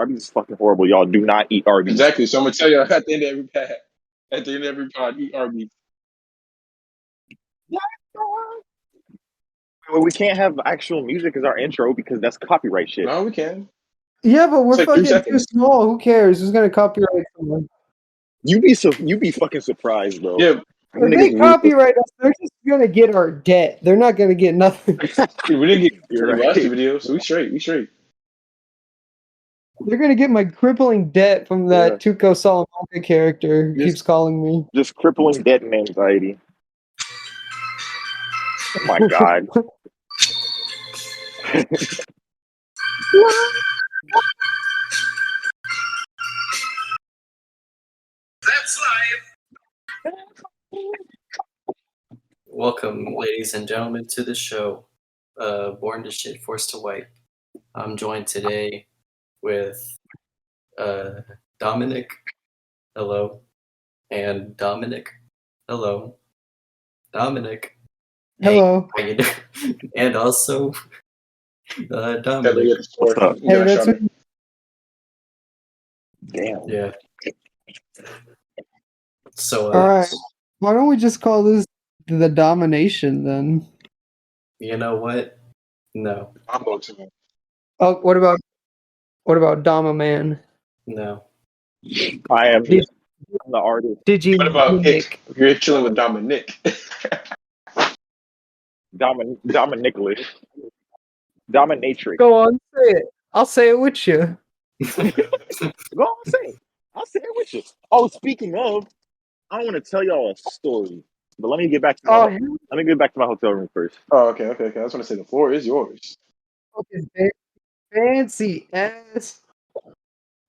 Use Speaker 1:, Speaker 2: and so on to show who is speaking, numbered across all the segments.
Speaker 1: Arby's is fucking horrible. Y'all do not eat Arby's.
Speaker 2: Exactly. So I'm gonna tell you at the end of every pod, eat Arby's.
Speaker 1: Well, we can't have actual music as our intro because that's copyright shit.
Speaker 2: No, we can.
Speaker 3: Yeah, but we're
Speaker 2: It's like 3
Speaker 3: fucking too
Speaker 2: seconds.
Speaker 3: small. Who cares? Who's gonna copyright someone?
Speaker 1: You be fucking surprised, bro.
Speaker 2: Yeah,
Speaker 3: If they copyright us, they're just gonna get our debt. They're not gonna get nothing.
Speaker 2: we didn't get
Speaker 1: You're
Speaker 2: the
Speaker 1: right.
Speaker 2: last video, so we straight.
Speaker 3: They're gonna get my crippling debt from that Tuco Salamanca character who keeps calling me.
Speaker 1: Just crippling debt and anxiety. Oh my god.
Speaker 4: That's live.
Speaker 5: Welcome, ladies and gentlemen, to the show. Born to Shit, Forced to White. I'm joined today with Dominic. Hello. And Dominic. Hello. Dominic.
Speaker 3: Hello.
Speaker 5: How you doing? And also Dominic.
Speaker 1: What's up?
Speaker 3: Hey, that's what...
Speaker 1: Damn.
Speaker 5: Yeah. So,
Speaker 3: all right. Why don't we just call this the domination then?
Speaker 5: You know what? No.
Speaker 2: I'm going to.
Speaker 3: Oh, what about Dama Man?
Speaker 5: No.
Speaker 1: I am the artist.
Speaker 3: Did you?
Speaker 2: What about
Speaker 3: Nick?
Speaker 2: Nick? You're chilling with Dominic.
Speaker 1: Dominic-lish. Dominatrix.
Speaker 3: Go on, say it. I'll say it with you.
Speaker 1: Go on, say it. I'll say it with you. Oh, speaking of, I want to tell y'all a story, but let me get back to my hotel room first.
Speaker 2: Oh, okay. I just want to say the floor is yours.
Speaker 3: Fucking fancy ass.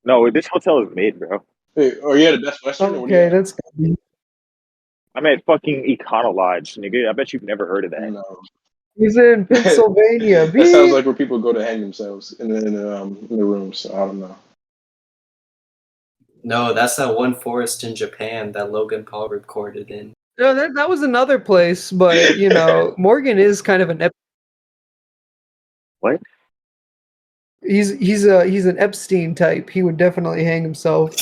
Speaker 1: No, this hotel is mid, bro.
Speaker 2: Hey, are you at the Best Western?
Speaker 3: Okay, that's good.
Speaker 1: I'm at fucking Econo Lodge, nigga. I bet you've never heard of that.
Speaker 2: No.
Speaker 3: He's in Pennsylvania.
Speaker 2: That sounds like where people go to hang themselves in the rooms. So I don't know.
Speaker 5: No, that's that one forest in Japan that Logan Paul recorded in.
Speaker 3: No, that was another place, but you know, Morgan is kind of an
Speaker 1: What?
Speaker 3: He's an Epstein type. He would definitely hang himself.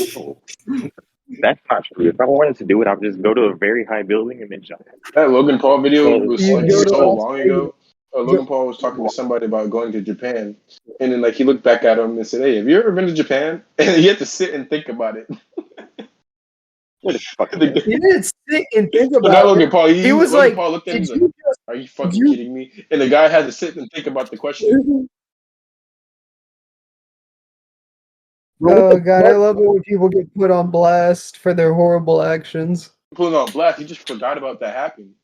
Speaker 1: That's not true. If I wanted to do it, I would just go to a very high building and then jump.
Speaker 2: That Logan Paul video was so long
Speaker 3: Vegas.
Speaker 2: ago. Logan Paul was talking to somebody about going to Japan, and then like he looked back at him and said, "Hey, have you ever been to Japan?" And he had to sit and think about it.
Speaker 3: He didn't sit and think about
Speaker 2: not
Speaker 3: it.
Speaker 2: Logan Paul.
Speaker 3: He was
Speaker 2: Logan
Speaker 3: like,
Speaker 2: Paul looked at him like, "Are you fucking kidding me?" And the guy had to sit and think about the question.
Speaker 3: Oh god, I love it when people get put on blast for their horrible actions.
Speaker 2: Putting on blast, he just forgot about that happening.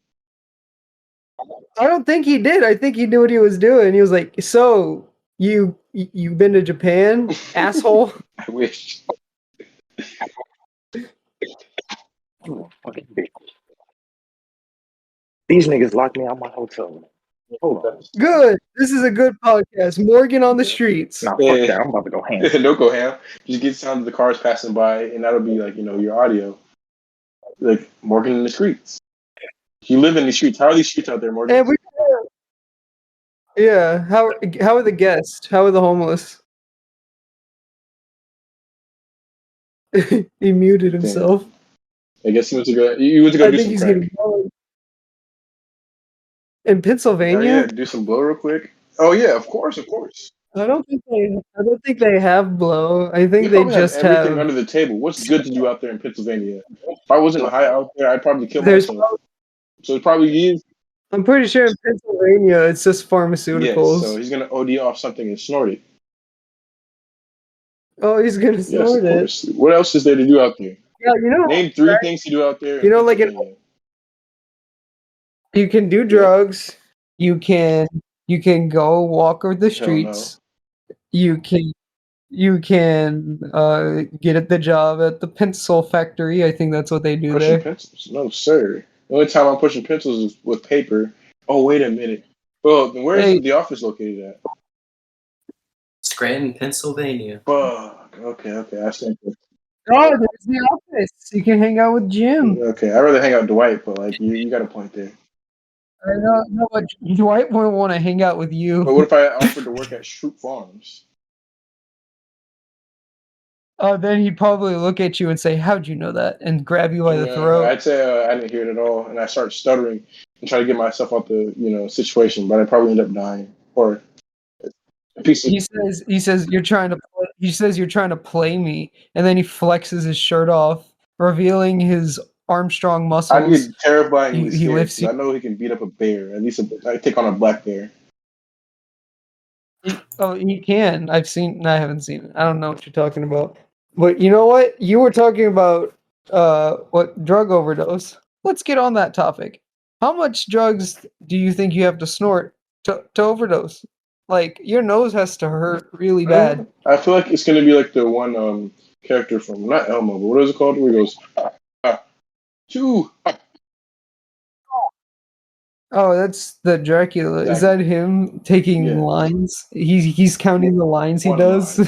Speaker 3: I don't think he did. I think he knew what he was doing. He was like, "So you been to Japan, asshole?"
Speaker 2: I wish.
Speaker 1: These niggas locked me out of my hotel room. Hold on.
Speaker 3: Good. This is a good podcast. Morgan on the streets.
Speaker 1: Nah, fuck that. I'm about to go ham.
Speaker 2: Don't go ham. Just get sound of the cars passing by, and that'll be like your audio. Like Morgan in the streets. You live in the streets. How are these streets out there, Morgan?
Speaker 3: And yeah. How are the guests? How are the homeless? He muted himself.
Speaker 2: I guess he went to go. You went to go do some crack.
Speaker 3: Getting blown. In Pennsylvania?
Speaker 2: Yeah, do some blow real quick. Oh yeah, of course.
Speaker 3: I don't think they have blow. I think they just have
Speaker 2: everything under the table. What's good to do out there in Pennsylvania? If I wasn't high out there, I'd probably kill myself. So it's probably is.
Speaker 3: I'm pretty sure in Pennsylvania it's just pharmaceuticals.
Speaker 2: Yes, so he's gonna OD off something and snort it.
Speaker 3: Oh, he's gonna snort it.
Speaker 2: What else is there to do out there?
Speaker 3: Yeah,
Speaker 2: name 3 things to do out there.
Speaker 3: Like you can do drugs. You can go walk over the streets. You can get at the job at the pencil factory. I think that's what they do
Speaker 2: pushing
Speaker 3: there.
Speaker 2: Pencils? No, sir. The only time I'm pushing pencils is with paper. Oh, wait a minute. Well, then where is the office located at?
Speaker 5: Scranton, Pennsylvania.
Speaker 2: Fuck. Okay. I stand for.
Speaker 3: Oh, there's the office. You can hang out with Jim.
Speaker 2: Okay, I'd rather hang out with Dwight, but like you got a point there.
Speaker 3: I know, but Dwight wouldn't want to hang out with you.
Speaker 2: But what if I offered to work at Shroot Farms?
Speaker 3: then he'd probably look at you and say, "How'd you know that?" and grab you by the throat.
Speaker 2: I'd say I didn't hear it at all, and I start stuttering and try to get myself out the situation, but I probably end up dying or a piece of.
Speaker 3: He says you're trying to play me, and then he flexes his shirt off, revealing his Armstrong muscles.
Speaker 2: I'd get terrifyingly
Speaker 3: he
Speaker 2: scared
Speaker 3: lifts
Speaker 2: because I know he can beat up a bear. At least I take on a black bear.
Speaker 3: He can. I haven't seen it. I don't know what you're talking about. But you know what? You were talking about what drug overdose. Let's get on that topic. How much drugs do you think you have to snort to overdose? Like your nose has to hurt really bad.
Speaker 2: I feel like it's gonna be like the one character from not Elmo, but what is it called? Where he goes, two.
Speaker 3: Oh, that's the Dracula.
Speaker 2: Exactly.
Speaker 3: Is that him taking lines? He's counting the lines he does.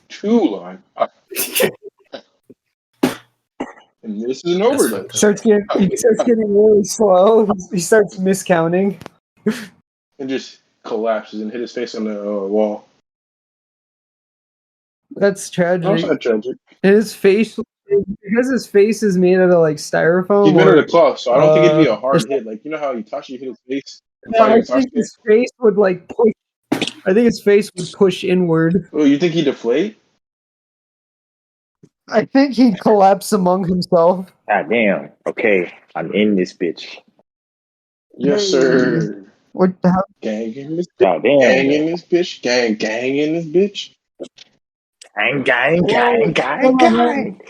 Speaker 2: Two line. And this is an overdose.
Speaker 3: He starts getting really slow. He starts miscounting.
Speaker 2: And just collapses and hit his face on the wall.
Speaker 3: That's tragic.
Speaker 2: How's that tragic?
Speaker 3: And his face, because his face is made out of like styrofoam.
Speaker 2: He's made out of cloth, so I don't think it'd be a hard hit. Like you know how Itachi hit his face.
Speaker 3: I think his face would like push. I think his face would push inward.
Speaker 2: Oh, you think he'd deflate?
Speaker 3: I think he'd collapse among himself.
Speaker 1: God damn. Okay, I'm in this bitch.
Speaker 2: Yes, sir.
Speaker 3: What the hell?
Speaker 2: Gang in this bitch.
Speaker 1: God damn.
Speaker 2: Gang in this bitch. Gang in this bitch.
Speaker 1: Gang.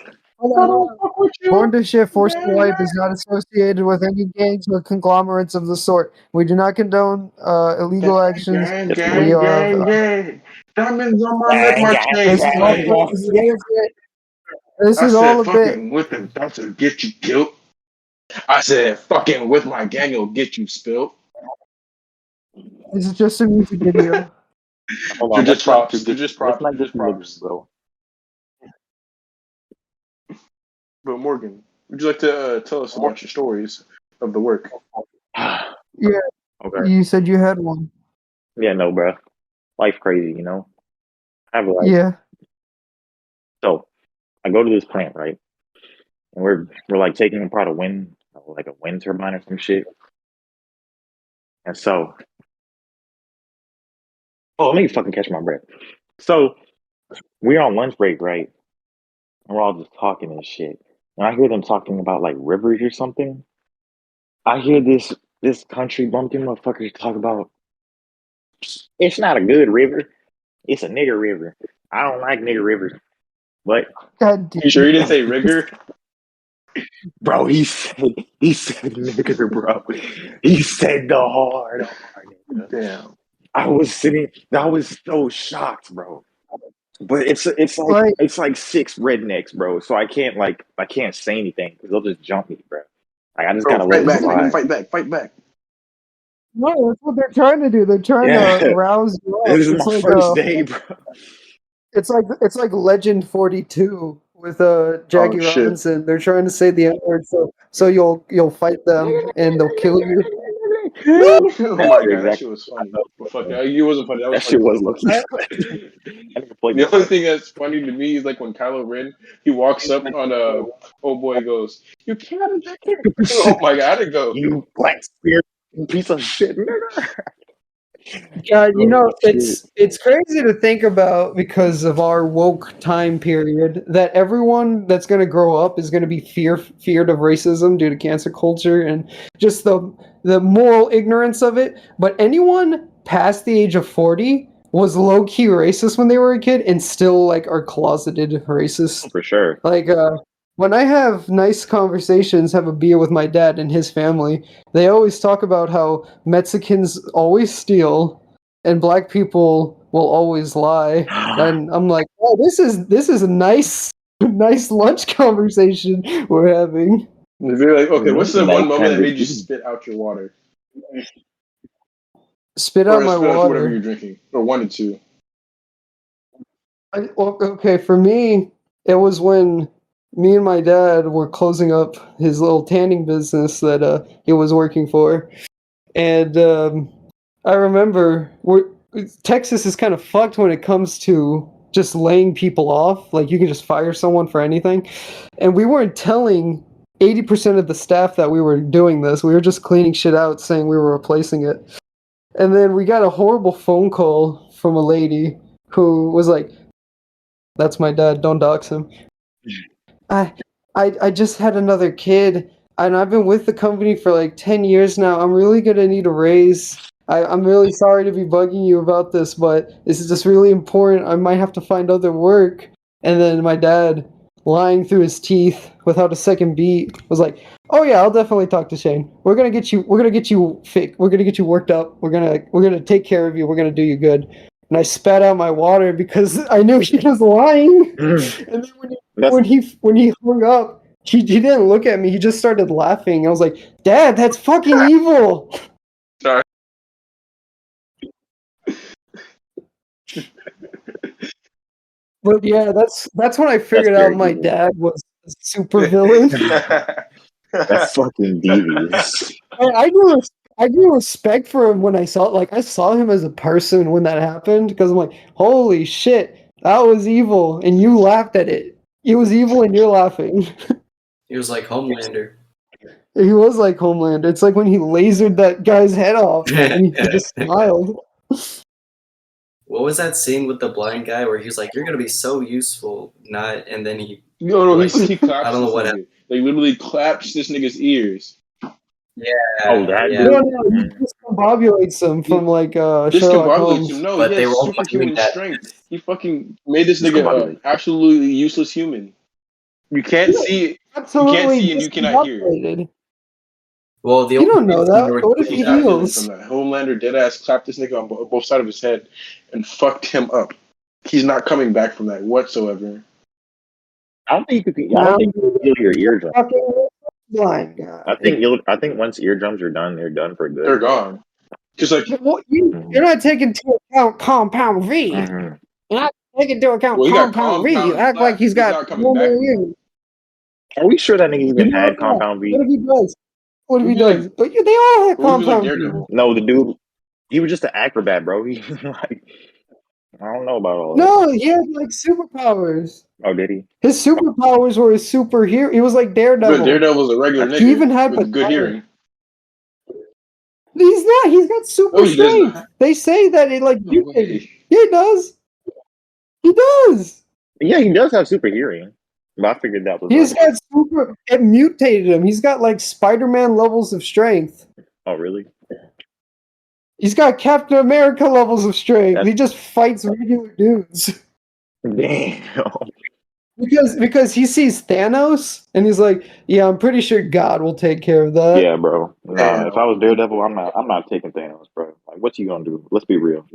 Speaker 3: Born to Shift Forced to Life is not associated with any gangs or conglomerates of the sort. We do not condone illegal actions.
Speaker 2: Gang. Diamonds on my neck, my chain.
Speaker 3: This is all a bit.
Speaker 2: Fucking with them about to get you killed. I said, fucking with my gang will get you spilled.
Speaker 3: This is just a music video.
Speaker 1: Hold on,
Speaker 2: You're just props,
Speaker 1: bro.
Speaker 2: But Morgan, would you like to tell us about your stories of the work?
Speaker 3: Yeah.
Speaker 1: Okay.
Speaker 3: You said you had one.
Speaker 1: Yeah, no, bro. Life crazy, you know. I have a life.
Speaker 3: Yeah.
Speaker 1: So I go to this plant, right? And we're like taking apart a wind turbine or some shit. And so, let me fucking catch my breath. So we're on lunch break, right? And we're all just talking and shit. And I hear them talking about like rivers or something. I hear this country bumpkin motherfuckers talk about it's not a good river. It's a nigger river. I don't like nigger rivers. But
Speaker 2: you sure you didn't say rigor?
Speaker 1: Bro, he said nigger, bro. He said the hard nigger.
Speaker 2: Damn.
Speaker 1: I was so shocked, bro. But it's like 6 rednecks, bro. So I can't say anything because they'll just jump me, bro. Like I just gotta let it slide.
Speaker 2: Fight back.
Speaker 3: No, that's what they're trying to do. They're trying to rouse you up.
Speaker 1: This is my first day, bro.
Speaker 3: It's like Legend 42 with Jackie Robinson. They're trying to say the N-word so you'll fight them and they'll kill you.
Speaker 2: Oh my god, that shit was funny. Fuck, it wasn't funny.
Speaker 1: That shit was lucky.
Speaker 2: The only thing that's funny to me is like when Kylo Ren he walks up on old boy goes, "You can't attack him." Oh my god, I didn't go.
Speaker 1: You black spirit piece of shit, nigga.
Speaker 3: God, you know, it's crazy to think about because of our woke time period that everyone that's going to grow up is going to be feared of racism due to cancel culture and just the moral ignorance of it. But anyone past the age of 40 was low-key racist when they were a kid and still like are closeted racist.
Speaker 1: For sure.
Speaker 3: Like when I have nice conversations, have a beer with my dad and his family, they always talk about how Mexicans always steal and black people will always lie. And I'm like, oh, this is a nice lunch conversation we're having.
Speaker 2: They're like, okay, what's the one moment that made you spit out your water?
Speaker 3: Spit out my water.
Speaker 2: Whatever you're drinking, or wanted to.
Speaker 3: Okay, for me, it was when me and my dad were closing up his little tanning business that he was working for. And I remember Texas is kind of fucked when it comes to just laying people off. Like you can just fire someone for anything. And we weren't telling 80% of the staff that we were doing this. We were just cleaning shit out, saying we were replacing it. And then we got a horrible phone call from a lady who was like, "That's my dad. Don't dox him." I just had another kid, and I've been with the company for like 10 years now. I'm really gonna need a raise. I'm really sorry to be bugging you about this, but this is just really important. I might have to find other work. And then my dad, lying through his teeth without a second beat, was like, "Oh yeah, I'll definitely talk to Shane. We're gonna get you fixed. We're gonna get you worked up. We're gonna take care of you. We're gonna do you good." And I spat out my water because I knew he was lying. And then when he hung up, he didn't look at me. He just started laughing. I was like, "Dad, that's fucking evil."
Speaker 2: Sorry.
Speaker 3: But yeah, that's when I figured out
Speaker 1: very
Speaker 3: my
Speaker 1: evil.
Speaker 3: dad was a super villain.
Speaker 1: That's fucking devious.
Speaker 3: I grew respect for him when I saw I saw him as a person when that happened because I'm like, holy shit, that was evil, and you laughed at it. It was evil, and you're laughing.
Speaker 5: He was like Homelander.
Speaker 3: He was like Homelander. It's like when he lasered that guy's head off, and he just smiled.
Speaker 5: What was that scene with the blind guy where he was like, "You're gonna be so useful," and then he
Speaker 2: No,
Speaker 5: Like,
Speaker 2: he claps.
Speaker 5: I don't know
Speaker 2: this
Speaker 5: what
Speaker 2: nigga. Like literally claps this nigga's ears.
Speaker 1: Oh, that
Speaker 5: yeah.
Speaker 3: No, he discombobulates him from Sherlock
Speaker 2: Discombobulates him.
Speaker 3: Holmes.
Speaker 2: No,
Speaker 5: But
Speaker 2: he
Speaker 5: they
Speaker 2: has
Speaker 5: were all
Speaker 2: superhuman
Speaker 5: doing that.
Speaker 2: strength. He fucking made this nigga
Speaker 1: Discombobulate.
Speaker 2: absolutely useless human. You can't see.
Speaker 3: Absolutely
Speaker 2: and you cannot hear.
Speaker 3: discombobulated.
Speaker 5: Well, the
Speaker 3: You
Speaker 5: only
Speaker 3: don't know
Speaker 5: reason
Speaker 3: that.
Speaker 5: they were
Speaker 3: What if
Speaker 5: doing
Speaker 3: he
Speaker 5: that-
Speaker 3: heals?
Speaker 2: From that Homelander deadass clapped this nigga on both sides of his head and fucked him up. He's not coming back from that whatsoever.
Speaker 1: I don't think you can feel your eardrums.
Speaker 3: Fucking blind guy.
Speaker 1: I think once eardrums are done, they're done for good.
Speaker 2: They're gone. Just like
Speaker 3: Well, you're not taking into account compound V.
Speaker 1: Mhm.
Speaker 3: You're not taking into account
Speaker 2: Well, he got
Speaker 3: compound V. You
Speaker 2: compound
Speaker 3: act like
Speaker 2: left.
Speaker 3: he's
Speaker 2: He's
Speaker 3: got
Speaker 2: not coming back from
Speaker 3: normal.
Speaker 1: Are we sure that nigga even
Speaker 3: You know
Speaker 1: had
Speaker 3: what?
Speaker 1: compound V?
Speaker 3: What if he does? What if he
Speaker 2: What if he
Speaker 3: does? But they all have
Speaker 2: what if he was like
Speaker 3: compound V.
Speaker 2: Daredevil?
Speaker 1: No, the dude, he was just an acrobat, bro. He like, I don't know about all that.
Speaker 3: No, he had like superpowers.
Speaker 1: Oh, did he?
Speaker 3: His superpowers were his superhero. He was like Daredevil.
Speaker 2: But Daredevil's a regular nigga
Speaker 3: He even had
Speaker 2: with good
Speaker 3: power.
Speaker 2: hearing.
Speaker 3: He's not. He's got super
Speaker 2: No, he does
Speaker 3: strength.
Speaker 2: not.
Speaker 3: They say that it like
Speaker 2: No
Speaker 3: mutated.
Speaker 2: way.
Speaker 3: Yeah, he does. He does.
Speaker 1: Yeah, he does have super hearing. But I figured that was.
Speaker 3: He's
Speaker 1: like,
Speaker 3: got super. It mutated him. He's got like Spider-Man levels of strength.
Speaker 1: oh, really?
Speaker 3: He's got Captain America levels of strength.
Speaker 1: That's-
Speaker 3: He just fights regular dudes
Speaker 1: Damn.
Speaker 3: because he sees Thanos and he's like, "Yeah, I'm pretty sure God will take care of that."
Speaker 1: Yeah, bro. Nah, if I was Daredevil, I'm not taking Thanos, bro. Like, what's he gonna do? Let's be real.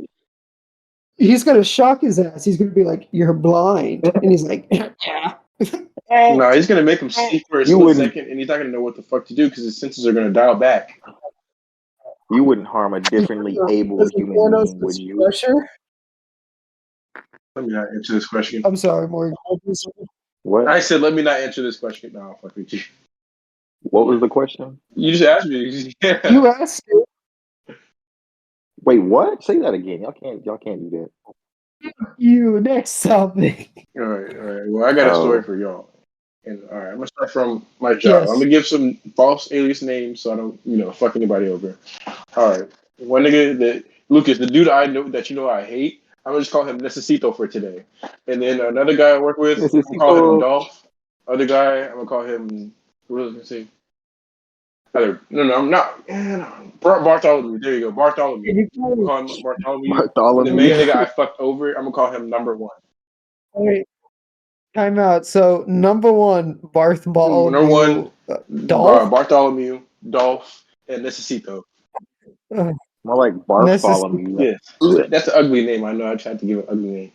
Speaker 3: He's gonna shock his ass. He's gonna be like, "You're blind," and he's like, "Yeah."
Speaker 2: No, he's gonna make him see for a
Speaker 1: You
Speaker 2: split
Speaker 1: wouldn't-
Speaker 2: second, and he's not gonna know what the fuck to do because his senses are gonna dial back.
Speaker 1: You wouldn't harm a differently able
Speaker 3: Does
Speaker 1: human
Speaker 3: Thanos
Speaker 1: being, would you?
Speaker 3: pressure?
Speaker 2: Let me not answer this question.
Speaker 3: I'm sorry, Morgan.
Speaker 1: What?
Speaker 2: I said, let me not answer this question. No, I'll fuck with you.
Speaker 1: What was the question?
Speaker 2: You just asked me. Yeah.
Speaker 3: You asked it.
Speaker 1: Wait, what? Say that again. Y'all can't do that.
Speaker 3: You next topic.
Speaker 2: All right. Well, I got a story for y'all. And all right, I'm gonna start from my job.
Speaker 3: Yes.
Speaker 2: I'm gonna give some false alias names so I don't, fuck anybody over. All right, one nigga that Lucas, the dude I know that I hate. I'm gonna just call him Necesito for today. And then another guy I work with, I'm gonna call him Dolph. Other guy, I'm gonna call him. What was I gonna say? No, I'm not. Bartholomew. There you go, Bartholomew.
Speaker 3: You
Speaker 2: I'm gonna call him Bartholomew.
Speaker 1: Bartholomew.
Speaker 2: And the main nigga I fucked over, I'm gonna call him number one.
Speaker 3: Wait, time out. So number one, Bartholomew.
Speaker 2: Number one,
Speaker 3: Dolph.
Speaker 2: Bartholomew, Dolph, and Necesito.
Speaker 3: Uh,
Speaker 1: More like Bartholomew.
Speaker 2: Yes, that's an ugly name. I know. I tried to give an ugly name.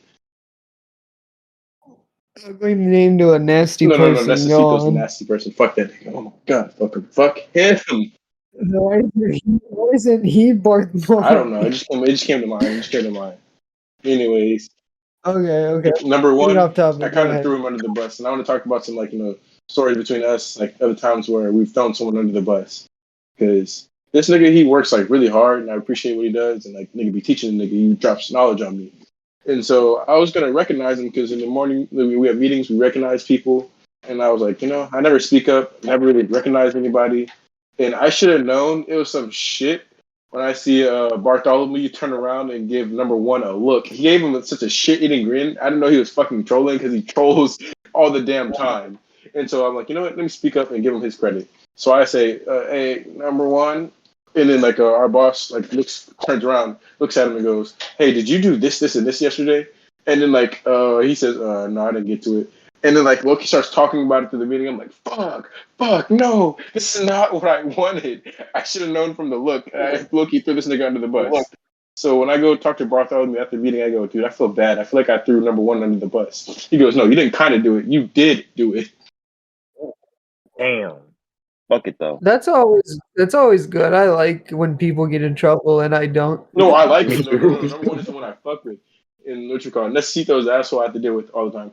Speaker 3: ugly name to a nasty
Speaker 2: No,
Speaker 3: person.
Speaker 2: Necesito's a
Speaker 3: Yawn.
Speaker 2: nasty person. Fuck that nigga. Oh my god, fuck him. Fuck him.
Speaker 3: Why isn't he Bartholomew?
Speaker 2: I don't know. It just came to mind. Anyways,
Speaker 3: Okay.
Speaker 2: number one,
Speaker 3: Get off topic.
Speaker 2: I
Speaker 3: Go
Speaker 2: kind of
Speaker 3: ahead.
Speaker 2: threw him under the bus, and I want to talk about some stories between us, like other times where we've thrown someone under the bus. Because this nigga, he works like really hard, and I appreciate what he does, and like nigga be teaching the nigga, he drops knowledge on me. And so I was gonna recognize him because in the morning we have meetings, we recognize people, and I was like, I never speak up, never really recognize anybody, and I should have known it was some shit. When I see Bartholomew turn around and give number one a look, he gave him such a shit-eating grin. I didn't know he was fucking trolling because he trolls all the damn time. And so I'm like, you know what? Let me speak up and give him his credit. So I say, hey, number one, and then like our boss like turns around, looks at him and goes, "Hey, did you do this, this, and this yesterday?" And then like he says, "No, I didn't get to it." And then like Loki starts talking about it through the meeting. I'm like, fuck, no, this is not what I wanted. I should have known from the look. Loki threw this nigga under the bus. So when I go talk to Bartholomew after the meeting, I go, dude, I feel bad. I feel like I threw number one under the bus. He goes, no, you didn't kind of do it. You did do it.
Speaker 1: Damn. Fuck it though.
Speaker 3: That's always good. I like when people get in trouble and I don't.
Speaker 2: No, I like it. No. Number one is the one I fuck with. And what you call it? Necesito's asshole I have to deal with all the time.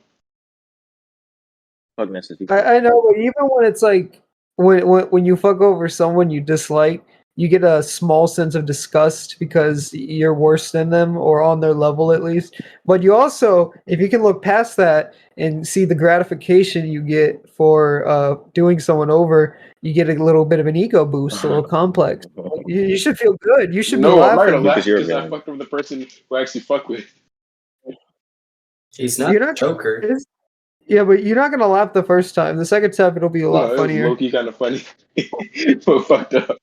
Speaker 1: Fuck Necesito.
Speaker 3: I know, but even when it's like when you fuck over someone you dislike, you get a small sense of disgust because you're worse than them or on their level at least. But you also, if you can look past that and see the gratification you get for doing someone over, you get a little bit of an ego boost, a little complex. You should feel good. You should be
Speaker 2: No, I'm not
Speaker 3: laughing.
Speaker 2: gonna laugh
Speaker 1: Because you're a
Speaker 2: because I
Speaker 1: villain.
Speaker 2: fucked over the person who I actually fuck with.
Speaker 5: He's not
Speaker 3: You're
Speaker 5: a
Speaker 3: not
Speaker 5: Joker.
Speaker 3: Yeah, but you're not gonna laugh the first time. The second time it'll be a lot
Speaker 2: No, it was
Speaker 3: funnier.
Speaker 2: low-key kind of funny. But fucked up.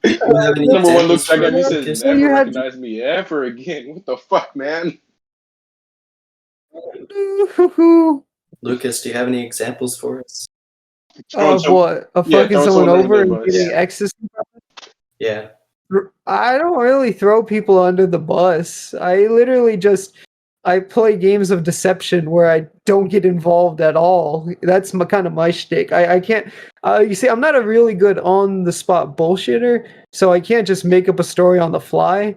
Speaker 5: Do you have any
Speaker 2: Number one
Speaker 5: examples
Speaker 2: looks back
Speaker 5: for
Speaker 2: at me and
Speaker 5: us,
Speaker 2: says,
Speaker 5: Lucas?
Speaker 2: never
Speaker 3: You had-
Speaker 2: recognize me ever again. What the fuck, man?
Speaker 5: Lucas, do you have any examples for us?
Speaker 3: Of what? Of
Speaker 2: Yeah,
Speaker 3: fucking
Speaker 2: throwing
Speaker 3: someone
Speaker 2: someone under
Speaker 3: over
Speaker 2: the
Speaker 3: and
Speaker 2: bus.
Speaker 3: getting
Speaker 5: Yeah.
Speaker 3: ecstasy?
Speaker 5: Yeah.
Speaker 3: I don't really throw people under the bus. I literally just I play games of deception where I don't get involved at all. That's my shtick. I can't. You see, I'm not a really good on the spot bullshitter, so I can't just make up a story on the fly.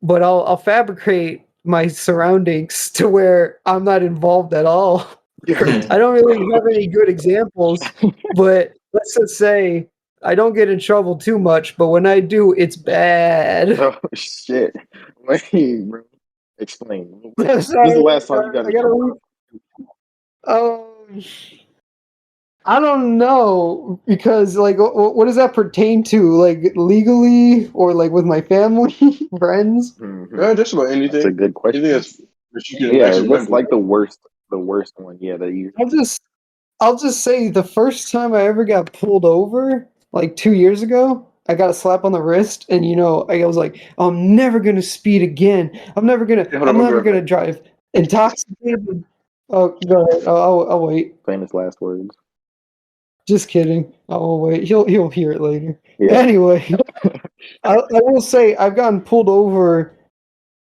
Speaker 3: But I'll fabricate my surroundings to where I'm not involved at all. I don't really have any good examples, but let's just say I don't get in trouble too much, but when I do, it's bad.
Speaker 1: Oh shit. Wait, bro. Explain.
Speaker 3: Sorry,
Speaker 1: When's the last time you got
Speaker 3: I
Speaker 1: in
Speaker 3: gotta
Speaker 1: trouble?
Speaker 3: I don't know because like what does that pertain to? Like legally or like with my family, friends?
Speaker 1: Mhm.
Speaker 2: Yeah, just about anything.
Speaker 1: That's a good question.
Speaker 2: Anything that you can
Speaker 1: Yeah,
Speaker 2: actually
Speaker 1: what's
Speaker 2: remember.
Speaker 1: like the worst one? Yeah, that you.
Speaker 3: I'll just say the first time I ever got pulled over, like 2 years ago, I got a slap on the wrist, and I was like, I'm never gonna speed again. I'm never gonna
Speaker 2: Hey, hold on, I'll be right back.
Speaker 3: drive intoxicated. Oh, go ahead. I'll wait.
Speaker 1: Famous last words.
Speaker 3: Just kidding. I'll wait. He'll hear it later.
Speaker 1: Yeah.
Speaker 3: Anyway, I will say I've gotten pulled over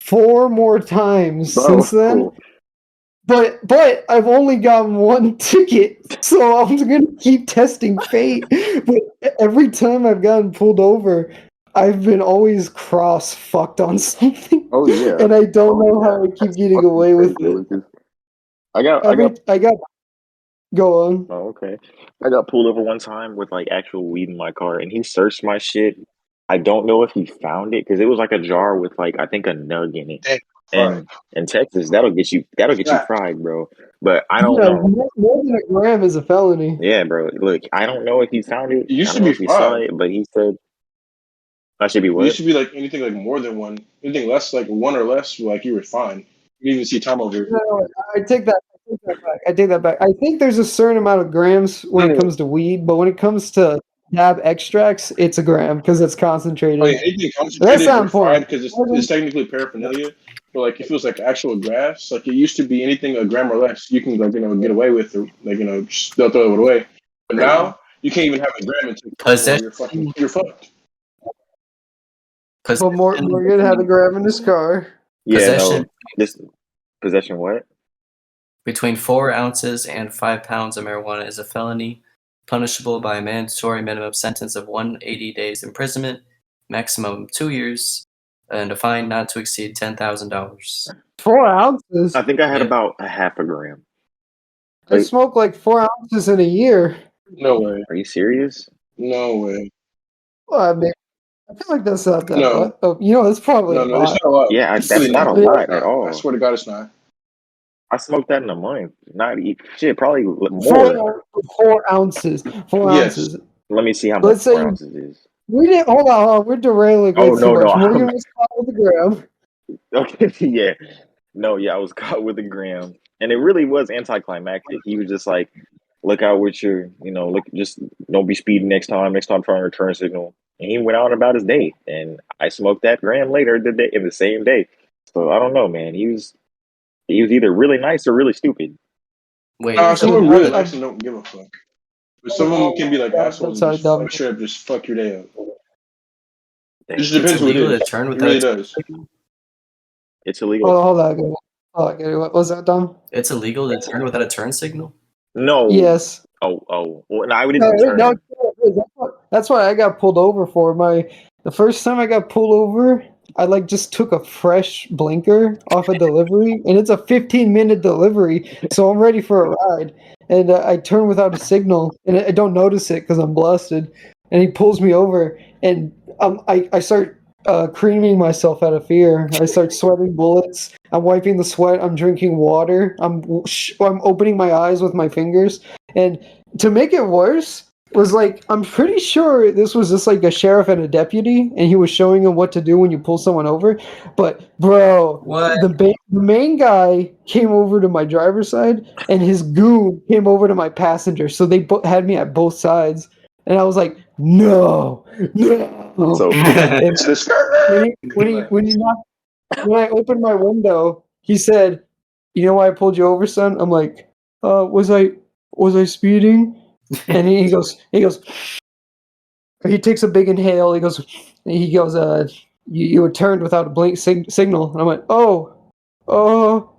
Speaker 3: 4 more times since then.
Speaker 1: Cool.
Speaker 3: But I've only gotten 1 ticket, so I'm gonna keep testing fate. But every time I've gotten pulled over, I've been always cross-fucked on something.
Speaker 1: Oh yeah.
Speaker 3: And I don't know how I keep getting
Speaker 1: Fucking
Speaker 3: away with
Speaker 1: crazy,
Speaker 3: it.
Speaker 1: Lucas. I got.
Speaker 3: Go on.
Speaker 1: Oh, okay. I got pulled over one time with like actual weed in my car, and he searched my shit. I don't know if he found it because it was like a jar with like I think a nug in it.
Speaker 2: Damn,
Speaker 1: And in Texas, that'll get you fried, bro. But I don't
Speaker 3: Yeah,
Speaker 1: know.
Speaker 3: more than a gram is a felony.
Speaker 1: Yeah, bro. Look, I don't know if he found it.
Speaker 2: It used
Speaker 1: I
Speaker 2: to
Speaker 1: don't know
Speaker 2: be
Speaker 1: if he saw
Speaker 2: 5.
Speaker 1: it, but he said I should be
Speaker 2: It
Speaker 1: what?
Speaker 2: used to be like anything like more than 1. Anything less, like 1 or less, like you were fine. You didn't even see time over.
Speaker 3: No, I take that back. I think there's a certain amount of grams when it comes to weed, but when it comes to dab extracts, it's a gram because it's concentrated.
Speaker 2: Oh yeah, anything
Speaker 3: That's
Speaker 2: concentrated,
Speaker 3: not
Speaker 2: you're fine
Speaker 3: important.
Speaker 2: because it's technically paraphernalia. But like if it was like actual grass, like it used to be anything a gram or less, you can like get away with, or like just they'll throw it away. But now you can't even have a gram until you're fucked.
Speaker 3: But Morgan had a gram in his car.
Speaker 1: Yeah,
Speaker 5: Possession.
Speaker 1: no. This possession what?
Speaker 5: Between 4 ounces and 5 pounds of marijuana is a felony, punishable by a mandatory minimum sentence of 180 days imprisonment, maximum 2 years, and a fine not to exceed $10,000.
Speaker 3: 4 ounces.
Speaker 1: I think I had
Speaker 5: Yeah.
Speaker 1: about a half a gram.
Speaker 3: I smoked like 4 ounces in a year.
Speaker 2: No way.
Speaker 1: Are you serious?
Speaker 2: No way.
Speaker 3: Well, I feel like that's not that
Speaker 2: No.
Speaker 3: lot. Oh, that's probably a
Speaker 2: No, it's
Speaker 3: lot.
Speaker 2: not a lot.
Speaker 1: Yeah,
Speaker 2: It's
Speaker 1: that's
Speaker 2: really
Speaker 1: not a
Speaker 3: Yeah.
Speaker 1: lot at
Speaker 2: I
Speaker 1: all.
Speaker 2: swear to God, it's not.
Speaker 1: I smoked that in a month. Not shit, probably more.
Speaker 3: 4 ounces. 4
Speaker 2: Yes.
Speaker 3: ounces.
Speaker 1: Let me see how much
Speaker 3: Let's say
Speaker 1: 4 ounces is.
Speaker 3: we didn't. Hold on. We're derailing way
Speaker 1: Oh
Speaker 3: too
Speaker 1: no,
Speaker 3: much.
Speaker 1: no,
Speaker 3: Morgan was caught with the gram.
Speaker 1: okay, yeah. No, yeah, I was caught with a gram. And it really was anticlimactic. He was just like, look out with your, look, just don't be speeding next time. Next time, try and return signal. And he went on about his day. And I smoked that gram later in the same day. So I don't know, man. He was either really nice or really stupid.
Speaker 5: Wait,
Speaker 2: Some
Speaker 5: so
Speaker 2: of them
Speaker 5: how
Speaker 2: really
Speaker 5: did
Speaker 2: nice and don't give a fuck. But some of them can be like assholes and
Speaker 3: Sorry,
Speaker 2: just
Speaker 3: dumb.
Speaker 2: like straight up just fuck your day up. It just
Speaker 1: Damn.
Speaker 5: it's
Speaker 2: depends who it
Speaker 5: illegal to
Speaker 2: is.
Speaker 5: turn
Speaker 2: It
Speaker 5: without
Speaker 2: really
Speaker 5: a turn
Speaker 2: does.
Speaker 5: signal?
Speaker 1: It's illegal.
Speaker 3: Hold on. What was that, Dom?
Speaker 5: It's illegal to turn without a turn signal?
Speaker 1: No.
Speaker 3: Yes.
Speaker 1: Oh. Well, no, I
Speaker 3: No,
Speaker 1: didn't turn.
Speaker 3: that's what I got pulled over for. The first time I got pulled over, I just took a fresh blinker off a delivery, and it's a 15-minute delivery, so I'm ready for a ride. And I turn without a signal, and I don't notice it because I'm blasted. And he pulls me over, and I start creaming myself out of fear. I start sweating bullets. I'm wiping the sweat. I'm drinking water. I'm opening my eyes with my fingers. And to make it worse, was I'm pretty sure this was just a sheriff and a deputy, and he was showing him what to do when you pull someone over. But bro,
Speaker 5: What?
Speaker 3: the main guy came over to my driver's side, and his goon came over to my passenger. So they had me at both sides, and I was like, no.
Speaker 1: So
Speaker 3: And
Speaker 2: It's the skirt.
Speaker 3: when I opened my window, he said, "You know why I pulled you over, son?" I'm like, was I speeding?" And he goes, he takes a big inhale. He goes, you were turned without a blink signal. And I went, oh.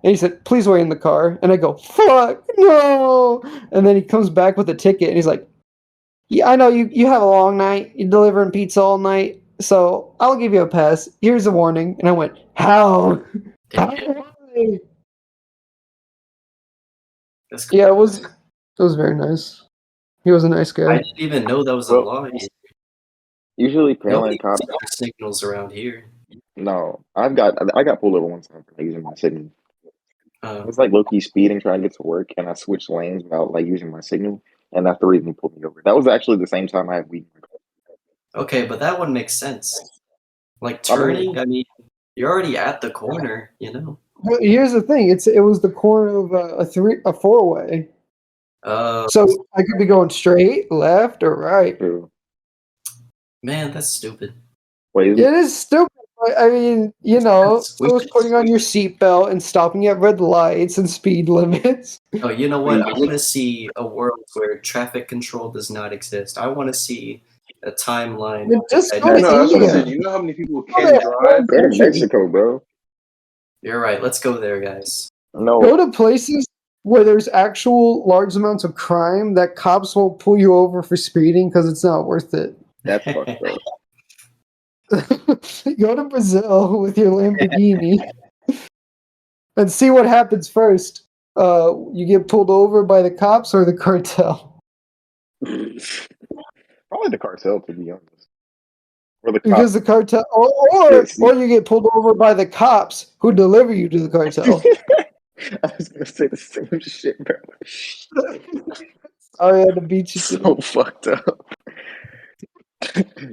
Speaker 3: And he said, please wait in the car. And I go, fuck, no. And then he comes back with a ticket, and he's like, yeah, I know you have a long night. You're delivering pizza all night, so I'll give you a pass. Here's a warning. And I went, how? Why?
Speaker 5: That's cool.
Speaker 3: Yeah, it was very nice. He was a nice
Speaker 5: I
Speaker 3: guy.
Speaker 5: didn't even know that was a
Speaker 1: Well,
Speaker 5: law.
Speaker 1: usually
Speaker 5: Nobody
Speaker 1: Paylon cops.
Speaker 5: uses signals around here.
Speaker 1: No, I got pulled over one time for using my signal. I
Speaker 5: Uh,
Speaker 1: was low key speeding trying to get to work, and I switched lanes without using my signal, and that's the reason he pulled me over. That was actually the same time I had weed in my car.
Speaker 5: okay, but that one makes sense. Like
Speaker 1: I mean,
Speaker 5: turning, I mean, you're already at the corner, you know.
Speaker 3: But here's the thing: it was the corner of a four-way,
Speaker 5: Uh,
Speaker 3: so I could be going straight, left, or right.
Speaker 1: true.
Speaker 5: man, that's stupid.
Speaker 1: Wait,
Speaker 3: It is stupid. But, I mean,
Speaker 5: We
Speaker 3: so it's
Speaker 5: should-
Speaker 3: putting on your seatbelt and stopping at red lights and speed limits.
Speaker 5: Oh, you know what? I want to see a world where traffic control does not exist. I want to see a timeline.
Speaker 3: Then just
Speaker 5: that
Speaker 3: go
Speaker 5: has-
Speaker 3: to
Speaker 2: No, that's what I
Speaker 3: India.
Speaker 2: said. You know how many people
Speaker 3: Go
Speaker 2: can
Speaker 3: to
Speaker 2: drive?
Speaker 1: go to
Speaker 3: country.
Speaker 1: Mexico, bro.
Speaker 5: You're right. Let's go there, guys.
Speaker 1: No,
Speaker 3: Go to places where there's actual large amounts of crime that cops won't pull you over for speeding because it's not worth it.
Speaker 1: that's fucked up.
Speaker 3: Go to Brazil with your Lamborghini and see what happens first. You get pulled over by the cops or the cartel.
Speaker 1: Probably the cartel, to be honest, or the
Speaker 3: Because
Speaker 1: cops.
Speaker 3: the cartel,
Speaker 1: Yes.
Speaker 3: or you get pulled over by the cops who deliver you to the cartel.
Speaker 1: I was gonna say the same shit, bro.
Speaker 3: Sorry, I had to beat you to
Speaker 1: So
Speaker 3: it.
Speaker 1: fucked up.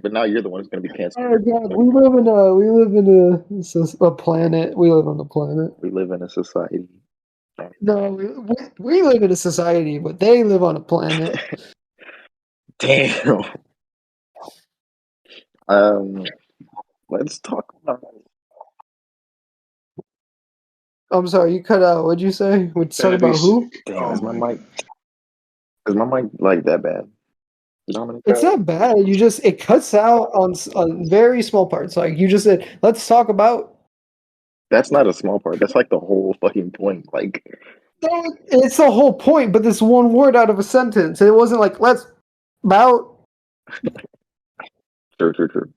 Speaker 1: But now you're the one who's gonna be canceled.
Speaker 3: Oh God, we live in a planet. We live on a planet.
Speaker 1: We live in a society.
Speaker 3: No, we live in a society, but they live on a planet.
Speaker 1: Damn. Let's talk about.
Speaker 3: I'm sorry, you cut out. What'd you say? We'd talk about who?
Speaker 1: Damn,
Speaker 2: Oh
Speaker 1: is my
Speaker 2: my
Speaker 1: mic? Is my mic that bad? Dominic?
Speaker 3: It's not bad. It cuts out on very small parts. Like you just said, let's talk about.
Speaker 1: That's not a small part. That's the whole fucking point.
Speaker 3: No, it's the whole point, but this one word out of a sentence. It wasn't like let's about.
Speaker 1: True.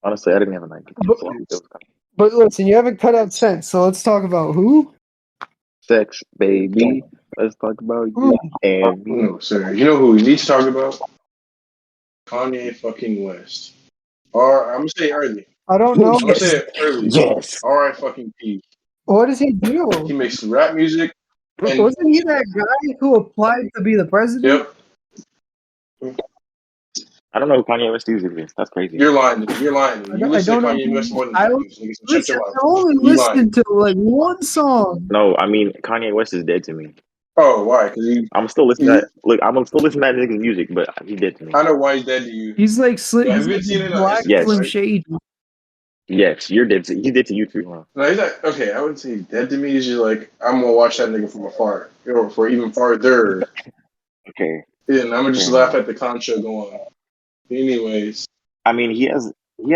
Speaker 1: Honestly, I didn't have an idea. So it was kind
Speaker 3: But listen, you haven't cut out sense, so let's talk about who.
Speaker 1: sex, baby. Let's talk about you and me.
Speaker 2: No, sir. You know who we need to talk about? Kanye fucking West. Or I'm gonna say early.
Speaker 3: I don't know.
Speaker 2: I'm gonna say it early.
Speaker 1: Yes.
Speaker 2: R.I. fucking P.
Speaker 3: What does he
Speaker 2: He
Speaker 3: do?
Speaker 2: makes rap music and
Speaker 3: Wasn't he that guy who applied to be the president?
Speaker 2: yep.
Speaker 1: I don't know who Kanye West music is. That's crazy.
Speaker 2: You're lying. You're lying.
Speaker 3: I
Speaker 2: You
Speaker 3: don't, I
Speaker 2: listen to
Speaker 3: don't know.
Speaker 2: Kanye West more than
Speaker 3: I
Speaker 2: that.
Speaker 3: don't
Speaker 2: Nigga, so shut
Speaker 3: listen.
Speaker 2: your
Speaker 3: I
Speaker 2: mouth.
Speaker 3: only
Speaker 2: You lying.
Speaker 3: listened to like one song.
Speaker 1: No, I mean Kanye West is dead to me.
Speaker 2: Oh, why? Because
Speaker 1: I'm still listening to that. Look, I'm still listening to that nigga's music, but he's dead to me.
Speaker 2: I know why he's dead to you.
Speaker 3: He's like
Speaker 2: Have
Speaker 3: he's
Speaker 2: you
Speaker 3: like
Speaker 2: seen
Speaker 3: a
Speaker 2: it on
Speaker 3: black
Speaker 2: Instagram?
Speaker 3: Slim
Speaker 1: Yes.
Speaker 3: Shady.
Speaker 1: Yes, you're dead to. He's dead to you too, huh?
Speaker 2: No, he's like okay. I wouldn't say he's dead to me. He's just like I'm gonna watch that nigga from afar, or for even farther.
Speaker 1: Okay.
Speaker 2: Yeah, and I'm gonna just
Speaker 1: Fair
Speaker 2: laugh
Speaker 1: enough.
Speaker 2: at the concho go on. Anyways,
Speaker 1: I mean, he has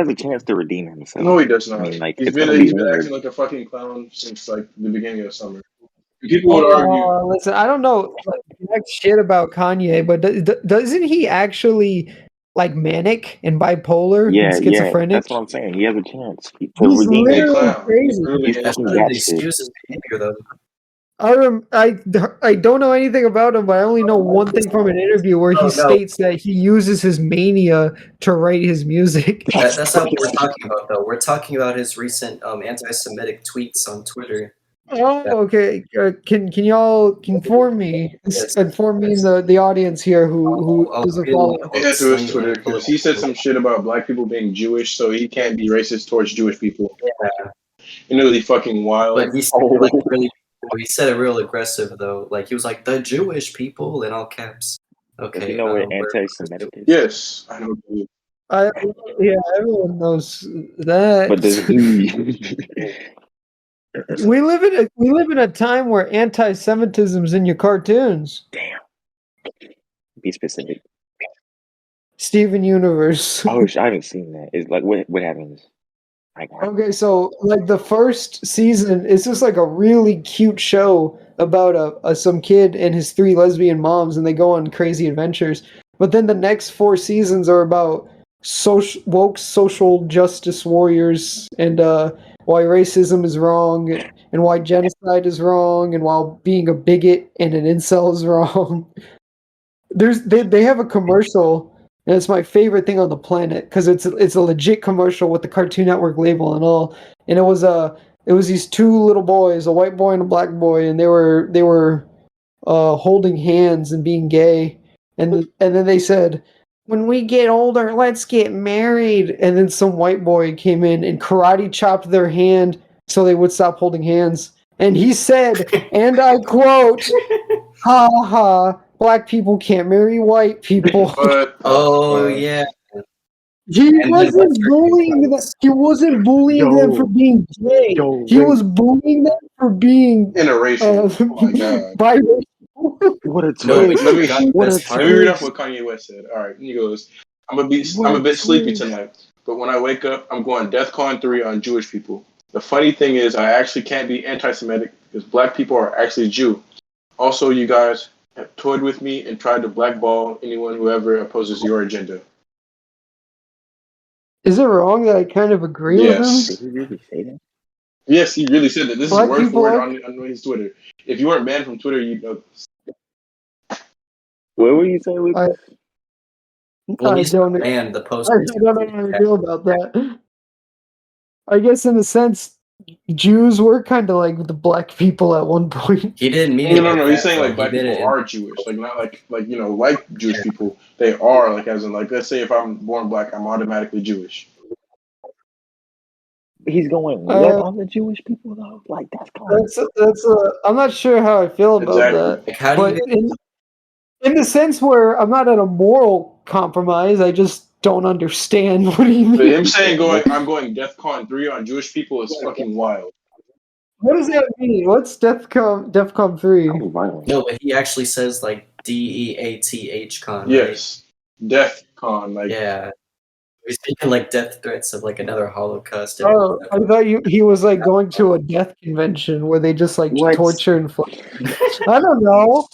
Speaker 1: a chance to redeem himself.
Speaker 2: no, he does
Speaker 1: I
Speaker 2: not.
Speaker 1: mean, like
Speaker 2: He's
Speaker 1: it's
Speaker 2: been
Speaker 1: gonna be
Speaker 2: acting
Speaker 1: hard.
Speaker 2: like a fucking clown since like the beginning of summer. People would argue.
Speaker 3: Listen, I don't know like jack shit about Kanye, but doesn't he actually like manic and bipolar and
Speaker 1: Yeah,
Speaker 3: schizophrenic?
Speaker 1: that's what I'm saying. He has a chance to
Speaker 3: He's
Speaker 1: redeem
Speaker 2: He's a
Speaker 3: literally
Speaker 1: himself.
Speaker 2: clown.
Speaker 3: crazy.
Speaker 2: Really
Speaker 1: He's
Speaker 2: is.
Speaker 5: That's
Speaker 1: fucking
Speaker 5: not an
Speaker 1: batshit.
Speaker 5: excuse his behavior, though.
Speaker 3: I don't know anything about him, but I only know one thing from an interview where he
Speaker 5: Oh, no.
Speaker 3: states that he uses his mania to write his music.
Speaker 5: That's not what we're talking about, though. We're talking about his recent anti-Semitic tweets on Twitter.
Speaker 3: Oh, okay. Can y'all inform me?
Speaker 5: Yes.
Speaker 3: Inform me and the audience here who
Speaker 5: I'll
Speaker 3: doesn't
Speaker 5: feel
Speaker 3: follow.
Speaker 5: like
Speaker 2: Yeah, to his Twitter because he said some shit about black people being Jewish, so he can't be racist towards Jewish people.
Speaker 5: Yeah.
Speaker 2: You know, he's fucking wild.
Speaker 5: But he said it like really. He said it real aggressive though. Like he was like the Jewish people in all caps. Okay.
Speaker 1: Does he know what
Speaker 5: we're-
Speaker 1: anti-Semitic is?
Speaker 2: Yes, I know.
Speaker 3: Yeah, everyone knows that.
Speaker 1: But does he?
Speaker 3: we live in a time where anti-Semitism's in your cartoons.
Speaker 1: Damn. Be specific.
Speaker 3: Steven Universe.
Speaker 1: Oh, I haven't seen that. It's like what happens? Like,
Speaker 3: Okay, so like the first season is just like a really cute show about some kid and his three lesbian moms, and they go on crazy adventures. But then the next 4 seasons are about woke social justice warriors and why racism is wrong and why genocide is wrong and why being a bigot and an incel is wrong. They have a commercial. And it's my favorite thing on the planet because it's a legit commercial with the Cartoon Network label and all. And it was these two little boys, a white boy and a black boy, and they were holding hands and being gay. And then they said, "When we get older, let's get married." And then some white boy came in and karate chopped their hand so they would stop holding hands. And he said, and I quote, "Ha ha. Black people can't marry white people."
Speaker 2: But
Speaker 5: Oh yeah.
Speaker 3: He
Speaker 5: And
Speaker 3: wasn't
Speaker 5: then
Speaker 3: bullying them. He wasn't bullying them for being gay. He was bullying them for being
Speaker 2: interracial. Oh my god.
Speaker 3: biracial.
Speaker 1: what a
Speaker 5: No,
Speaker 1: twist!
Speaker 2: let me-
Speaker 1: what a
Speaker 5: best part.
Speaker 2: Let me read off
Speaker 1: twist!
Speaker 2: what Kanye West said. All right, he goes, I'm a
Speaker 1: What
Speaker 2: bit sleepy
Speaker 1: twist.
Speaker 2: tonight, but when I wake up, I'm going DEFCON 3 on Jewish people. The funny thing is, I actually can't be anti-Semitic because black people are actually Jew. Also, you guys have toyed with me and tried to blackball anyone who ever opposes your agenda.
Speaker 3: Is it wrong that I kind of agree
Speaker 1: Did
Speaker 2: Yes.
Speaker 3: with him?
Speaker 1: he really say that?
Speaker 2: Yes, he really said that. This
Speaker 3: Black
Speaker 2: is word
Speaker 3: people
Speaker 2: for word
Speaker 3: are-
Speaker 2: on his Twitter. If you weren't banned from Twitter, you'd know this.
Speaker 1: What were you saying, Lucas?
Speaker 5: Well,
Speaker 3: I
Speaker 5: he's
Speaker 3: don't.
Speaker 5: banned the post.
Speaker 3: I don't know how to feel about that. I guess in a sense, Jews were kind of like the black people at one point.
Speaker 5: He didn't mean it.
Speaker 2: No.
Speaker 5: like
Speaker 2: He's
Speaker 5: that,
Speaker 2: saying
Speaker 5: though.
Speaker 2: like black
Speaker 5: He did
Speaker 2: people
Speaker 5: it
Speaker 2: are Jewish, like not like white Jewish people. They are like as in like let's say if I'm born black, I'm automatically Jewish.
Speaker 1: He's going what on the Jewish people though? Like that's kind of
Speaker 3: I'm not sure how I feel about
Speaker 2: Exactly.
Speaker 3: that.
Speaker 5: Like, how do
Speaker 3: But
Speaker 5: you?
Speaker 3: in the sense where I'm not at a moral compromise, I just don't understand what he
Speaker 2: But
Speaker 3: means.
Speaker 2: him saying I'm going DEFCON 3 on Jewish people is fucking wild.
Speaker 3: What does that mean? What's DEFCON 3?
Speaker 1: violent.
Speaker 5: No, but he actually says like DEATH con.
Speaker 2: Yes, DEFCON like
Speaker 5: Right? Yeah. He's making like death threats of like another Holocaust.
Speaker 3: Oh, I thought he was like going to a death convention where they just like
Speaker 1: What?
Speaker 3: torture and I don't know.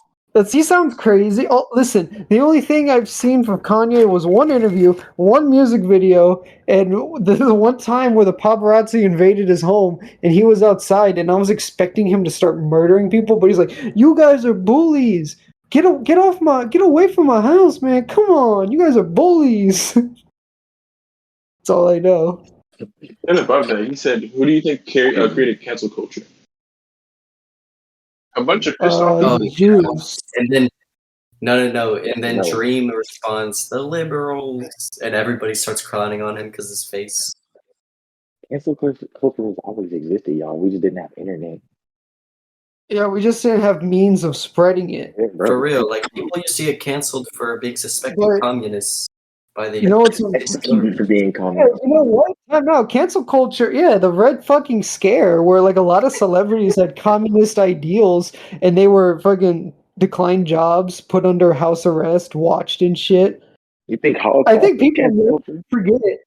Speaker 3: He sounds crazy. Oh, listen, the only thing I've seen from Kanye was one interview, one music video, and the one time where the paparazzi invaded his home and he was outside, and I was expecting him to start murdering people, but he's like, "You guys are bullies. Get away from my house, man. Come on, you guys are bullies." That's all I know.
Speaker 2: And above that, he said, "Who do you think created cancel culture?" A bunch of pissed off people.
Speaker 3: Jews.
Speaker 5: And then no. And then
Speaker 1: No.
Speaker 5: Dream responds, "The liberals," and everybody starts clowning on him because his face.
Speaker 1: Cancel culture has always existed, y'all. We just didn't have internet.
Speaker 3: Yeah, we just didn't have means of spreading it.
Speaker 1: Yeah, bro.
Speaker 5: For real, like people used to get canceled for being suspected
Speaker 3: But-
Speaker 5: communists by the.
Speaker 3: You know what's
Speaker 1: Executed for being
Speaker 3: Yeah,
Speaker 1: communist.
Speaker 3: you know what? No, cancel culture. Yeah, the Red fucking Scare, where like a lot of celebrities had communist ideals, and they were fucking declined jobs, put under house arrest, watched and shit.
Speaker 1: You think Holocaust
Speaker 3: I think
Speaker 1: is
Speaker 3: people
Speaker 1: cancel culture?
Speaker 3: forget it.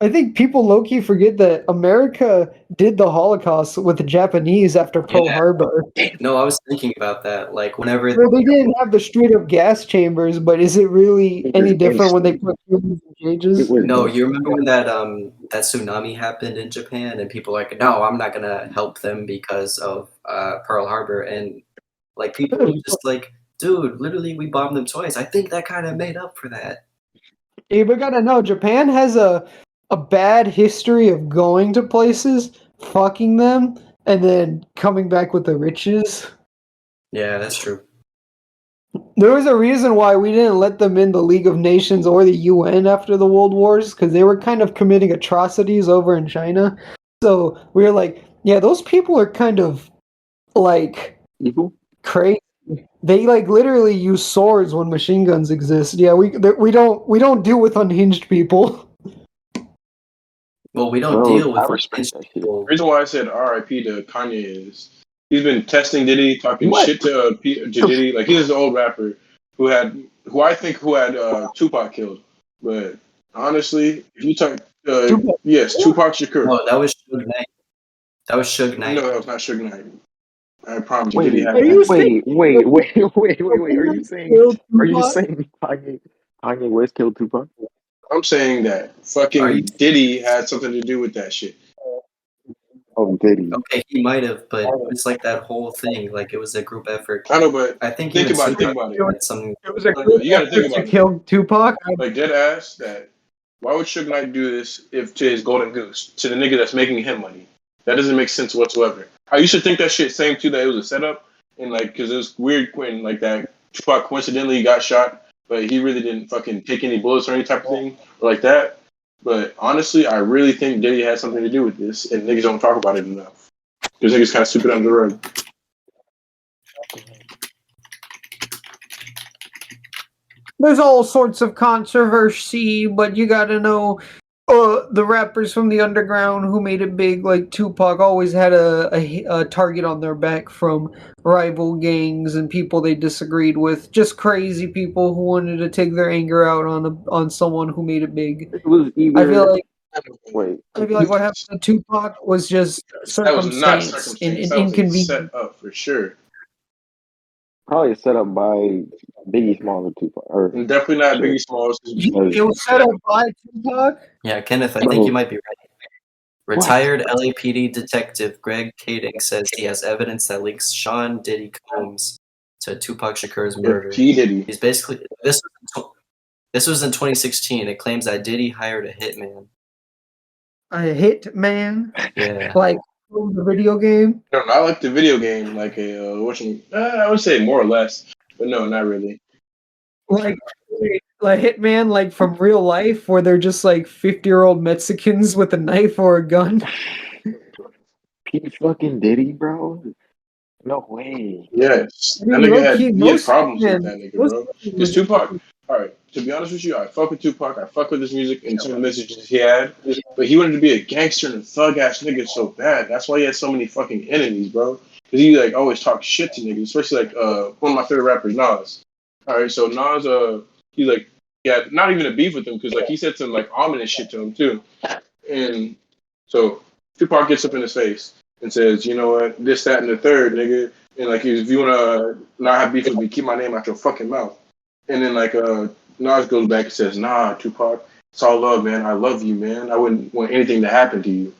Speaker 3: I think people low-key forget that America did the Holocaust with the Japanese after Pearl
Speaker 5: Yeah.
Speaker 3: Harbor.
Speaker 5: No, I was thinking about that. Like whenever
Speaker 3: Well, they didn't have the straight-up gas chambers, but is it really
Speaker 1: It
Speaker 3: any
Speaker 1: was
Speaker 3: different when they
Speaker 1: instant.
Speaker 3: put humans in cages?
Speaker 1: It was
Speaker 5: No,
Speaker 1: instant.
Speaker 5: you remember when that tsunami happened in Japan and people were like, no, I'm not gonna help them because of Pearl Harbor, and like people were just like, dude, literally we bombed them twice. I think that kind of made up for that.
Speaker 3: Yeah, but gotta know, Japan has a bad history of going to places, fucking them, and then coming back with the riches.
Speaker 5: Yeah, that's true.
Speaker 3: There was a reason why we didn't let them in the League of Nations or the UN after the World Wars, because they were kind of committing atrocities over in China. So we were like, yeah, those people are kind of like
Speaker 1: Evil?
Speaker 3: crazy. They like literally use swords when machine guns exist. Yeah, we don't deal with unhinged people.
Speaker 5: Well, we don't
Speaker 1: Bro,
Speaker 5: deal with
Speaker 1: I respect
Speaker 5: unhinged
Speaker 1: that shit.
Speaker 2: The
Speaker 5: people.
Speaker 2: reason why I said R.I.P. to Kanye is he's been testing Diddy, talking
Speaker 1: What?
Speaker 2: shit to Diddy. Like he's an old rapper who had Tupac killed. But honestly, if you talk,
Speaker 3: Tupac?
Speaker 2: yes, Tupac Shakur.
Speaker 5: No, that was Suge Knight. That was Suge Knight.
Speaker 2: No, that was not Suge Knight. I promise you,
Speaker 1: Wait,
Speaker 2: Diddy had
Speaker 3: Are you
Speaker 2: that.
Speaker 3: saying-
Speaker 1: wait. Are you saying
Speaker 3: Killed
Speaker 1: Kanye West killed Tupac?
Speaker 2: I'm saying that
Speaker 5: Are
Speaker 2: fucking
Speaker 5: you-
Speaker 2: Diddy had something to do with that shit.
Speaker 1: Oh, did he?
Speaker 5: Okay, he might have, but it's like that whole thing. Like it was a group effort.
Speaker 2: I know, but
Speaker 5: I think
Speaker 2: think
Speaker 5: even
Speaker 2: about it. Think
Speaker 5: Tupac
Speaker 2: about it.
Speaker 5: had something.
Speaker 3: It was a
Speaker 2: No,
Speaker 3: group
Speaker 2: you gotta think
Speaker 3: effort to
Speaker 2: about it.
Speaker 3: kill Tupac.
Speaker 2: Like dead ass that. Why would Suge Knight do this if to his golden goose to the nigga that's making him money? That doesn't make sense whatsoever. I used to think that shit same too, that it was a setup, and like because it was weird when like that Tupac coincidentally got shot, but he really didn't fucking take any bullets or any type of thing like that. But honestly, I really think Diddy had something to do with this, and niggas don't talk about it enough because niggas kind of sweep it under the rug.
Speaker 3: There's all sorts of controversy, but you gotta know the rappers from the underground who made it big, like Tupac, always had a target on their back from rival gangs and people they disagreed with. Just crazy people who wanted to take their anger out on someone who made it big.
Speaker 1: It was either.
Speaker 3: I feel like
Speaker 1: Wait.
Speaker 3: what happened to Tupac was just
Speaker 2: That was not
Speaker 3: circumstance
Speaker 2: circumstance.
Speaker 3: and
Speaker 2: That was a
Speaker 3: inconvenience.
Speaker 2: set up for sure,
Speaker 1: Probably set up by Biggie Smalls or Tupac. Or
Speaker 2: and definitely not
Speaker 1: Sure.
Speaker 2: Biggie Smalls.
Speaker 3: It was set up by Tupac.
Speaker 5: Yeah, Kenneth, I
Speaker 1: Bro.
Speaker 5: think you might be right. Retired LAPD detective Greg Kading says he has evidence that links Sean Diddy Combs to Tupac Shakur's murder.
Speaker 2: P Diddy.
Speaker 5: He's basically this was in 2016. It claims that Diddy hired a hitman.
Speaker 3: A hit man,
Speaker 5: Yeah.
Speaker 3: like the video game.
Speaker 2: No, I like the video game, like a I would say more or less, but no, not really.
Speaker 3: Like Hitman, like from real life, where they're just like 50-year-old Mexicans with a knife or a gun.
Speaker 1: P fucking Diddy, bro. No way.
Speaker 2: Yes,
Speaker 3: I mean,
Speaker 2: that nigga
Speaker 3: low-key,
Speaker 2: he had
Speaker 3: most
Speaker 2: problems with
Speaker 3: men-
Speaker 2: that nigga,
Speaker 3: most
Speaker 2: bro.
Speaker 3: men-
Speaker 2: Because Tupac, all right, to be honest with you, I fuck with Tupac, I fuck with his music and some of the messages he had, but he wanted to be a gangster and a thug ass nigga so bad. That's why he had so many fucking enemies, bro. Because he like always talk shit to niggas, especially like one of my favorite rappers, Nas. All right, so Nas, he's like, yeah, not even a beef with him because like he said some like ominous shit to him too, and so Tupac gets up in his face and says, you know what, this, that, and the third, nigga, and like if you wanna not have beef with me, keep my name out your fucking mouth. And then like Nas goes back and says, nah, Tupac, it's all love, man. I love you, man. I wouldn't want anything to happen to you.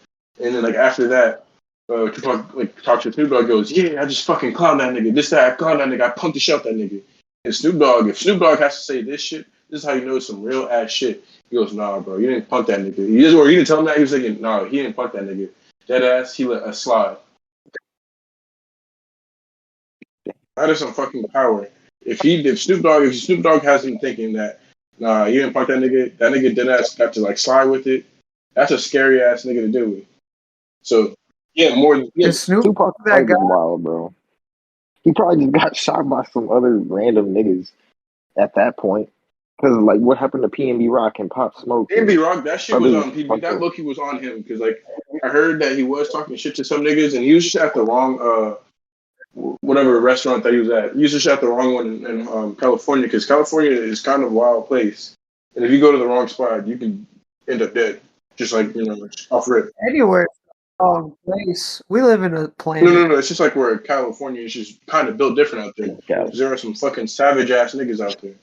Speaker 2: And then like after that, Tupac like talks to Snoop Dogg, goes, yeah, I just fucking clowned that nigga. This, that, I clowned that nigga. I punked the shit out that nigga. And Snoop Dogg, if Snoop Dogg has to say this shit, this is how you know some real ass shit. He goes, nah, bro, you didn't punk that nigga. He didn't tell him that. He was thinking, nah, he didn't punk that nigga. Dead ass, he let us slide. That is some fucking power. If Snoop Dogg has him thinking that, nah, you didn't punk that nigga dead ass got to like slide with it. That's a scary ass nigga to do with. So
Speaker 3: Is Snoop
Speaker 1: Tupac
Speaker 3: that
Speaker 1: probably
Speaker 3: guy?
Speaker 1: was wild, bro. He probably just got shot by some other random niggas at that point. Because, like, what happened to PNB Rock and Pop Smoke?
Speaker 2: PNB Rock, that shit was
Speaker 1: Brothers
Speaker 2: on PB.
Speaker 1: fucked
Speaker 2: That
Speaker 1: up.
Speaker 2: look, he was on him because like I heard that he was talking shit to some niggas and he was just at the wrong whatever restaurant that he was at. He was just at the wrong one in California because California is kind of a wild place, and if you go to the wrong spot, you can end up dead, just like off rip.
Speaker 3: Anywhere, wrong place. We live in a planet.
Speaker 2: No. It's just like where California is just kind of built different out there.
Speaker 1: Yeah.
Speaker 2: Because there are some fucking savage ass niggas out there.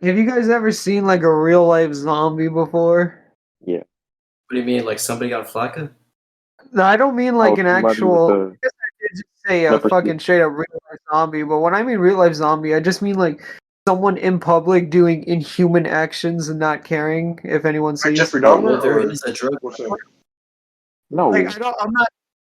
Speaker 3: Have you guys ever seen like a real life zombie before?
Speaker 1: Yeah.
Speaker 5: What do you mean, like somebody got flakka?
Speaker 3: No, I don't mean like an
Speaker 1: somebody
Speaker 3: actual.
Speaker 1: with
Speaker 3: I
Speaker 1: the
Speaker 3: guess I did just say a
Speaker 1: leprosy.
Speaker 3: fucking straight up real life zombie, but when I mean real life zombie, I just mean like someone in public doing inhuman actions and not caring if anyone
Speaker 2: Like
Speaker 3: sees.
Speaker 2: Jeffrey
Speaker 5: Well,
Speaker 2: Dahmer,
Speaker 5: there
Speaker 2: or
Speaker 5: is a drug.
Speaker 2: what's that?
Speaker 1: No.
Speaker 3: Like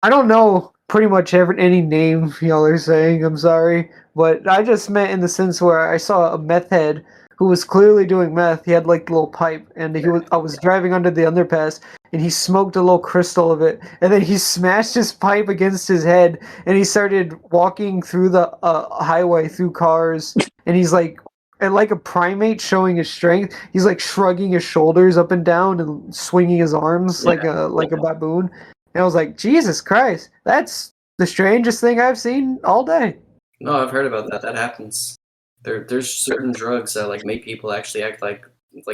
Speaker 3: I don't know pretty much any name y'all are saying. I'm sorry, but I just meant in the sense where I saw a meth head who was clearly doing meth. He had like a little pipe, and I was driving under the underpass, and he smoked a little crystal of it, and then he smashed his pipe against his head, and he started walking through the highway through cars, and he's like. And like a primate showing his strength, he's like shrugging his shoulders up and down and swinging his arms like a baboon. And I was like, Jesus Christ, that's the strangest thing I've seen all day.
Speaker 5: No, I've heard about that. That happens. There's certain drugs that like make people actually act like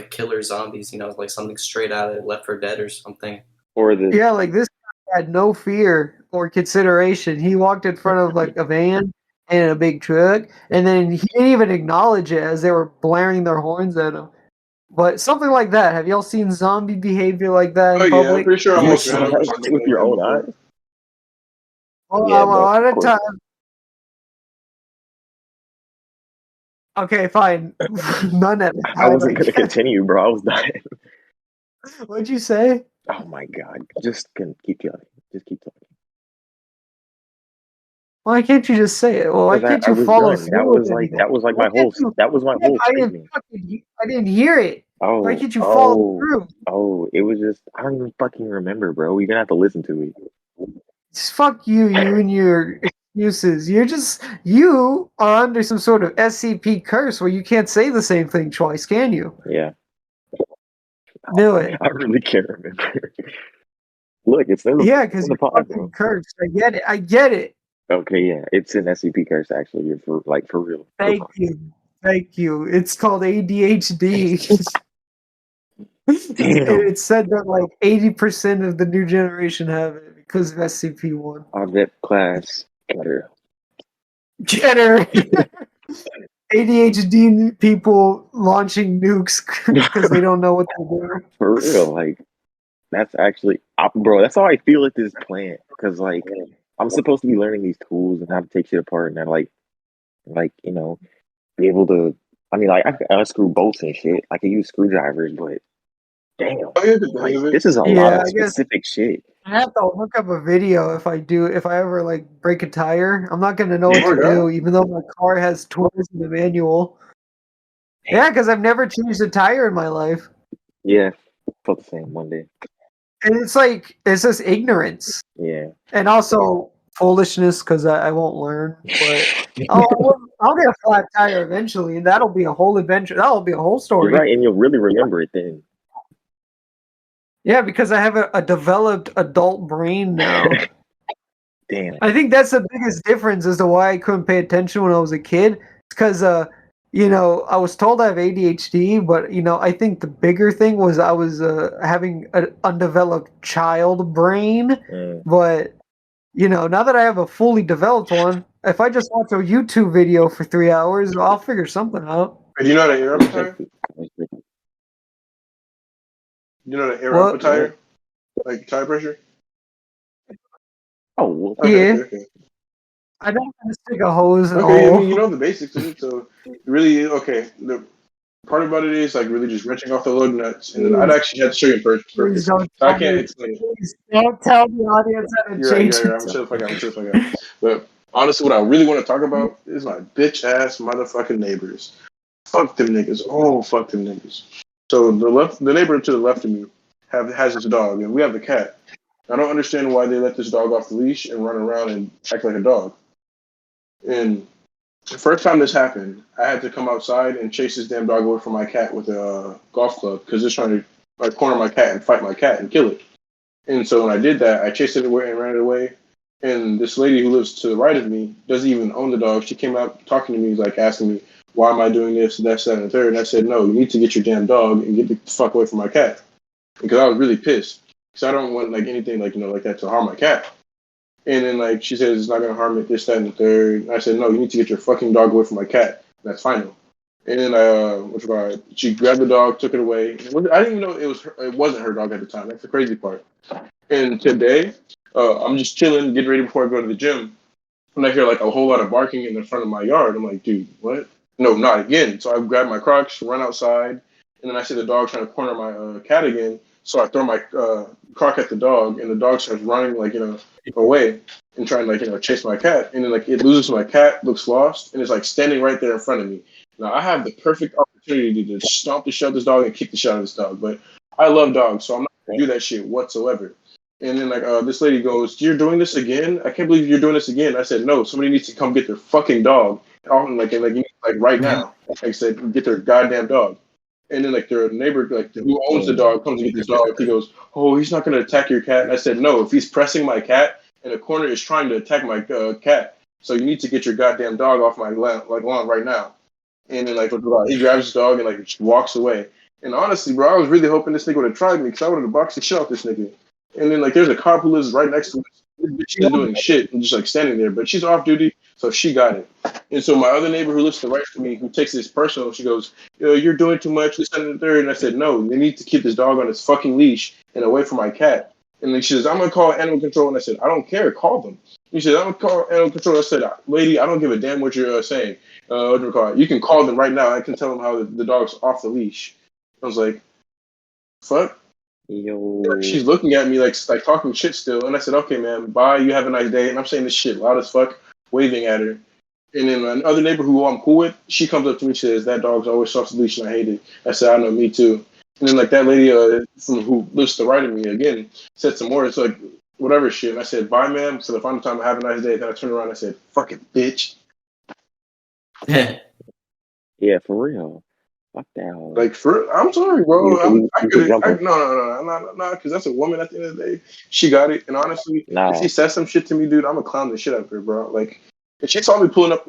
Speaker 5: killer zombies. Like something straight out of Left 4 Dead or something.
Speaker 1: Or the
Speaker 3: Yeah, like this guy had no fear or consideration. He walked in front of like a van and a big truck, and then he didn't even acknowledge it as they were blaring their horns at him. But something like that. Have y'all seen zombie behavior like that
Speaker 2: Oh
Speaker 3: in
Speaker 2: yeah, I'm
Speaker 3: public?
Speaker 2: pretty sure
Speaker 1: you
Speaker 2: almost
Speaker 1: saw
Speaker 2: ran over
Speaker 1: that
Speaker 2: something
Speaker 1: with
Speaker 2: like
Speaker 1: your
Speaker 2: that
Speaker 1: own
Speaker 2: before.
Speaker 1: eyes?
Speaker 3: Well,
Speaker 1: Yeah,
Speaker 3: a lot
Speaker 1: of
Speaker 3: of
Speaker 1: course.
Speaker 3: time. Okay, fine. None at a time.
Speaker 1: I wasn't gonna
Speaker 3: guess.
Speaker 1: continue, bro. I was dying.
Speaker 3: What'd you say?
Speaker 1: Oh my god. Just keep talking. Just keep talking.
Speaker 3: Why can't you just say it? Well, why
Speaker 1: Because
Speaker 3: can't
Speaker 1: I
Speaker 3: you
Speaker 1: was
Speaker 3: follow
Speaker 1: done.
Speaker 3: through with anything?
Speaker 1: That was like
Speaker 3: Why
Speaker 1: my
Speaker 3: can't
Speaker 1: whole
Speaker 3: you?
Speaker 1: that was my whole statement.
Speaker 3: I didn't hear it. Why can't you follow through?
Speaker 1: It was just I don't even fucking remember, bro. You're gonna have to listen to it.
Speaker 3: Just fuck you and your excuses. You are under some sort of SCP curse where you can't say the same thing twice, can you?
Speaker 1: Yeah.
Speaker 3: Knew it.
Speaker 1: I really can't remember. Look, it's in the,
Speaker 3: Yeah,
Speaker 1: it's
Speaker 3: because
Speaker 1: in the
Speaker 3: you're
Speaker 1: pod,
Speaker 3: fucking
Speaker 1: bro.
Speaker 3: cursed. I get it. I get it.
Speaker 1: Okay, yeah. It's an SCP curse actually. You're for real.
Speaker 3: Thank you. Thank you. It's called ADHD.
Speaker 1: Damn.
Speaker 3: It said that like 80% of the new generation have it because of SCP-1.
Speaker 1: Object class cutter.
Speaker 3: Getter. ADHD people launching nukes because they don't know what they're doing.
Speaker 1: For real, like that's actually, bro. That's how I feel at this plant. Cause like I'm supposed to be learning these tools and how to take shit apart, and I be able to. I mean, like I can unscrew bolts and shit. I can use screwdrivers, but damn,
Speaker 2: Oh, yeah, the thing
Speaker 1: like
Speaker 2: of it.
Speaker 1: this is a lot
Speaker 3: Yeah,
Speaker 1: of
Speaker 3: I guess
Speaker 1: specific shit.
Speaker 3: I have to look up a video if I ever like break a tire. I'm not gonna know what
Speaker 2: Oh,
Speaker 3: to
Speaker 2: yeah?
Speaker 3: do, even though my car has tours in the manual. Yeah, because I've never changed a tire in my life.
Speaker 1: Yeah, felt the same one day.
Speaker 3: And it's just ignorance.
Speaker 1: Yeah.
Speaker 3: And also foolishness because I won't learn. But I'll get a flat tire eventually, and that'll be a whole adventure. That'll be a whole
Speaker 1: You're
Speaker 3: story.
Speaker 1: right, and you'll really remember it then.
Speaker 3: Yeah, because I have a developed adult brain now.
Speaker 1: Damn.
Speaker 3: I think that's the biggest difference as to why I couldn't pay attention when I was a kid. It's because, I was told I have ADHD, but, I think the bigger thing was I was having an undeveloped child brain.
Speaker 1: Mm.
Speaker 3: But, now that I have a fully developed one, if I just watch a YouTube video for 3 hours, I'll figure something out.
Speaker 2: Do you know how to air up a tire? You know how to air up a
Speaker 3: What?
Speaker 2: tire? Like tire pressure?
Speaker 1: Oh, well,
Speaker 3: Yeah.
Speaker 2: Okay.
Speaker 3: I don't have to stick a hose in a
Speaker 2: Okay, I
Speaker 3: hole.
Speaker 2: mean, you know the basics of it, so really, okay. part about it is like really just wrenching off the lug nuts, and then I'd actually have to show you in
Speaker 3: Please
Speaker 2: purpose.
Speaker 3: don't
Speaker 2: So I
Speaker 3: tell
Speaker 2: can't
Speaker 3: me.
Speaker 2: explain it.
Speaker 3: Please don't tell the audience how to
Speaker 2: You're right.
Speaker 3: change
Speaker 2: You're right.
Speaker 3: it.
Speaker 2: I'm sure if I got. I'm sure if I got. But honestly, what I really want to talk about is my bitch ass motherfucking neighbors. Fuck them niggas. Oh, fuck them niggas. So the neighbor to the left of me has this dog, and we have the cat. I don't understand why they let this dog off the leash and run around and act like a dog. And the first time this happened, I had to come outside and chase this damn dog away from my cat with a golf club because it's trying to like corner my cat and fight my cat and kill it. And so when I did that, I chased it away and ran it away. And this lady who lives to the right of me doesn't even own the dog. She came out talking to me, like asking me, why am I doing this, that, and the third? And I said, no, you need to get your damn dog and get the fuck away from my cat. Because I was really pissed. Because I don't want like anything like, like that to harm my cat. And then like she says it's not gonna harm it, this, that, and the third. And I said, no, you need to get your fucking dog away from my cat. And that's final. And then she grabbed the dog, took it away. I didn't even know it wasn't her dog at the time. That's the crazy part. And today, I'm just chilling, getting ready before I go to the gym. And I hear like a whole lot of barking in the front of my yard. I'm like, dude, what? No, not again. So I grab my Crocs, run outside, and then I see the dog trying to corner my cat again. So I throw my Croc at the dog, and the dog starts running away and trying to chase my cat. And then like it loses my cat, looks lost, and it's like standing right there in front of me. Now I have the perfect opportunity to stomp the shit out of this dog and kick the shit out of this dog, but I love dogs, so I'm not gonna do that shit whatsoever. And then this lady goes, "You're doing this again? I can't believe you're doing this again." I said, "No, somebody needs to come get their fucking dog, right now." Like I said, get their goddamn dog. And then like their neighbor, like who owns the dog, comes to get this dog. He goes, "Oh, he's not going to attack your cat." And I said, "No, if he's pressing my cat and the corner is trying to attack my cat, so you need to get your goddamn dog off my lawn right now." And then he grabs his dog and like just walks away. And honestly, bro, I was really hoping this nigga would have tried me because I would have boxed the shit out this nigga. And then there's a cop who lives right next to us. This bitch is doing shit and just standing there, but she's off duty, so she got it. And so my other neighbor who lives to the right of me, who takes this personal, she goes, "You're doing too much, this, and the third." And I said, "No, they need to keep this dog on its fucking leash and away from my cat." And then she says, "I'm gonna call animal control." And I said, "I don't care, call them." He said, "I'm gonna call animal control." I said, "Lady, I don't give a damn what you're saying. You can call them right now. I can tell them how the dog's off the leash." I was like, "Fuck."
Speaker 1: Yo.
Speaker 2: She's looking at me like talking shit still, and I said, "Okay, man, bye. You have a nice day." And I'm saying this shit loud as fuck, waving at her. And then another neighbor who I'm cool with, she comes up to me and says, "That dog's always off the leash, and I hate it." I said, "I know, me too." And then that lady who lives to the right of me again said some more. It's like whatever shit. And I said, "Bye, ma'am." So the final time, I have a nice day. Then I turned around and I said, "Fuck it, bitch."
Speaker 1: Yeah, for real. Fuck that.
Speaker 2: I'm sorry, bro. I could
Speaker 1: jump her.
Speaker 2: no, because that's a woman at the end of the day. She got it, and honestly, if she says some shit to me, dude, I'm gonna clown the shit out of her, bro. Like, and she saw me pulling up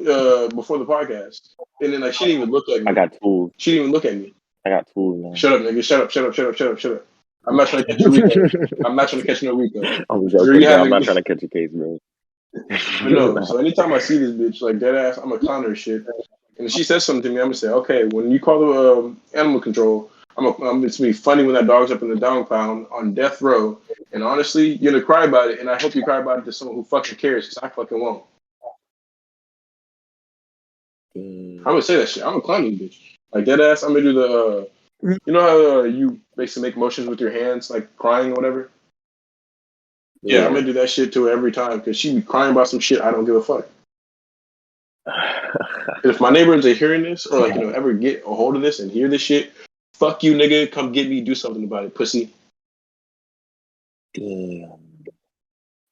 Speaker 2: before the podcast, and then she didn't even look at me.
Speaker 1: I got tools.
Speaker 2: She didn't even look at me.
Speaker 1: I got tools, man.
Speaker 2: Shut up, nigga. Shut up. I'm not trying to catch a Rico. I'm not trying to catch no Rico.
Speaker 1: I'm joking, bro. I'm not trying to catch a case, bro.
Speaker 2: But no, so anytime I see this bitch, like dead ass, I'm gonna clown her shit. And if she says something to me, I'm gonna say, "Okay, when you call the animal control, it's gonna be funny when that dog's up in the dog pound on death row. And honestly, you're gonna cry about it, and I hope you cry about it to someone who fucking cares, because I fucking won't." I'm gonna say that shit. I'm gonna clown you, bitch. Like dead ass. I'm gonna do the. You know how you basically make motions with your hands, like crying or whatever. Yeah, I'm gonna do that shit to her every time because she be crying about some shit I don't give a fuck. If my neighbors are hearing this or ever get a hold of this and hear this shit, fuck you, nigga. Come get me. Do something about it, pussy.
Speaker 1: Damn.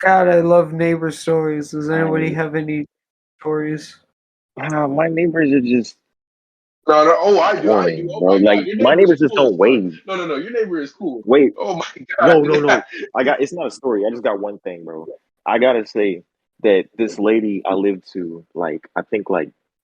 Speaker 3: God, I love neighbor stories. Does anybody have any stories?
Speaker 1: My neighbors are just
Speaker 2: No. Oh, I do.
Speaker 1: boring,
Speaker 2: Oh
Speaker 1: bro.
Speaker 2: my
Speaker 1: Like
Speaker 2: God.
Speaker 1: my neighbors just don't wave.
Speaker 2: No. Your neighbor is cool.
Speaker 1: Wait.
Speaker 2: Oh my God.
Speaker 1: No. It's not a story. I just got one thing, bro. I gotta say that this lady I live to, I think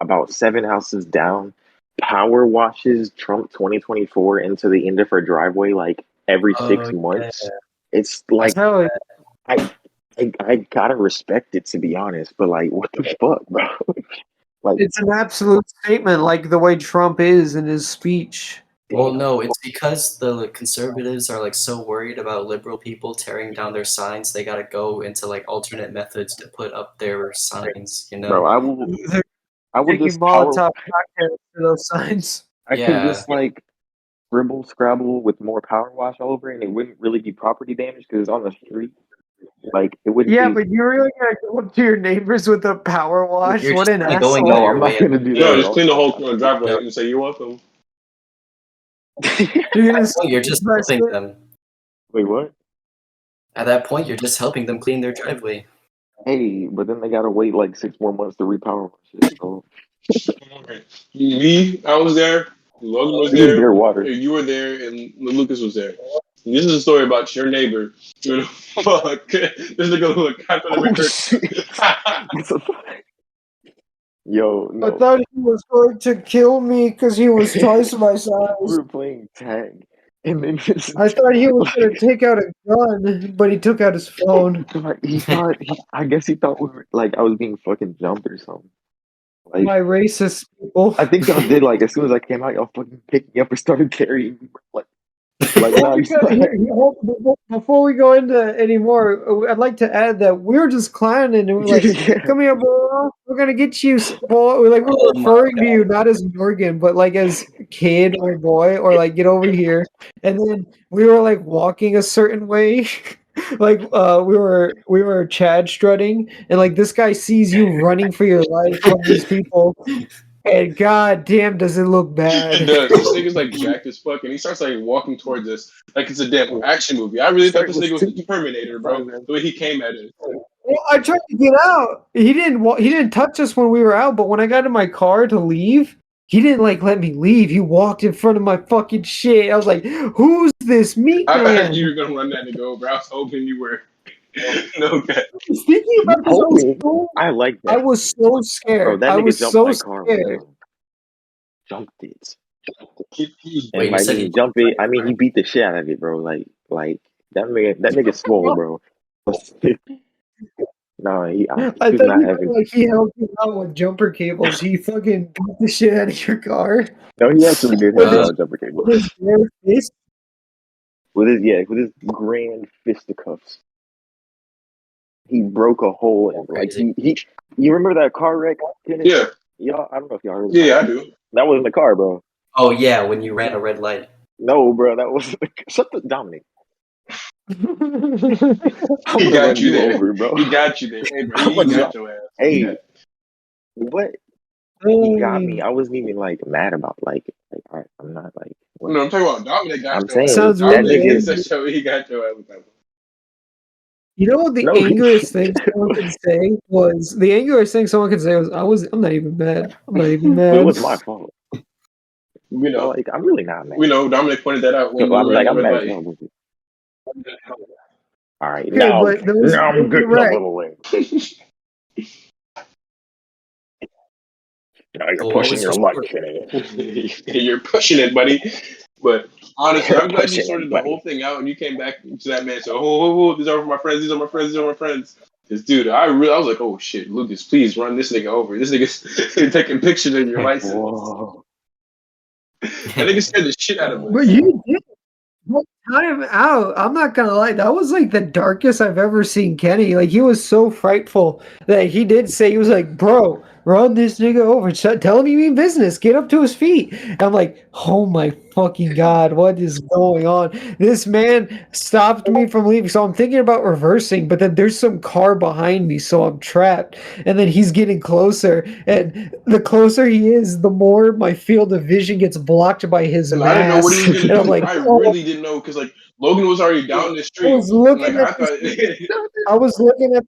Speaker 1: about 7 houses down, power washes Trump 2024 into the end of her driveway every 6 months. Yeah. It's like I gotta respect it, to be honest, but what the fuck, bro?
Speaker 3: It's an absolute statement, like the way Trump is in his speech.
Speaker 5: Well, no, it's because the conservatives are so worried about liberal people tearing down their signs. They gotta go into alternate methods to put up their signs.
Speaker 1: Bro, I will
Speaker 3: taking
Speaker 1: just
Speaker 3: Molotov cocktails to those signs.
Speaker 1: I could just like scribble, scrabble with more power wash all over, and it wouldn't really be property damage because it's on the street. Like it wouldn't
Speaker 3: Yeah,
Speaker 1: be.
Speaker 3: but you're really gonna go up to your neighbors with a power wash?
Speaker 5: You're
Speaker 3: What
Speaker 5: just
Speaker 3: an
Speaker 5: kinda going
Speaker 3: asshole!
Speaker 5: out
Speaker 1: No,
Speaker 5: your
Speaker 1: I'm
Speaker 5: way
Speaker 1: not gonna do
Speaker 2: No,
Speaker 1: that at
Speaker 2: just clean the
Speaker 1: all.
Speaker 2: whole driveway and say you're welcome.
Speaker 3: You're gonna
Speaker 5: Oh, you're just
Speaker 3: press
Speaker 5: helping
Speaker 3: it.
Speaker 5: them.
Speaker 1: Wait, what?
Speaker 5: At that point, you're just helping them clean their driveway.
Speaker 1: Hey, but then they gotta wait like 6 more months to repower my shit. So
Speaker 2: Me, I was there. Logan was
Speaker 1: use
Speaker 2: there.
Speaker 1: their water.
Speaker 2: You were there, and Lucas was there. And this is a story about your neighbor. You know, fuck. This nigga look Captain
Speaker 1: Oh
Speaker 2: America.
Speaker 1: shit! What the fuck? Yo,
Speaker 3: I
Speaker 1: no.
Speaker 3: thought he was going to kill me because he was twice my
Speaker 1: We
Speaker 3: size.
Speaker 1: were playing tag, and then just
Speaker 3: I thought he was going to take out a gun, but he took out his phone.
Speaker 1: I guess he thought we were like I was being fucking jumped or something. Like
Speaker 3: My racist people.
Speaker 1: I think y'all did. Like as soon as I came out, y'all fucking picked me up and started carrying me. Like
Speaker 3: Well,
Speaker 1: no,
Speaker 3: because before we go into any more, I'd like to add that we were just clowning and we're like,
Speaker 1: yeah.
Speaker 3: "Come here, boy. We're gonna get you, boy." We're like we're
Speaker 5: Oh my
Speaker 3: referring to
Speaker 5: God.
Speaker 3: you not as Morgan, but like as kid or boy, or like get over here. And then we were like walking a certain way, like we were Chad strutting, and like this guy sees you running for your life from these people, and god damn, does it look
Speaker 2: It
Speaker 3: bad.
Speaker 2: does. This nigga's like jacked as fuck, and he starts like walking towards us like it's a damn action movie. I really thought this nigga was the Terminator, bro. The way he came at it.
Speaker 3: Well, I tried to get out. He didn't. He didn't touch us when we were out. But when I got in my car to leave, he didn't like let me leave. He walked in front of my fucking shit. I was like, "Who's this meat
Speaker 2: I thought
Speaker 3: man?"
Speaker 2: you were gonna run that nigga over. I was hoping you were. No guy.
Speaker 3: Thinking about this,
Speaker 1: I like
Speaker 3: I
Speaker 1: that.
Speaker 3: was so
Speaker 1: Bro,
Speaker 3: scared.
Speaker 1: that
Speaker 3: I
Speaker 1: nigga
Speaker 3: was
Speaker 1: jumped
Speaker 3: so
Speaker 1: my car one
Speaker 3: scared.
Speaker 1: time. Jumped it.
Speaker 5: Wait,
Speaker 1: And
Speaker 5: you
Speaker 1: by
Speaker 5: said
Speaker 1: mean
Speaker 5: he
Speaker 1: jump it, I mean he beat the shit out of it, bro. Like that nigga swole, bro. No,
Speaker 3: I
Speaker 1: he
Speaker 3: thought
Speaker 1: was not
Speaker 3: you meant
Speaker 1: having.
Speaker 3: like he helped you out with jumper cables. He fucking beat the shit out of your car
Speaker 1: No, he actually did
Speaker 3: with
Speaker 1: help me
Speaker 5: Uh,
Speaker 1: out jumper cable.
Speaker 3: his bare fist.
Speaker 1: With his grand fisticuffs. He broke a hole in like
Speaker 5: Crazy.
Speaker 1: he you remember that car wreck, Kenneth?
Speaker 2: Yeah,
Speaker 1: Y'all, I don't know if y'all heard
Speaker 2: yeah,
Speaker 1: about
Speaker 2: I
Speaker 1: that.
Speaker 2: do.
Speaker 1: That wasn't the car, bro.
Speaker 5: Oh yeah, when you ran a red light.
Speaker 1: No, bro, that was shut the Dominic. I
Speaker 2: He
Speaker 1: would have
Speaker 2: got
Speaker 1: run
Speaker 2: you
Speaker 1: you
Speaker 2: there.
Speaker 1: over, bro.
Speaker 2: He got you there. Hey, bro,
Speaker 1: I'm
Speaker 2: he
Speaker 1: a
Speaker 2: got
Speaker 1: drop.
Speaker 2: your ass.
Speaker 1: Hey, what? He got me. I wasn't even like mad about all right, I'm not like what
Speaker 2: No, I'm talking about Dominic got
Speaker 1: I'm
Speaker 2: your ass.
Speaker 1: saying
Speaker 3: Sounds
Speaker 1: that
Speaker 3: really
Speaker 2: Dominic,
Speaker 1: nigga.
Speaker 3: angry.
Speaker 2: he got your ass with that one.
Speaker 3: You know what the
Speaker 1: No,
Speaker 3: angriest thing someone could say was the angriest thing someone could say was I'm not even mad. I'm not even
Speaker 1: but it
Speaker 3: mad.
Speaker 1: was my fault.
Speaker 2: You
Speaker 1: So
Speaker 2: know,
Speaker 1: like, I'm really not mad.
Speaker 2: we know Dominic pointed that out when
Speaker 1: So
Speaker 2: we
Speaker 1: I'm
Speaker 2: were in
Speaker 1: like,
Speaker 2: the
Speaker 1: I'm
Speaker 2: red
Speaker 1: mad as
Speaker 2: light.
Speaker 1: hell with it. All right,
Speaker 3: Okay, but there was
Speaker 1: now I'm
Speaker 3: you're
Speaker 1: getting a
Speaker 3: right.
Speaker 1: little late. Now you're
Speaker 5: Well, what
Speaker 1: pushing
Speaker 5: was
Speaker 1: your
Speaker 5: your
Speaker 1: luck,
Speaker 5: story?
Speaker 1: Kenny.
Speaker 2: You're pushing it, buddy. But honestly,
Speaker 1: You're
Speaker 2: I'm glad you
Speaker 1: pushing
Speaker 2: sorted
Speaker 1: it,
Speaker 2: the whole
Speaker 1: buddy.
Speaker 2: thing out and you came back to that man. So, these are my friends. These are my friends. These are my friends. This dude, I was like, oh shit, Lucas, please run this nigga over. This nigga's taking pictures of your license.
Speaker 1: Whoa.
Speaker 2: That nigga scared the shit out of
Speaker 3: But
Speaker 2: us.
Speaker 3: you did. Well, time out. I'm not gonna lie. That was like the darkest I've ever seen Kenny. Like he was so frightful that he did say he was like, "Bro, run this nigga over. Tell him you mean business. Get up to his feet." And I'm like, "Oh my fucking god, what is going on?" This man stopped me from leaving, so I'm thinking about reversing. But then there's some car behind me, so I'm trapped. And then he's getting closer, and the closer he is, the more my field of vision gets blocked by his
Speaker 2: And I didn't know what he
Speaker 3: mask.
Speaker 2: was gonna
Speaker 3: And I'm
Speaker 2: do.
Speaker 3: like,
Speaker 2: I
Speaker 3: "Oh."
Speaker 2: really didn't know because like Logan was already down the
Speaker 3: I
Speaker 2: street,
Speaker 3: was
Speaker 2: and like
Speaker 3: looking at
Speaker 2: I thought.
Speaker 3: I was looking at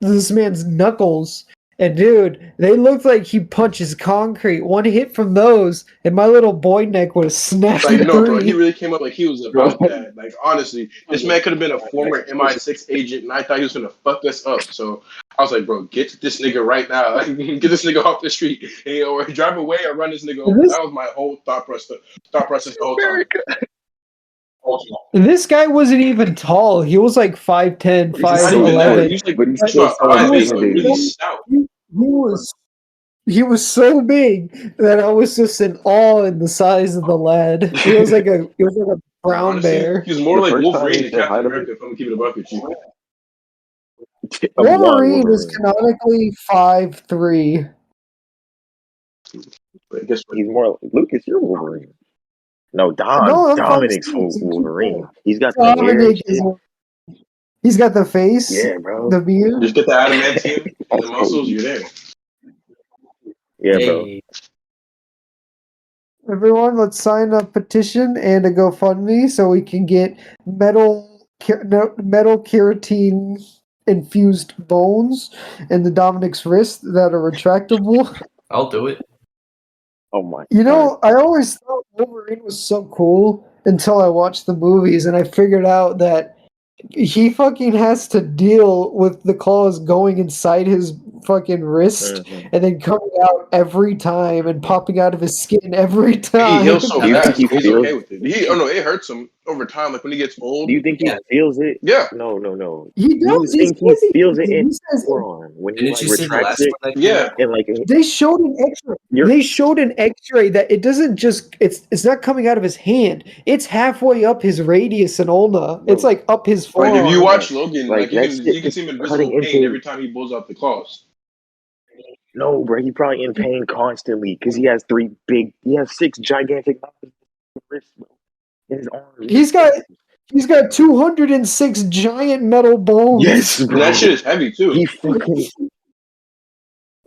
Speaker 3: this man's knuckles, and dude, they looked like he punches concrete. One hit from those, and my little boy neck would have snapped
Speaker 2: Like,
Speaker 3: in
Speaker 2: no, bro, he
Speaker 3: three.
Speaker 2: really came up like he was
Speaker 1: Bro.
Speaker 2: about that. Like, honestly, this man could have been a former MI6 agent, and I thought he was gonna fuck us up. So I was like, bro, get this nigga right now. Like, get this nigga off the street, or drive away or run this nigga over.
Speaker 3: This
Speaker 2: That was my whole thought process the whole time.
Speaker 3: this guy wasn't even tall. He was like 5'10",
Speaker 2: Not even that.
Speaker 3: 5'11".
Speaker 2: He was like,
Speaker 1: But he's
Speaker 2: he's
Speaker 1: still
Speaker 2: about
Speaker 1: so
Speaker 3: He
Speaker 2: 5'8",
Speaker 3: was
Speaker 2: but really
Speaker 1: intimidating.
Speaker 2: stout.
Speaker 3: he was so big that I was just in awe in the size of the lad. He was like a brown
Speaker 2: Honestly,
Speaker 3: bear.
Speaker 2: he was more
Speaker 1: The
Speaker 2: like
Speaker 1: first time
Speaker 2: Wolverine
Speaker 1: he
Speaker 2: than
Speaker 1: said hi
Speaker 2: Captain
Speaker 1: to me,
Speaker 2: America. If I'm keeping it a buck with you.
Speaker 1: a blonde
Speaker 3: Wolverine is
Speaker 1: Wolverine.
Speaker 3: canonically 5'3".
Speaker 2: But guess what?
Speaker 1: He's more Lucas. You're Wolverine. No,
Speaker 3: No, I'm fucking
Speaker 1: Dominic's
Speaker 3: serious.
Speaker 1: Wolverine. He's got the hair and
Speaker 3: Dominic
Speaker 1: shit.
Speaker 3: he's got the face,
Speaker 1: Yeah, bro.
Speaker 3: the beard.
Speaker 2: Just get the adamantium and the
Speaker 1: That's
Speaker 2: muscles,
Speaker 1: crazy.
Speaker 2: you're there.
Speaker 1: Yeah, bro.
Speaker 5: Hey,
Speaker 3: Everyone, let's sign a petition and a GoFundMe so we can get metal keratin infused bones in the Dominic's wrist that are retractable.
Speaker 5: I'll do it.
Speaker 1: Oh my.
Speaker 3: You know, I always thought Wolverine was so cool until I watched the movies and I figured out that he fucking has to deal with the claws going inside his fucking wrist and then coming out every time and popping out of his skin every
Speaker 2: He
Speaker 3: time.
Speaker 2: heals so
Speaker 1: Do you think
Speaker 2: fast.
Speaker 1: he
Speaker 2: He's
Speaker 1: feels-
Speaker 2: okay with it. It hurts him over time. Like when he gets old.
Speaker 1: Do you think he feels it?
Speaker 2: Yeah.
Speaker 1: No.
Speaker 3: He does.
Speaker 1: You think he feels it in
Speaker 3: He says
Speaker 1: forearm when he
Speaker 5: Didn't
Speaker 1: like
Speaker 5: you see the
Speaker 1: retracts
Speaker 5: last
Speaker 1: it
Speaker 5: one?
Speaker 2: Yeah.
Speaker 1: and like
Speaker 3: they showed an X-ray. They showed an X-ray that it doesn't just it's not coming out of his hand. It's halfway up his radius and ulna. It's like up his forearm.
Speaker 2: Like if you watch Logan,
Speaker 1: Like,
Speaker 2: you
Speaker 1: that
Speaker 2: can
Speaker 1: shit
Speaker 2: see him in
Speaker 1: cutting
Speaker 2: visible pain
Speaker 1: into-
Speaker 2: every time he pulls out the claws.
Speaker 1: No, bro, he probably in pain constantly because he has 6 gigantic knives in his wrist, bro. In his arms.
Speaker 3: He's got 206 giant metal bones.
Speaker 1: Yes, bro.
Speaker 2: That shit is heavy too.
Speaker 1: He fucking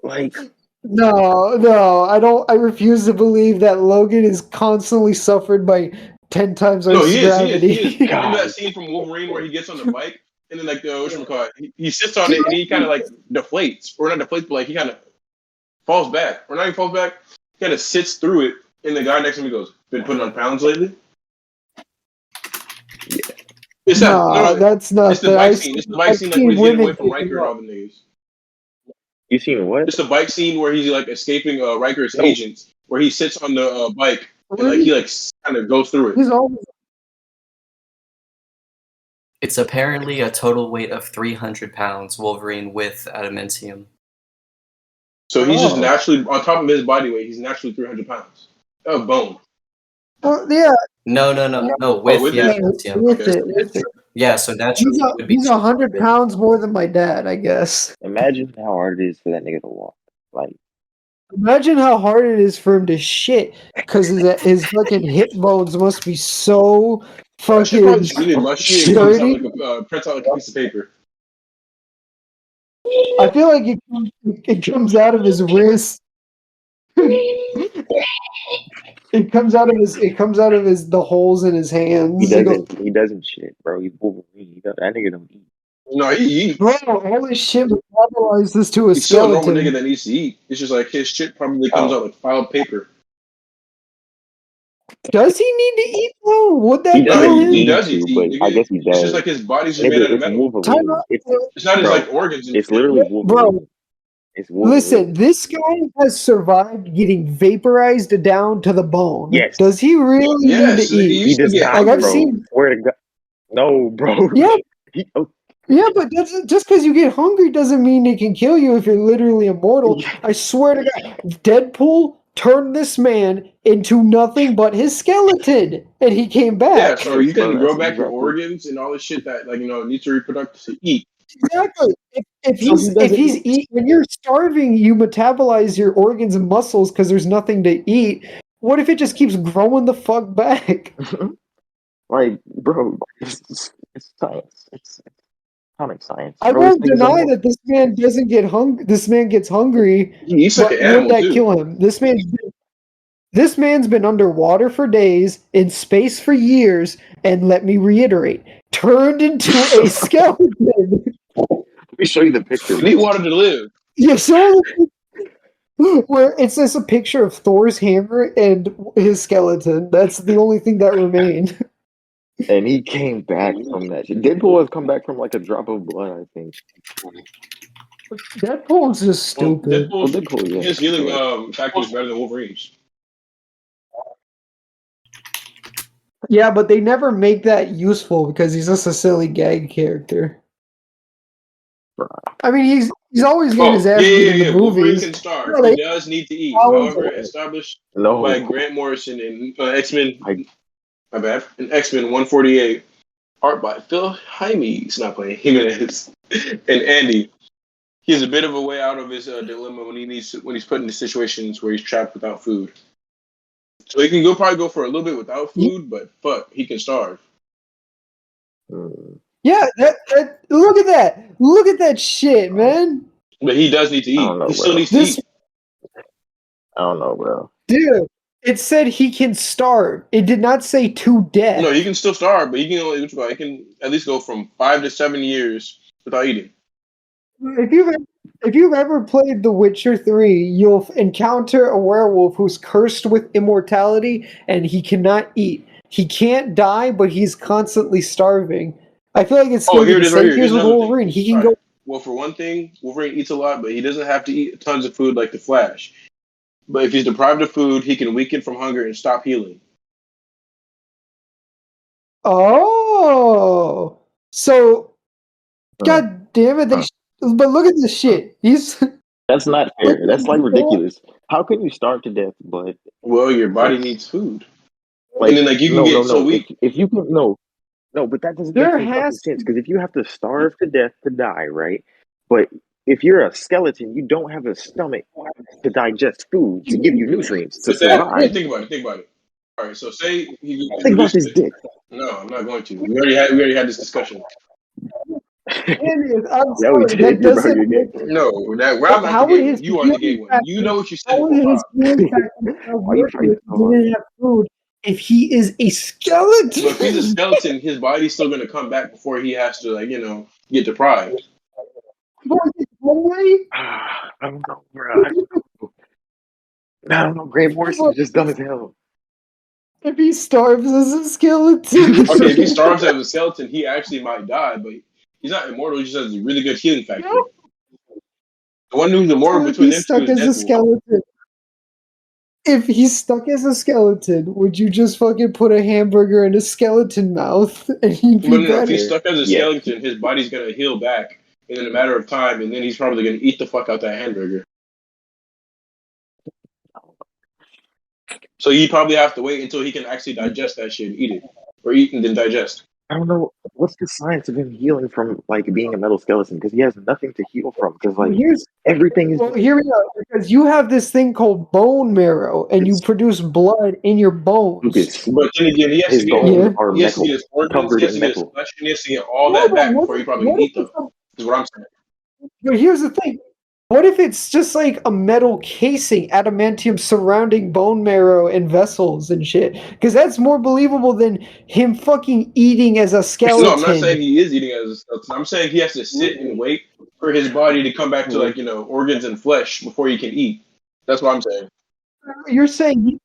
Speaker 1: like
Speaker 3: No, I don't. I refuse to believe that Logan is constantly suffered by 10 times
Speaker 2: no,
Speaker 3: Earth's
Speaker 2: he is.
Speaker 3: gravity.
Speaker 2: Remember that scene from Wolverine where he gets on the bike and then like he sits on it and he kind of like deflates, or not deflates, but like he kind of falls back, or not even falls back. He kind of sits through it, and the guy next to me goes, "Been putting on pounds lately?"
Speaker 1: Yeah.
Speaker 2: It's
Speaker 3: that's not.
Speaker 2: It's the bike scene. It's the bike scene like when he's getting away from Riker and all the niggas.
Speaker 1: You seen what?
Speaker 2: It's the bike scene where he's like escaping Riker's agents, where he sits on the bike and like he like kind of goes through it.
Speaker 3: He's always
Speaker 5: It's apparently a total weight of 300 pounds, Wolverine with adamantium.
Speaker 2: So he's just naturally on top of his body weight. He's naturally 300 pounds of bone.
Speaker 3: yeah.
Speaker 5: No, with
Speaker 2: with
Speaker 5: the
Speaker 2: it?
Speaker 5: adamantium.
Speaker 3: With it.
Speaker 5: Yeah, so naturally it would be
Speaker 3: He's 100 pounds more than my dad, I guess.
Speaker 1: Imagine how hard it is for that nigga to walk. Like,
Speaker 3: Imagine how hard it is for him to shit because his fucking hip bones must be so fucking
Speaker 2: Really mushy and
Speaker 3: sturdy.
Speaker 2: prints out like a piece of paper.
Speaker 3: I feel like it comes out of his wrist. It comes out of the holes in his hands.
Speaker 1: he doesn't shit, bro. He's Wolverine. That nigga don't eat.
Speaker 2: No, he eats.
Speaker 3: Bro, all this shit metabolizes to a
Speaker 2: He's still a normal
Speaker 3: skeleton.
Speaker 2: nigga that needs to eat. It's just like his shit probably comes out like filed paper.
Speaker 3: Does he need to eat though? Would that
Speaker 1: He
Speaker 3: kill
Speaker 1: doesn't
Speaker 3: him?
Speaker 2: He
Speaker 1: need
Speaker 2: does
Speaker 1: to,
Speaker 2: eat,
Speaker 1: but
Speaker 2: nigga.
Speaker 1: I guess he
Speaker 2: It's
Speaker 1: does.
Speaker 2: just like his body's just made out of
Speaker 1: It's
Speaker 2: metal.
Speaker 1: Wolverine.
Speaker 2: It's not his like organs.
Speaker 1: It's literally Wolverine.
Speaker 3: Bro,
Speaker 1: It's Wolverine.
Speaker 3: listen, this guy has survived getting vaporized down to the bone.
Speaker 1: Yes.
Speaker 3: Does he really
Speaker 2: Yes,
Speaker 3: need to eat?
Speaker 1: He does not,
Speaker 3: Like, I've
Speaker 1: bro.
Speaker 3: seen-
Speaker 1: Swear to God. No, bro.
Speaker 3: Yeah.
Speaker 1: Oh,
Speaker 3: Yeah, but just because you get hungry doesn't mean it can kill you if you're literally immortal. I swear to God, Deadpool turned this man into nothing but his skeleton, and he came back.
Speaker 2: Yeah, so you can
Speaker 1: Bro,
Speaker 2: grow
Speaker 1: that's
Speaker 2: back your
Speaker 1: exactly-
Speaker 2: organs and all this shit that needs to reproduce to eat.
Speaker 3: Exactly. If
Speaker 1: So he doesn't
Speaker 3: he's eat when you're starving, you metabolize your organs and muscles because there's nothing to eat. What if it just keeps growing the fuck back?
Speaker 1: like, bro, it's science. It's comic science.
Speaker 3: I
Speaker 1: Bro,
Speaker 3: won't
Speaker 1: this nigga's
Speaker 3: deny
Speaker 1: immortal.
Speaker 3: that this man doesn't get hungry. This man gets hungry.
Speaker 2: He eats
Speaker 3: But
Speaker 2: like an
Speaker 3: would
Speaker 2: animal
Speaker 3: that
Speaker 2: too.
Speaker 3: kill him? This man's been underwater for days, in space for years, and let me reiterate, turned into a skeleton.
Speaker 1: Let me show you the picture.
Speaker 2: And he wanted to live.
Speaker 3: Yeah, so where it's just a picture of Thor's hammer and his skeleton. That's the only thing that remained.
Speaker 1: And he came back from that shit. Deadpool has come back from like a drop of blood, I think.
Speaker 3: Deadpool's just stupid.
Speaker 1: Well, Deadpool, yeah.
Speaker 2: His healing factor is better than Wolverine's.
Speaker 3: Yeah, but they never make that useful because he's just a silly gag character. I mean, he's always getting his ass beat in the
Speaker 2: Wolverine
Speaker 3: movies.
Speaker 2: can starve.
Speaker 3: No,
Speaker 2: He does need to eat. However, established by Grant Morrison in X-Men. My bad. In X-Men 148, art by Phil Hymes, not playing Jimenez, and Andy. he has a bit of a way out of his dilemma when he's put into situations where he's trapped without food. So he can probably go for a little bit without food, but fuck, he can starve.
Speaker 3: Yeah, look at that shit, man.
Speaker 2: But he does need to eat.
Speaker 1: I don't know,
Speaker 2: He still
Speaker 1: bro.
Speaker 2: needs to eat.
Speaker 1: I don't know, bro.
Speaker 3: Dude, it said he can starve. It did not say to death.
Speaker 2: No, he can still starve, but he can at least go from 5 to 7 years without eating.
Speaker 3: If you've ever played The Witcher 3, you'll encounter a werewolf who's cursed with immortality and he cannot eat. He can't die, but he's constantly starving. I feel like it's
Speaker 2: Oh,
Speaker 3: going
Speaker 2: here
Speaker 3: to
Speaker 2: it
Speaker 3: be
Speaker 2: is
Speaker 3: the
Speaker 2: right
Speaker 3: same
Speaker 2: here.
Speaker 3: case
Speaker 2: Here's
Speaker 3: with
Speaker 2: another
Speaker 3: Wolverine.
Speaker 2: thing.
Speaker 3: He can
Speaker 2: All
Speaker 3: go.
Speaker 2: right. Well, for one thing, Wolverine eats a lot, but he doesn't have to eat tons of food like the Flash. But if he's deprived of food, he can weaken from hunger and stop healing.
Speaker 3: Oh, so God damn it! But look at this shit.
Speaker 1: That's not fair. That's like ridiculous. How can you starve to death? But
Speaker 2: Well, your body needs food,
Speaker 1: like,
Speaker 2: and then like you can get so weak.
Speaker 1: If you can, no, but that doesn't make any fucking sense. Because if you have to starve to death to die, right? But if you're a skeleton, you don't have a stomach to digest food to give you nutrients to survive.
Speaker 2: Think about it. All right, so say he
Speaker 1: Think about this dick.
Speaker 2: No, I'm not going to. We already had this discussion.
Speaker 3: I'm
Speaker 1: Yeah, we
Speaker 3: sorry,
Speaker 1: did, bro. You're gay.
Speaker 2: No, I'm not the gay one. You are the gay one. You know what you said.
Speaker 3: How would his
Speaker 1: Why you fighting so hard?
Speaker 3: didn't have food if he is a skeleton?
Speaker 2: But if he's a skeleton, his body's still going to come back before he has to, get deprived.
Speaker 1: I don't know, bro. I don't know. Grey Morris is just dumb as hell.
Speaker 3: If he starves as a skeleton.
Speaker 2: Okay, if he starves as a skeleton, he actually might die, but he's not immortal. He just has a really good healing factor. The one who's immortal between them two is Deadpool.
Speaker 3: Skeleton. If he's stuck as a skeleton, would you just fucking put a hamburger in a skeleton mouth and he'd be better?
Speaker 2: If he's stuck as a skeleton, his body's going to heal back in a matter of time, and then he's probably going to eat the fuck out that hamburger. So you probably have to wait until he can actually digest that shit and eat it. Or eat and then digest.
Speaker 1: I don't know. What's the science of him healing from, like, being a metal skeleton? Because he has nothing to heal from. Because, like, everything is...
Speaker 3: Well, here we go. Because you have this thing called bone marrow, and you produce blood in your bones.
Speaker 2: But then again, he has to get his organs, he has to get his flesh, and he has to get all that back before he probably can eat them. Is what I'm saying.
Speaker 3: But here's the thing. What if it's just like a metal casing, adamantium surrounding bone marrow and vessels and shit? Because that's more believable than him fucking eating as a skeleton.
Speaker 2: No, I'm not saying he is eating as a skeleton. I'm saying he has to sit and wait for his body to come back to organs and flesh before he can eat. That's what I'm saying.
Speaker 3: You're saying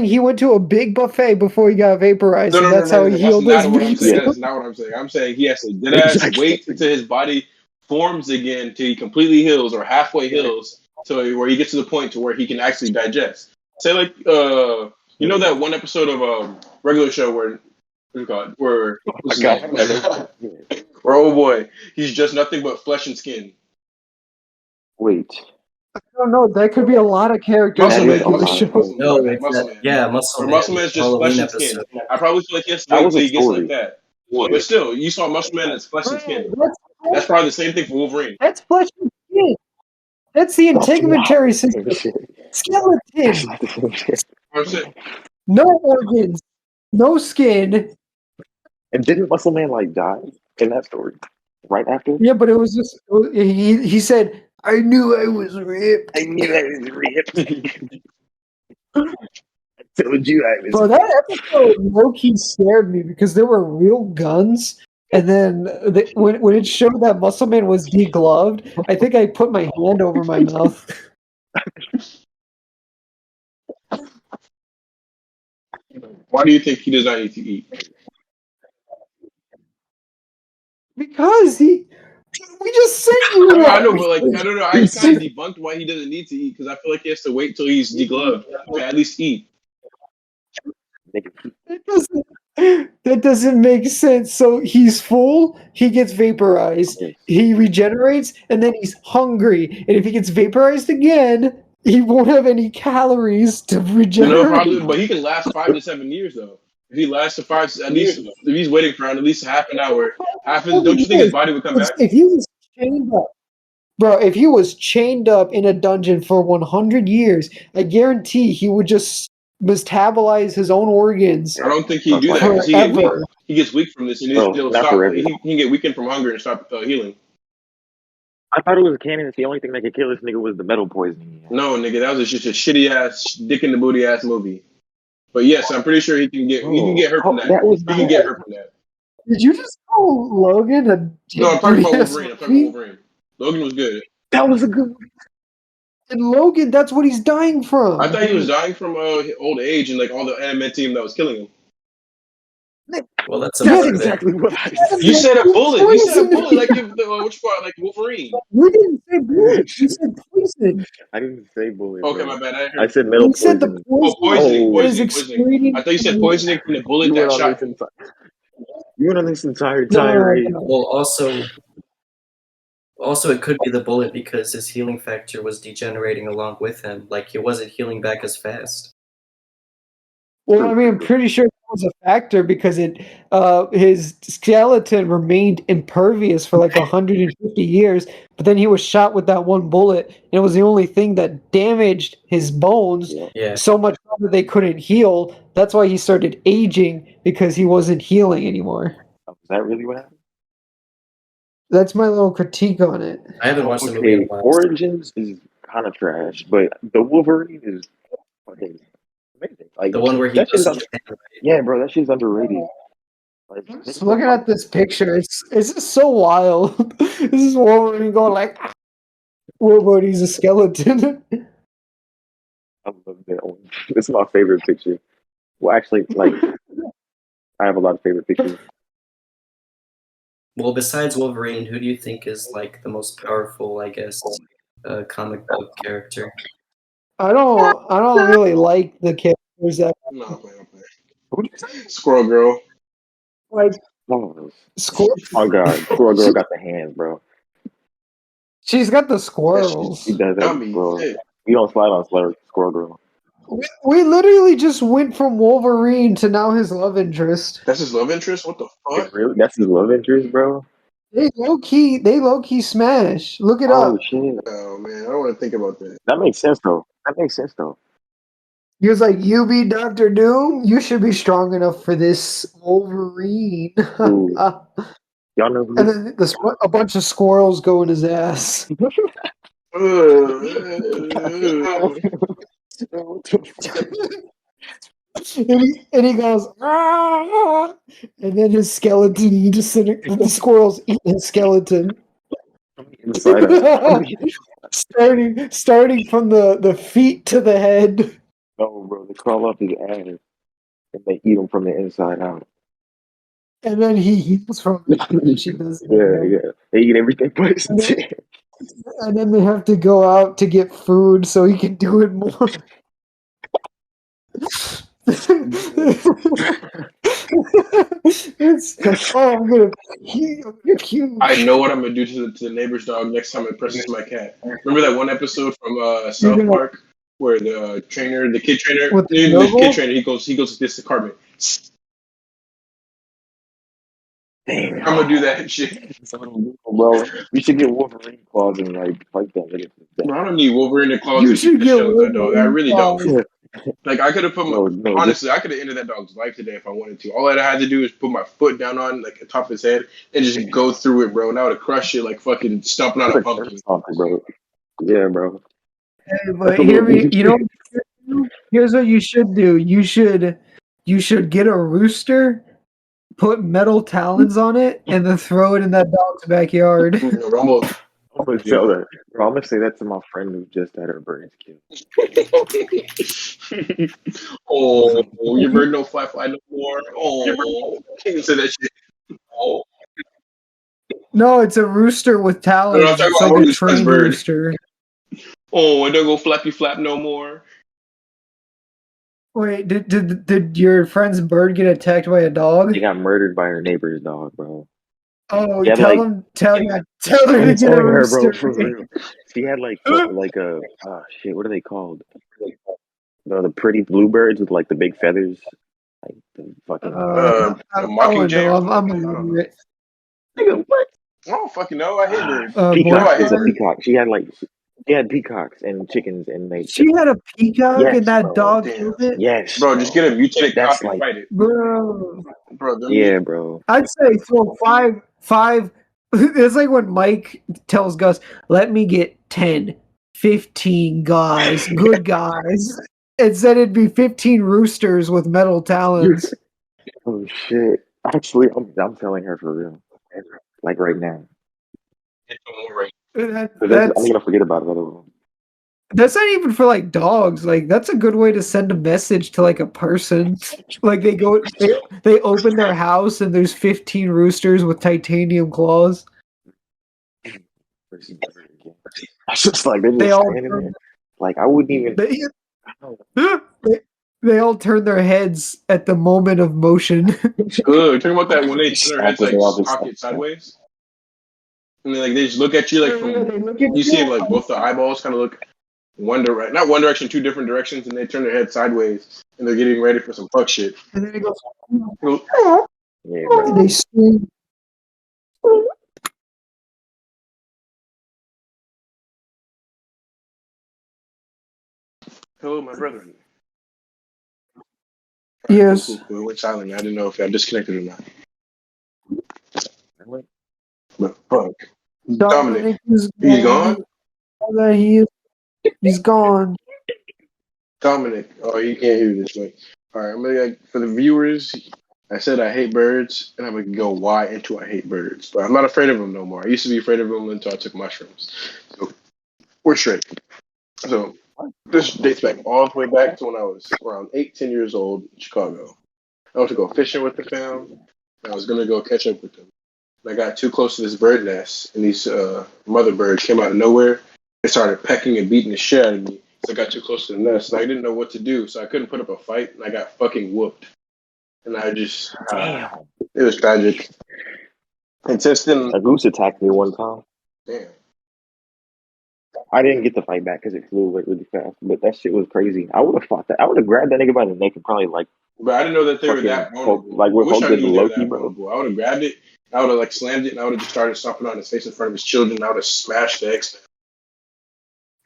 Speaker 3: he went to a big buffet before he got vaporized.
Speaker 2: No,
Speaker 3: that's how he healed his
Speaker 2: weight. That's not what I'm saying. I'm saying he has to deadass wait until his body forms again till he completely heals or halfway heals to where he gets to the point to where he can actually digest. Say that one episode of regular show where where oh boy, he's just nothing but flesh and skin.
Speaker 1: Wait.
Speaker 3: I don't know. That could be a lot of characters.
Speaker 2: Muscle Man.
Speaker 5: Muscle
Speaker 2: Man's just flesh and skin. I probably feel like he has to wait until he gets like that. But still, you saw Muscle Man as flesh and skin. That's probably the same thing for Wolverine.
Speaker 3: That's flesh and skin. That's the integumentary system. Skeleton. No organs. No skin.
Speaker 1: And didn't Muscle Man die in that story right after?
Speaker 3: Yeah, but it was just he said, "I knew I was ripped.
Speaker 1: I knew I was ripped." I told you I was.
Speaker 3: Bro, that episode low-key scared me because there were real guns. And then when it showed that Muscle Man was degloved, I think I put my hand over my mouth.
Speaker 2: Why do you think he does not need to eat?
Speaker 3: Because we just said you were.
Speaker 2: I know, but I don't know. I kind of debunked why he doesn't need to eat because I feel like he has to wait till he's degloved to at least eat.
Speaker 3: That doesn't make sense. So he's full, he gets vaporized, he regenerates, and then he's hungry. And if he gets vaporized again, he won't have any calories to regenerate.
Speaker 2: Probably, but he can last 5 to 7 years though. If he lasts at least, if he's waiting for at least half an hour, don't you think his body would come back?
Speaker 3: If he was chained up, Bro, if he was chained up in a dungeon for 100 years, I guarantee he would just metabolize his own organs
Speaker 2: I don't think he'd
Speaker 1: Not
Speaker 2: do that
Speaker 1: forever.
Speaker 2: because he get weak.
Speaker 3: forever.
Speaker 2: He gets weak from this, and
Speaker 1: Bro,
Speaker 2: he'll
Speaker 1: not
Speaker 2: stop.
Speaker 1: forever.
Speaker 2: He can get weakened from hunger and stop healing.
Speaker 1: I thought it was a canon. It's the only thing that could kill this nigga was the metal poisoning.
Speaker 2: No, nigga, that was just a shitty ass dick in the booty ass movie. But yes, I'm pretty sure he can get hurt from that.
Speaker 1: That was
Speaker 2: He can get hurt from that.
Speaker 3: Did you just call Logan a
Speaker 2: No, I'm talking about
Speaker 3: dick-booty-ass
Speaker 2: Wolverine. I'm talking
Speaker 3: movie?
Speaker 2: about Wolverine. Logan was good.
Speaker 1: that was a good one.
Speaker 3: And Logan, that's what he's dying from.
Speaker 2: I thought he was dying from old age and like all the adamantium that was killing him.
Speaker 5: Well, that's
Speaker 3: That's
Speaker 5: a
Speaker 1: exactly what I said.
Speaker 2: You said a bullet. You said a
Speaker 3: Poison.
Speaker 2: bullet like which part? Like Wolverine.
Speaker 3: We didn't say bullet. You said poison.
Speaker 1: I didn't say bullet.
Speaker 2: Okay,
Speaker 1: bro.
Speaker 2: my bad. I heard.
Speaker 1: I said metal
Speaker 3: We said the
Speaker 1: poisoning.
Speaker 3: poison
Speaker 2: Poisoning.
Speaker 3: is excreting.
Speaker 2: I thought you said poisoning from the bullet
Speaker 1: You
Speaker 2: that
Speaker 1: went on
Speaker 2: shot
Speaker 1: this
Speaker 2: him.
Speaker 1: you went on this entire
Speaker 3: No,
Speaker 1: tirade.
Speaker 3: no.
Speaker 5: Well, also it could be the bullet because his healing factor was degenerating along with him. Like he wasn't healing back as fast.
Speaker 3: Well, I mean, I'm pretty sure that was a factor because his skeleton remained impervious for like 150 years, but then he was shot with that one bullet, and it was the only thing that damaged his bones
Speaker 5: Yeah.
Speaker 3: so much that they couldn't heal. That's why he started aging because he wasn't healing anymore.
Speaker 1: Is that really what happened?
Speaker 3: That's my little critique on it.
Speaker 5: I haven't watched the movie in a
Speaker 1: Okay,
Speaker 5: while.
Speaker 1: Origins is kind of trash, but the Wolverine is fucking amazing. Like
Speaker 5: The one where he
Speaker 1: that shit's
Speaker 5: goes
Speaker 1: under-
Speaker 5: to Japan, right?
Speaker 1: yeah, bro, that shit's underrated. Like,
Speaker 3: Just looking at this picture, it's just so wild. This is Wolverine going like, Wolverine, he's a skeleton.
Speaker 1: I love that one. It's my favorite picture. Well, actually, like I have a lot of favorite pictures.
Speaker 5: Well, besides Wolverine, who do you think is like the most powerful, I guess, comic book character?
Speaker 3: I don't really like the characters that
Speaker 2: No, I'm playing.
Speaker 1: Who do you say?
Speaker 2: Squirrel Girl.
Speaker 3: like
Speaker 1: Oh,
Speaker 3: squirrel.
Speaker 1: oh god, Squirrel Girl got the hands, bro.
Speaker 3: She's got the squirrels.
Speaker 1: She does
Speaker 2: Got
Speaker 1: that,
Speaker 2: me.
Speaker 1: bro.
Speaker 2: Shit.
Speaker 1: We don't slide on Squirrel Girl.
Speaker 3: We literally just went from Wolverine to now his love interest.
Speaker 2: That's his love interest? What the fuck?
Speaker 1: Really? That's his love interest, bro.
Speaker 3: They low key smash. Look it
Speaker 1: Oh
Speaker 3: up.
Speaker 1: shit,
Speaker 2: Oh man, I don't want to think about that.
Speaker 1: that makes sense though. That makes sense though.
Speaker 3: He was like, "You be Doctor Doom. You should be strong enough for this Wolverine."
Speaker 1: Ooh.
Speaker 3: and
Speaker 1: Y'all know who?
Speaker 3: then a bunch of squirrels go in his ass. and he goes, "Ah!" And then his skeleton the squirrels eat his skeleton.
Speaker 1: Inside out.
Speaker 3: starting from the feet to the head.
Speaker 1: No, bro, they crawl up his ass and they eat him from the inside out.
Speaker 3: And then he heals from it. She does it.
Speaker 1: Yeah. They eat everything but his chin.
Speaker 3: And then they have to go out to get food so he can do it more. I'm gonna puke.
Speaker 2: I know what I'm gonna do to the neighbor's dog next time it presses my cat. Remember that one episode from South Park where the kid trainer,
Speaker 3: With the
Speaker 2: he
Speaker 3: noble?
Speaker 2: goes to this apartment.
Speaker 1: Damn.
Speaker 2: I'm gonna do that shit.
Speaker 1: Bro, we should get Wolverine claws and like fight that nigga.
Speaker 2: Bro, I don't need Wolverine and claws
Speaker 3: You
Speaker 2: to
Speaker 3: should
Speaker 2: beat the
Speaker 3: get
Speaker 2: shit out of that dog. I really don't.
Speaker 3: Wolverine
Speaker 2: Like I could have put my honestly, I could have ended that dog's life today if I wanted to. All I had to do is put my foot down on like the top of his head and just go through it, bro. And I would have crushed it like fucking stomping on a pumpkin.
Speaker 1: Bro. Yeah, bro.
Speaker 3: Hey, but hear me. You know, here's what you should do. You should get a rooster, put metal talons on it, and then throw it in that dog's backyard.
Speaker 2: You know, Rumble.
Speaker 1: I'm gonna tell that. Bro, I'm gonna say that to my friend who just had her birds killed.
Speaker 2: Oh, your bird don't fly no more. Oh, can't even say that shit. Oh,
Speaker 3: No, it's a rooster with talons.
Speaker 2: No, I'm talking
Speaker 3: It's
Speaker 2: about
Speaker 3: like a
Speaker 2: Orion's
Speaker 3: trained
Speaker 2: bird.
Speaker 3: rooster.
Speaker 2: oh, it don't go flappy flap no more.
Speaker 3: Wait, did your friend's bird get attacked by a dog?
Speaker 1: She got murdered by her neighbor's dog, bro.
Speaker 3: Oh,
Speaker 1: Yeah,
Speaker 3: tell
Speaker 1: like-
Speaker 3: her to
Speaker 1: I'm
Speaker 3: get a
Speaker 1: telling her,
Speaker 3: rooster.
Speaker 1: bro, for real. She had like a shit. What are they called? The pretty bluebirds with like the big feathers, like the fucking.
Speaker 2: A
Speaker 3: I
Speaker 2: mockingjay.
Speaker 3: don't know. I'm
Speaker 2: I don't know.
Speaker 3: illiterate.
Speaker 1: Nigga, what?
Speaker 2: I don't fucking know. I hate birds.
Speaker 1: Peacock.
Speaker 2: I hate
Speaker 1: It's a
Speaker 2: birds.
Speaker 1: peacock. She had peacocks and chickens, and they.
Speaker 3: She had a peacock and
Speaker 1: Yes,
Speaker 3: that
Speaker 1: bro.
Speaker 3: dog
Speaker 2: Damn.
Speaker 3: killed it.
Speaker 1: Yes,
Speaker 2: Bro, just get a mutated
Speaker 1: That's
Speaker 2: cock and
Speaker 1: like,
Speaker 2: fight it.
Speaker 3: Bro,
Speaker 2: Bro,
Speaker 1: yeah, bro.
Speaker 3: I'd say throw five. It's like when Mike tells Gus, "Let me get 10, 15 guys, good guys." Instead, it'd be 15 roosters with metal talons.
Speaker 1: Oh shit! Actually, I'm telling her for real, like right now. I'm
Speaker 3: That's
Speaker 1: gonna forget about it. Otherwise.
Speaker 3: that's not even for like dogs. Like that's a good way to send a message to like a person. Like they open their house and there's 15 roosters with titanium claws.
Speaker 1: It's just like they're
Speaker 3: They
Speaker 1: just
Speaker 3: all
Speaker 1: standing there. Like I wouldn't even.
Speaker 3: they all turn their heads at the moment of motion.
Speaker 2: Good. Talking about that when they turn their heads like
Speaker 1: They're all just
Speaker 2: cock it sideways, and then like they just look at you like
Speaker 3: They
Speaker 2: from
Speaker 3: look at
Speaker 2: you see like both the eyeballs kind of look not one direction, two different directions, and they turn their head sideways, and they're getting ready for some fuck shit.
Speaker 3: and then it goes.
Speaker 1: Yeah, bro.
Speaker 3: They scream.
Speaker 2: Hello, my brethren.
Speaker 3: Yes.
Speaker 2: Cool. It went silent. I didn't know if I disconnected or not. But fuck, Dominic,
Speaker 3: is
Speaker 2: he's gone.
Speaker 3: He's gone.
Speaker 2: Dominic, oh, you can't hear this way. All right, I'm gonna for the viewers. I said I hate birds, and I'm gonna go why into I hate birds. But I'm not afraid of them no more. I used to be afraid of them until I took mushrooms. So we're straight. So this dates back all the way back to when I was around 10 years old in Chicago. I went to go fishing with the fam. And I was gonna go catch up with them. And I got too close to this bird nest, and these mother birds came out of nowhere. They started pecking and beating the shit out of me. So I got too close to the nest, and I didn't know what to do. So I couldn't put up a fight, and I got fucking whooped. And I just,
Speaker 1: Damn.
Speaker 2: it was tragic. And since then,
Speaker 1: A goose attacked me one time.
Speaker 2: damn.
Speaker 1: I didn't get to fight back because it flew like really fast. But that shit was crazy. I would have fought that. I would have grabbed that nigga by the neck and probably like.
Speaker 2: But I didn't know that they were
Speaker 1: Fucking
Speaker 2: that vulnerable.
Speaker 1: like
Speaker 2: I
Speaker 1: what
Speaker 2: wish
Speaker 1: Hulk
Speaker 2: I
Speaker 1: did
Speaker 2: knew
Speaker 1: to
Speaker 2: they were
Speaker 1: Loki,
Speaker 2: that
Speaker 1: bro.
Speaker 2: vulnerable. I would have grabbed it, I would have like slammed it, and I would have just started stomping on his face in front of his children. I would have smashed the X.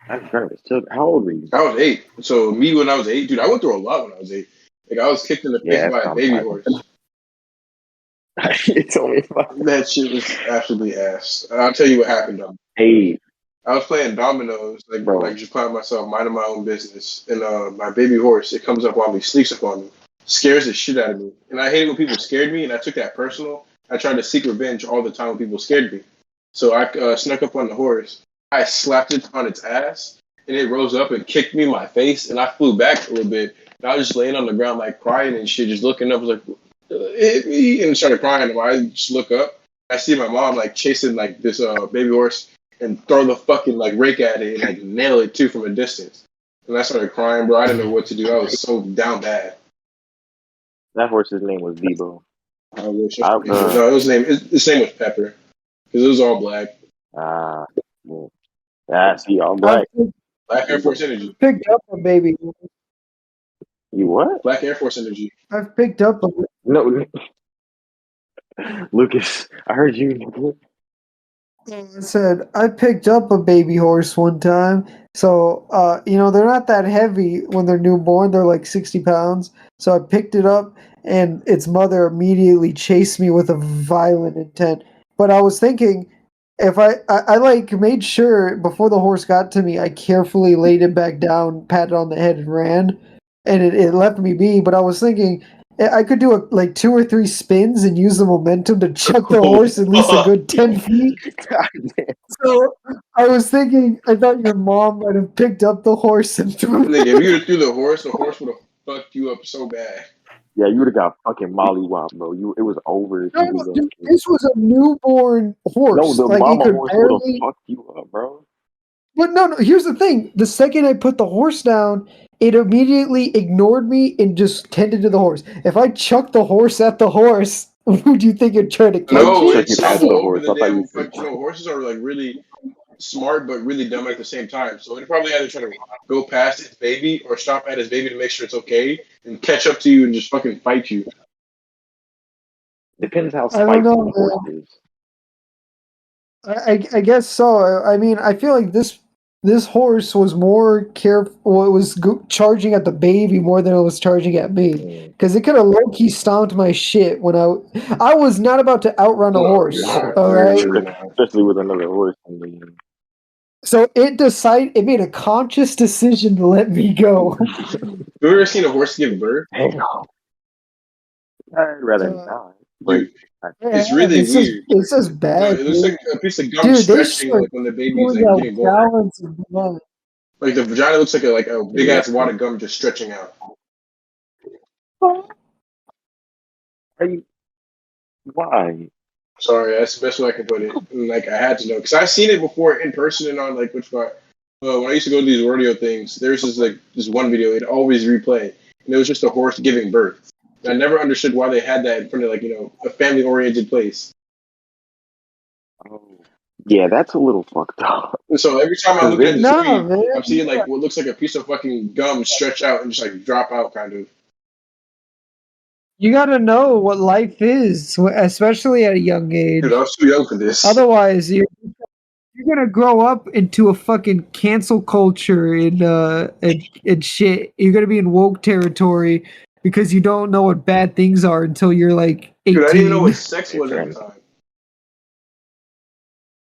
Speaker 1: I'm trying to still. How old were you?
Speaker 2: I was 8. So me when I was 8, dude, I went through a lot when I was 8. Like I was kicked in the face
Speaker 1: Yeah,
Speaker 2: by a baby horse.
Speaker 1: It's only
Speaker 2: That shit was absolutely ass. I'll tell you what happened though.
Speaker 1: Hey,
Speaker 2: I was playing dominoes,
Speaker 1: bro.
Speaker 2: like just playing myself, minding my own business, and my baby horse, it comes up on me, sneaks up on me, scares the shit out of me, and I hated when people scared me, and I took that personal. I tried to seek revenge all the time when people scared me, so I snuck up on the horse. I slapped it on its ass, and it rose up and kicked me in my face, and I flew back a little bit, and I was just laying on the ground like crying and shit, just looking up, like hit me, and started crying. And I just look up, I see my mom like chasing like this baby horse and throw the fucking like rake at it and like nail it too from a distance. And I started crying, bro. I didn't know what to do. I was so down bad.
Speaker 1: That horse's name was Debo.
Speaker 2: I wish.
Speaker 1: I,
Speaker 2: No, it was his name was Pepper because it was all black.
Speaker 1: Yeah, see, all black.
Speaker 2: Black Air Force Energy.
Speaker 3: Picked up a baby.
Speaker 1: You what?
Speaker 2: Black Air Force Energy.
Speaker 3: I've picked up a.
Speaker 1: No, Lucas. I heard you.
Speaker 3: I said I picked up a baby horse one time. So they're not that heavy when they're newborn. They're like 60 pounds. So I picked it up, and its mother immediately chased me with a violent intent. But I was thinking, if I like made sure before the horse got to me, I carefully laid it back down, patted on the head, and ran, and it left me be. But I was thinking I could do like 2 or 3 spins and use the momentum to chuck the horse at least a good 10 feet. So I was thinking, I thought your mom might have picked up the horse and threw
Speaker 2: Nigga, if you would have threw the horse would have fucked you up so bad.
Speaker 1: Yeah, you would have got fucking mollywopped, bro. It was over.
Speaker 3: No, dude, this was a newborn horse.
Speaker 1: No, the
Speaker 3: like,
Speaker 1: mama
Speaker 3: it could
Speaker 1: horse
Speaker 3: barely...
Speaker 1: would have fucked you up, bro.
Speaker 3: But no, here's the thing. The second I put the horse down, it immediately ignored me and just tended to the horse. If I chucked the horse at the horse, would you think it'd try to catch
Speaker 2: No,
Speaker 3: it?
Speaker 2: it's
Speaker 1: At
Speaker 2: so
Speaker 1: the
Speaker 2: over
Speaker 1: horse.
Speaker 2: the
Speaker 1: I thought
Speaker 2: damn
Speaker 1: you
Speaker 2: fuck.
Speaker 1: said-
Speaker 2: Horses are like really smart but really dumb at the same time. So it probably had to try to go past its baby or stop at its baby to make sure it's okay and catch up to you and just fucking fight you.
Speaker 1: Depends how
Speaker 3: I don't know,
Speaker 1: spiteful the horse is.
Speaker 3: I guess so. I mean, I feel like this horse was more careful. Well, it was charging at the baby more than it was charging at me. Because it could have low key stomped my shit when I was not about to outrun a
Speaker 2: No,
Speaker 3: horse.
Speaker 2: you're not.
Speaker 3: All
Speaker 2: You're
Speaker 3: right.
Speaker 2: truly not.
Speaker 1: Especially with another horse. I mean,
Speaker 3: So it made a conscious decision to let me go.
Speaker 2: You ever seen a horse give birth?
Speaker 1: hell, I'd rather
Speaker 3: Uh,
Speaker 1: not. But
Speaker 2: Dude,
Speaker 3: yeah,
Speaker 2: it's really weird.
Speaker 3: it's just
Speaker 2: No,
Speaker 3: bad,
Speaker 2: it looks
Speaker 3: dude.
Speaker 2: like a piece of gum
Speaker 3: Dude, they
Speaker 2: stretching
Speaker 3: start
Speaker 2: like when the baby's
Speaker 3: pulling
Speaker 2: like
Speaker 3: out
Speaker 2: getting born.
Speaker 3: gallons of blood.
Speaker 2: Like the vagina looks like a big
Speaker 1: yeah,
Speaker 2: ass wad of gum just stretching out.
Speaker 1: are you? Why?
Speaker 2: Sorry, that's the best way I can put it. And, like I had to know because I've seen it before in person and on like which part. When I used to go to these rodeo things, there's this one video. It always replay, and it was just a horse giving birth. And I never understood why they had that in front of like a family oriented place.
Speaker 1: Oh, yeah, that's a little fucked up.
Speaker 2: And so every time I
Speaker 1: Because
Speaker 2: look at
Speaker 1: then,
Speaker 2: the
Speaker 3: No,
Speaker 2: screen,
Speaker 3: man.
Speaker 2: I'm seeing like what looks like a piece of fucking gum stretch out and just like drop out, kind of.
Speaker 3: You gotta know what life is, especially at a young age.
Speaker 2: Dude, I was too young for this.
Speaker 3: Otherwise, you're gonna grow up into a fucking cancel culture and shit. You're gonna be in woke territory because you don't know what bad things are until you're like
Speaker 2: Dude, I didn't even know
Speaker 3: 18.
Speaker 2: what sex
Speaker 1: hey,
Speaker 2: was at
Speaker 1: friend,
Speaker 2: the time.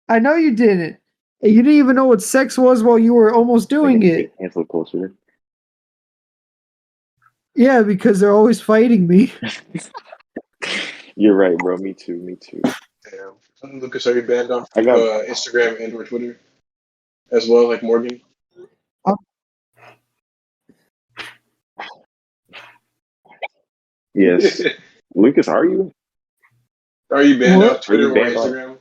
Speaker 3: I know you didn't. You didn't even know what sex was while you were almost doing it.
Speaker 1: cancel culture.
Speaker 3: Yeah, because they're always fighting me.
Speaker 1: You're right, bro. Me too. Me too.
Speaker 2: Damn. Lucas, are you banned on
Speaker 1: I got
Speaker 2: Instagram and or Twitter as well, like Morgan?
Speaker 1: yes. Lucas, are you?
Speaker 2: Are you banned
Speaker 3: What?
Speaker 2: off Twitter or
Speaker 1: banned on?
Speaker 2: Instagram?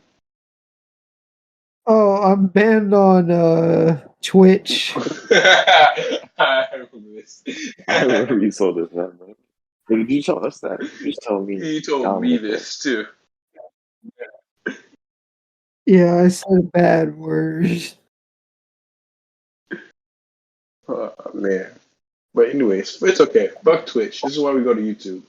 Speaker 3: Oh, I'm banned on Twitch.
Speaker 2: I remember this.
Speaker 1: I remember you told us that, bro. Did you tell us that? You just told me.
Speaker 2: You told me this too.
Speaker 3: Yeah, I said a bad word.
Speaker 2: Oh man. But anyways, it's okay. Fuck Twitch. This is why we go to YouTube.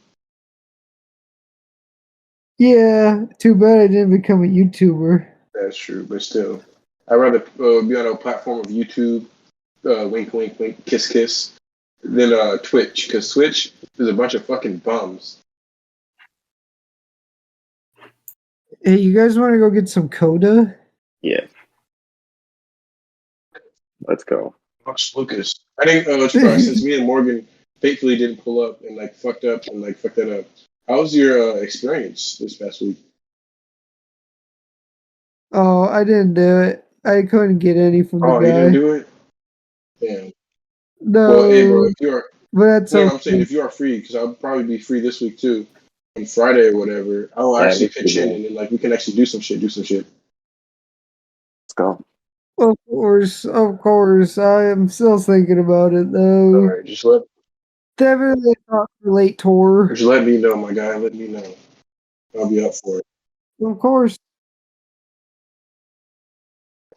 Speaker 3: Yeah, too bad I didn't become a YouTuber.
Speaker 2: That's true, but still, I'd rather be on a platform of YouTube, wink, wink, wink, kiss, kiss, than Twitch, because Twitch is a bunch of fucking bums.
Speaker 3: Hey, you guys want to go get some Coda?
Speaker 1: Yeah. Let's go.
Speaker 2: Gosh, Lucas. I think since me and Morgan fatefully didn't pull up and like fucked up and like fucked that up. How was your experience this past week?
Speaker 3: Oh, I didn't do it. I couldn't get any from the
Speaker 2: Oh, you didn't
Speaker 3: guy.
Speaker 2: do it? Damn.
Speaker 3: No,
Speaker 2: Well, hey, bro, if you are,
Speaker 3: but that's
Speaker 2: no, I'm saying
Speaker 3: okay.
Speaker 2: if you are free, because I'll probably be free this week too, on Friday or whatever. I'll
Speaker 1: Yeah,
Speaker 2: actually
Speaker 1: me too,
Speaker 2: pitch in
Speaker 1: man.
Speaker 2: and then like we can actually do some shit.
Speaker 1: Let's go.
Speaker 3: Of course. I am still thinking about it
Speaker 2: All
Speaker 3: though.
Speaker 2: right, just
Speaker 3: Definitely not for late tour.
Speaker 2: let me know, my guy. Let me know. I'll be up for it.
Speaker 3: Of course.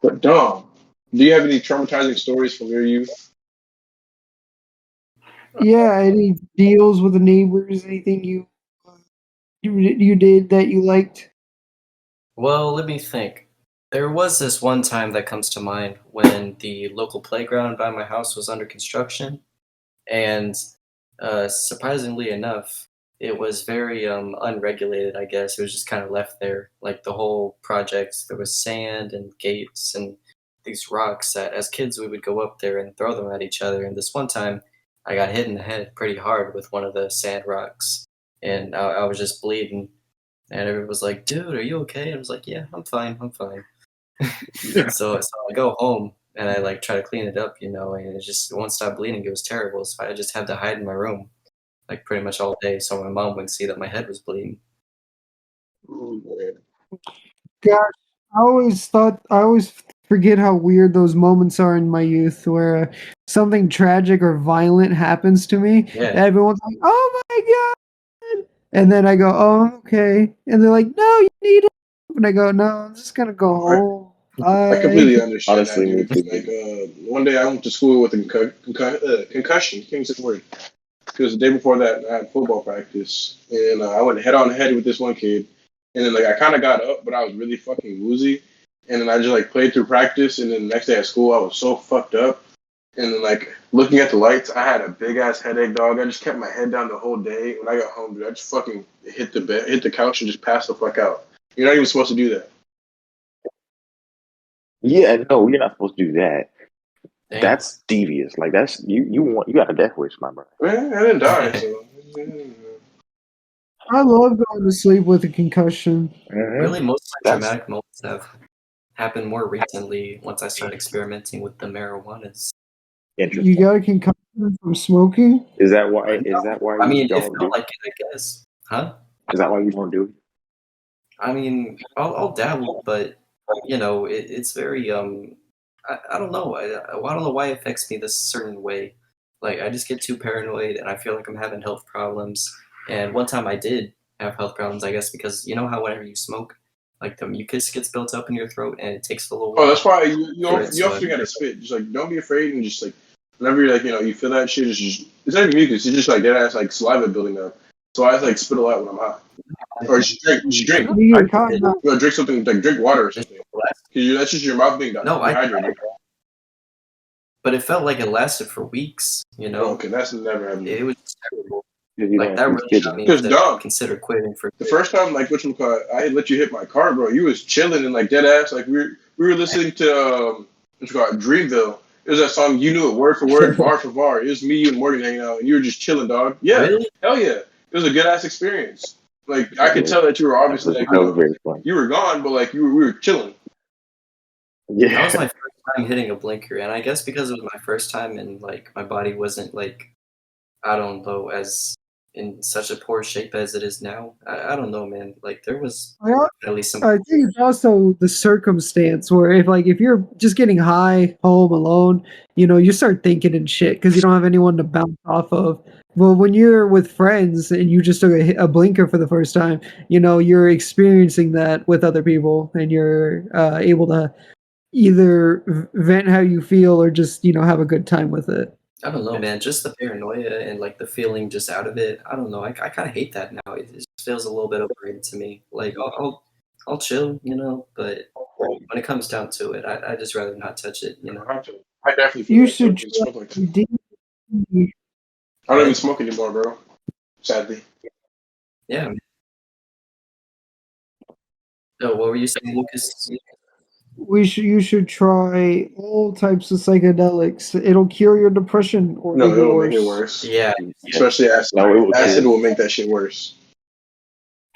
Speaker 2: But Dom, do you have any traumatizing stories from your youth?
Speaker 3: Yeah, any deals with the neighbors? Anything you did that you liked?
Speaker 5: Well, let me think. There was this one time that comes to mind when the local playground by my house was under construction, and surprisingly enough, it was very unregulated, I guess. It was just kind of left there. Like the whole project, there was sand and gates and these rocks that as kids we would go up there and throw them at each other. And this one time, I got hit in the head pretty hard with one of the sand rocks, and I was just bleeding. And everyone was like, "Dude, are you okay?" I was like, "Yeah, I'm fine. I'm fine." So I go home and I like try to clean it up, and it won't stop bleeding. It was terrible. So I just had to hide in my room like pretty much all day, so my mom wouldn't see that my head was bleeding.
Speaker 2: Ooh, man.
Speaker 3: Gosh, I always forget how weird those moments are in my youth where something tragic or violent happens to me.
Speaker 5: Yeah.
Speaker 3: And everyone's like, "Oh my god!" And then I go, "Oh, okay." And they're like, "No, you need it." And I go, "No, I'm just gonna go home."
Speaker 2: I completely understand
Speaker 1: Honestly,
Speaker 2: that,
Speaker 1: me
Speaker 2: dude.
Speaker 1: too.
Speaker 2: Like, one day I went to school with a concussion. Can't say the word. Because the day before that, I had football practice, and I went head on head with this one kid. And then, like, I kind of got up, but I was really fucking woozy. and then I just like played through practice, and then the next day at school I was so fucked up, and then like looking at the lights, I had a big ass headache, dog. I just kept my head down the whole day. When I got home, dude, I just fucking hit the couch, and just passed the fuck out. You're not even supposed to do that.
Speaker 1: Yeah, no, you're not supposed to do that.
Speaker 5: Damn.
Speaker 1: That's devious. Like that's you got a death wish, my brother.
Speaker 2: Man, I didn't die, so.
Speaker 3: I love going to sleep with a concussion.
Speaker 5: Really, most of my
Speaker 1: That's-
Speaker 5: dramatic moments have happened more recently once I started experimenting with the marijuanas.
Speaker 1: Interesting.
Speaker 3: You got a concussion from smoking?
Speaker 1: Is that why? Is that why
Speaker 5: I
Speaker 1: you
Speaker 5: mean, it
Speaker 1: don't
Speaker 5: felt
Speaker 1: do?
Speaker 5: like it, I guess. Huh?
Speaker 1: Is that why you don't do it?
Speaker 5: I mean, I'll dabble, but you know, it's very I don't know. I don't know why it affects me this certain way. Like I just get too paranoid, and I feel like I'm having health problems. And one time I did have health problems, I guess, because you know how whenever you smoke, like the mucus gets built up in your throat, and it takes a little while.
Speaker 2: Oh, that's why you
Speaker 5: for it to,
Speaker 2: also gotta spit. Just like don't be afraid, and just like whenever you're like you feel that shit, it's not even mucus. It's just like dead ass like saliva building up. So I like spit a lot when I'm hot, or just drink.
Speaker 3: You get caught in that.
Speaker 2: Drink something like drink water or something. Because that's just your mouth being dehydrated.
Speaker 5: But it felt like it lasted for weeks. You know,
Speaker 2: Okay, that's never happened.
Speaker 5: it was terrible.
Speaker 1: You
Speaker 5: Like that really got me to consider quitting for
Speaker 2: the first time. Like I had let you hit my car, bro. You was chilling and like dead ass. Like we were listening to Dreamville. It was that song. You knew it word for word, bar for bar. It was me, you, and Morgan hanging out, and you were just chilling, dog. Yeah,
Speaker 5: Really?
Speaker 2: Hell yeah. It was a good ass experience. Like I could tell that you were obviously like you were gone, but like we were chilling.
Speaker 1: Yeah,
Speaker 5: that was my first time hitting a blinker, and I guess because it was my first time, and like my body wasn't like I don't know as in such a poor shape as it is now. I don't know, man. Like there was at least some.
Speaker 3: I think it's also the circumstance where if you're just getting high home alone, you start thinking and shit because you don't have anyone to bounce off of. Well, when you're with friends and you just took a blinker for the first time, you're experiencing that with other people, and you're able to either vent how you feel or just have a good time with it.
Speaker 5: I don't know, man. Just the paranoia and like the feeling just out of it. I don't know. I kind of hate that now. It just feels a little bit overrated to me. Like I'll chill, but when it comes down to it, I just rather not touch it.
Speaker 2: I definitely feel
Speaker 3: You should
Speaker 2: smoke like that.
Speaker 3: DMT.
Speaker 2: I don't even smoke anymore, bro. Sadly.
Speaker 5: Yeah. Man. So what were you saying, Lucas?
Speaker 3: You should try all types of psychedelics. It'll cure your depression or
Speaker 2: No,
Speaker 3: make
Speaker 2: it'll
Speaker 3: it
Speaker 2: make it
Speaker 3: worse.
Speaker 2: worse.
Speaker 5: Yeah.
Speaker 2: Especially acid.
Speaker 1: No,
Speaker 2: Acid will make that shit worse.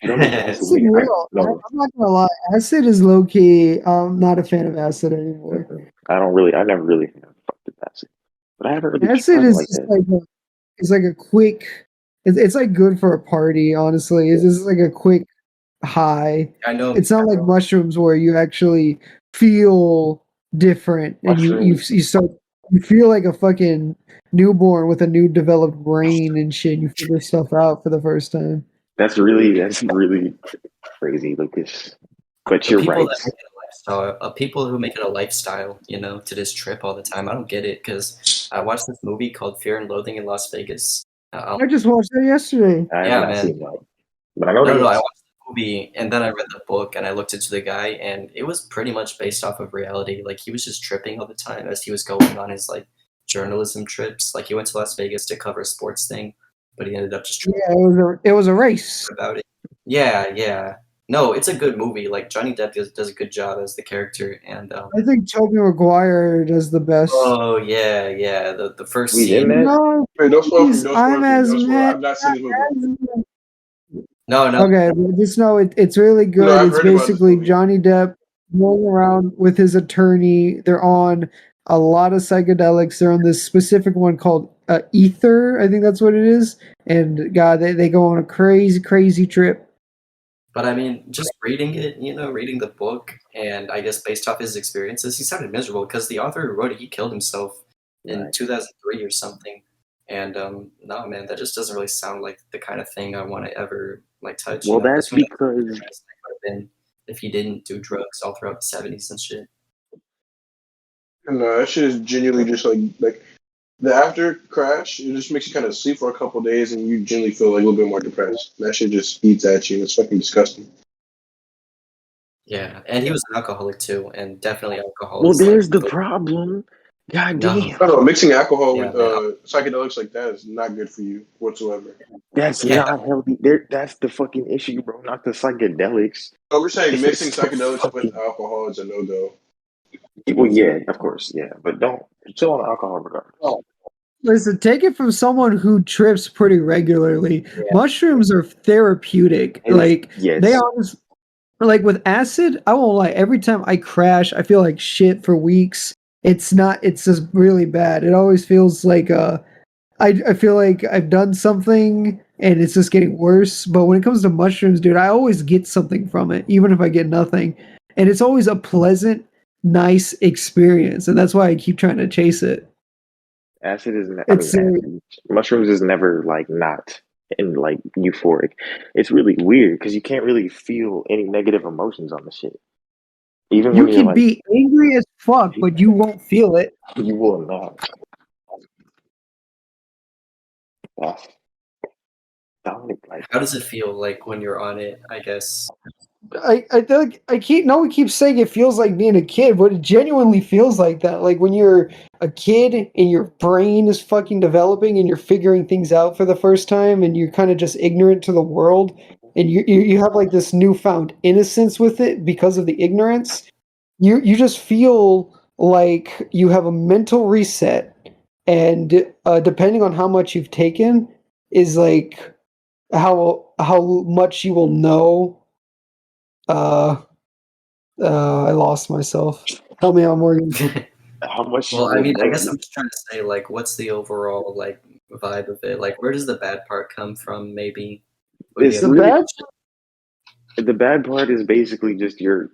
Speaker 3: Acid real. I'm not gonna lie. Acid is low key. I'm not a fan of acid anymore.
Speaker 1: I never really fucked with acid, but I haven't really
Speaker 3: Acid
Speaker 1: tried
Speaker 3: is
Speaker 1: like
Speaker 3: just
Speaker 1: that.
Speaker 3: it's like a quick. It's like good for a party. Honestly, it's just like a quick high.
Speaker 5: I know.
Speaker 3: It's not like mushrooms where you actually feel different and you feel like a fucking newborn with a new developed brain and shit. You figure stuff out for the first time.
Speaker 1: That's really crazy, Lucas. But you're right.
Speaker 5: People who make it a lifestyle, to just trip all the time. I don't get it because I watched this movie called Fear and Loathing in Las Vegas.
Speaker 3: I just watched that yesterday.
Speaker 1: I
Speaker 5: Yeah,
Speaker 1: have not
Speaker 5: man.
Speaker 1: seen that, but I know
Speaker 5: No, I
Speaker 1: that.
Speaker 5: watched the movie and then I read the book and I looked into the guy and it was pretty much based off of reality. Like he was just tripping all the time as he was going on his like journalism trips. Like he went to Las Vegas to cover a sports thing, but he ended up just tripping
Speaker 3: Yeah, it was a race.
Speaker 5: about it. Yeah. No, it's a good movie. Like Johnny Depp does a good job as the character, and
Speaker 3: I think Tobey Maguire does the best.
Speaker 5: oh yeah. The first
Speaker 1: We
Speaker 5: scene.
Speaker 1: in that?
Speaker 3: No,
Speaker 2: Hey, don't spoil for me.
Speaker 3: please,
Speaker 2: Don't spoil
Speaker 3: I'm
Speaker 2: for me.
Speaker 3: as
Speaker 2: Don't spoil.
Speaker 3: mad.
Speaker 2: I've not seen this movie.
Speaker 5: No.
Speaker 3: Okay, but just know it's really good.
Speaker 2: No, I've
Speaker 3: It's
Speaker 2: heard about this
Speaker 3: basically
Speaker 2: movie.
Speaker 3: Johnny Depp rolling around with his attorney. They're on a lot of psychedelics. They're on this specific one called Ether. I think that's what it is. And God, they go on a crazy trip.
Speaker 5: But I mean, just reading it, reading the book, and I guess based off his experiences, he sounded miserable because the author who wrote it, he killed himself in 2003 or something. And no, man, that just doesn't really sound like the kind of thing I want to ever like touch.
Speaker 1: Well, that's because
Speaker 5: would have been if he didn't do drugs all throughout the 70s and shit.
Speaker 2: And that shit is genuinely just like the after crash. It just makes you kind of sleep for a couple days, and you genuinely feel like a little bit more depressed. That shit just eats at you. It's fucking disgusting.
Speaker 5: Yeah, and he was an alcoholic too, and definitely alcohol
Speaker 1: Well,
Speaker 5: is like
Speaker 1: there's the problem. God
Speaker 5: no.
Speaker 1: damn.
Speaker 2: I don't know. Mixing alcohol
Speaker 5: Yeah,
Speaker 2: with
Speaker 5: man.
Speaker 2: psychedelics like that is not good for you whatsoever.
Speaker 1: That's
Speaker 5: Yeah,
Speaker 1: not healthy. There, that's the fucking issue, bro. Not the psychedelics.
Speaker 2: So we're saying
Speaker 1: It's
Speaker 2: mixing
Speaker 1: the
Speaker 2: psychedelics with
Speaker 1: fucking.
Speaker 2: alcohol is a no go.
Speaker 1: Well, yeah, of course, yeah, but don't chill on alcohol regardless.
Speaker 3: Listen, take it from someone who trips pretty regularly.
Speaker 5: yeah.
Speaker 3: Mushrooms are therapeutic.
Speaker 1: It's
Speaker 3: They
Speaker 1: yes,
Speaker 3: honest, like with acid, I won't lie. Every time I crash, I feel like shit for weeks. It's not. It's just really bad. It always feels like I feel like I've done something and it's just getting worse. But when it comes to mushrooms, dude, I always get something from it, even if I get nothing. And it's always a pleasant, nice experience. And that's why I keep trying to chase it.
Speaker 1: acid is. I mean,
Speaker 3: It's
Speaker 1: acid, mushrooms is never like not and like euphoric. It's really weird because you can't really feel any negative emotions on the shit. Even
Speaker 3: you
Speaker 1: when you're
Speaker 3: can
Speaker 1: like,
Speaker 3: be angry as fuck, but you won't feel it.
Speaker 1: you will not. That's Dominic, like,
Speaker 5: How does it feel like when you're on it? I guess.
Speaker 3: I think I keep no one keeps saying it feels like being a kid, but it genuinely feels like that. Like when you're a kid and your brain is fucking developing and you're figuring things out for the first time and you're kind of just ignorant to the world and you have like this newfound innocence with it because of the ignorance. You just feel like you have a mental reset and depending on how much you've taken is like how much you will know. Uh, I lost myself. Help me out, Morgan.
Speaker 1: how much you
Speaker 5: Well, I
Speaker 1: will
Speaker 5: mean, I
Speaker 1: know.
Speaker 5: guess I'm just trying to say, like, what's the overall like vibe of it? Like, where does the bad part come from? Maybe would be
Speaker 1: It's
Speaker 5: a
Speaker 3: The
Speaker 5: better
Speaker 1: really
Speaker 3: bad,
Speaker 5: question.
Speaker 1: the bad part is basically just your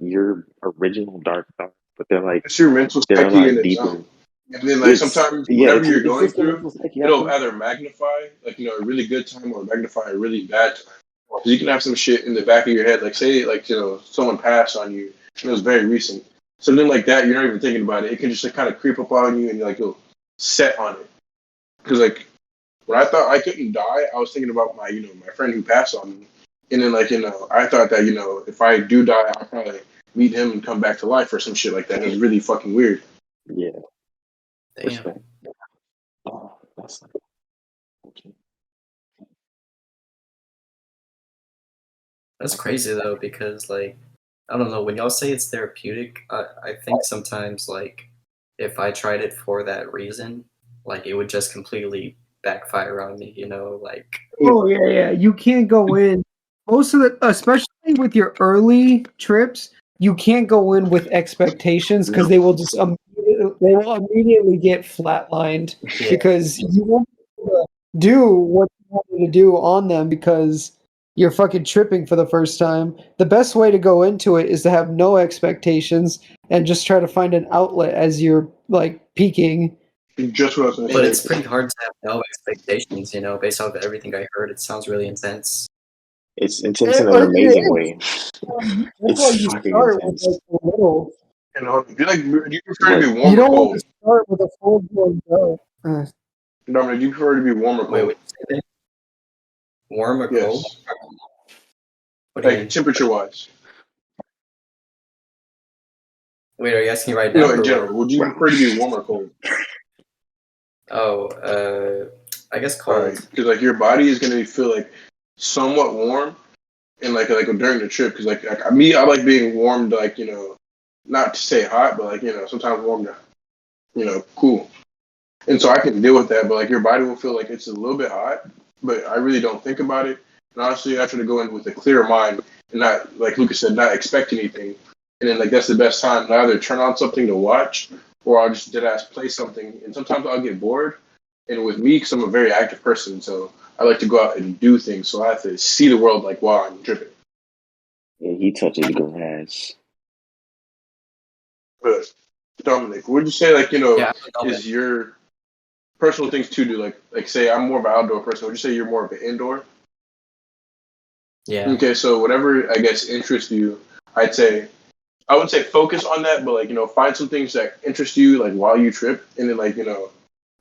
Speaker 1: original dark thoughts, but
Speaker 2: It's your mental
Speaker 1: they're a
Speaker 2: psyche in
Speaker 1: lot
Speaker 2: its
Speaker 1: deeper.
Speaker 2: zone. And then like sometimes whatever you're
Speaker 1: It's
Speaker 2: going
Speaker 1: just the
Speaker 2: through,
Speaker 1: mental psyche
Speaker 2: it'll
Speaker 1: after.
Speaker 2: either magnify like a really good time or magnify a really bad time. 'Cause you can have some shit in the back of your head, like say like someone passed on you and it was very recent. Something like that, you're not even thinking about it. It can just like, kind of creep up on you and like you'll set on it. Because like when I thought I couldn't die, I was thinking about my my friend who passed on me. And then like I thought that if I do die, I'll probably meet him and come back to life or some shit like that. It was really fucking weird.
Speaker 1: Yeah,
Speaker 5: Damn,
Speaker 1: respect. Oh, that's okay.
Speaker 5: that's crazy though, because like I don't know. When y'all say it's therapeutic, I think sometimes like if I tried it for that reason, like it would just completely backfire on me. You know, like
Speaker 3: oh yeah. You can't go in. Most of the, especially with your early trips, you can't go in with expectations because
Speaker 1: No,
Speaker 3: they will just they will immediately get flatlined
Speaker 5: yeah,
Speaker 3: because you won't be able to do what you wanted to do on them because you're fucking tripping for the first time. The best way to go into it is to have no expectations and just try to find an outlet as you're like peaking.
Speaker 2: Just what I was gonna
Speaker 5: but
Speaker 2: say.
Speaker 5: it's pretty hard to have no expectations. You know, based off of everything I heard, it sounds really intense.
Speaker 1: it's intense in an
Speaker 3: It
Speaker 1: amazing
Speaker 3: is.
Speaker 1: way.
Speaker 3: That's why
Speaker 1: It's
Speaker 3: you
Speaker 1: fucking
Speaker 3: start with
Speaker 1: intense.
Speaker 3: like a little.
Speaker 2: Do you prefer to
Speaker 1: But
Speaker 2: be
Speaker 3: You
Speaker 2: warm or
Speaker 3: don't want to
Speaker 2: cold?
Speaker 3: start with a full blown go.
Speaker 2: Dominic, do you prefer to be warm or
Speaker 5: Wait,
Speaker 2: cold?
Speaker 5: what you say? Warm or cold?
Speaker 2: Yes.
Speaker 5: What do you
Speaker 2: Like
Speaker 5: mean?
Speaker 2: temperature wise.
Speaker 5: Wait, are you asking right now
Speaker 2: In
Speaker 5: or what?
Speaker 2: general. Would you prefer to be warm or cold?
Speaker 5: Oh, I guess
Speaker 2: Alright.
Speaker 5: cold.
Speaker 2: Because like your body is gonna feel like somewhat warm and like during the trip. Because like me, I like being warmed like, not to say hot, but like, sometimes warm to, cool. And so I can deal with that, but like your body will feel like it's a little bit hot, but I really don't think about it. And honestly, I try to go in with a clear mind and not, like Lucas said, not expect anything. And then like that's the best time to either turn on something to watch or I'll just dead ass play something. And sometimes I'll get bored. And with me, because I'm a very active person, so I like to go out and do things. So I have to see the world like while I'm tripping.
Speaker 1: yeah, he touches grass.
Speaker 2: But Dominic, would you say like,
Speaker 5: Yeah, I don't know, man.
Speaker 2: is your personal things to do? Like say I'm more of an outdoor person. Would you say you're more of an indoor?
Speaker 5: Yeah.
Speaker 2: Okay, so whatever I guess interests you, I'd say I would say focus on that, but like find some things that interest you like while you trip, and then like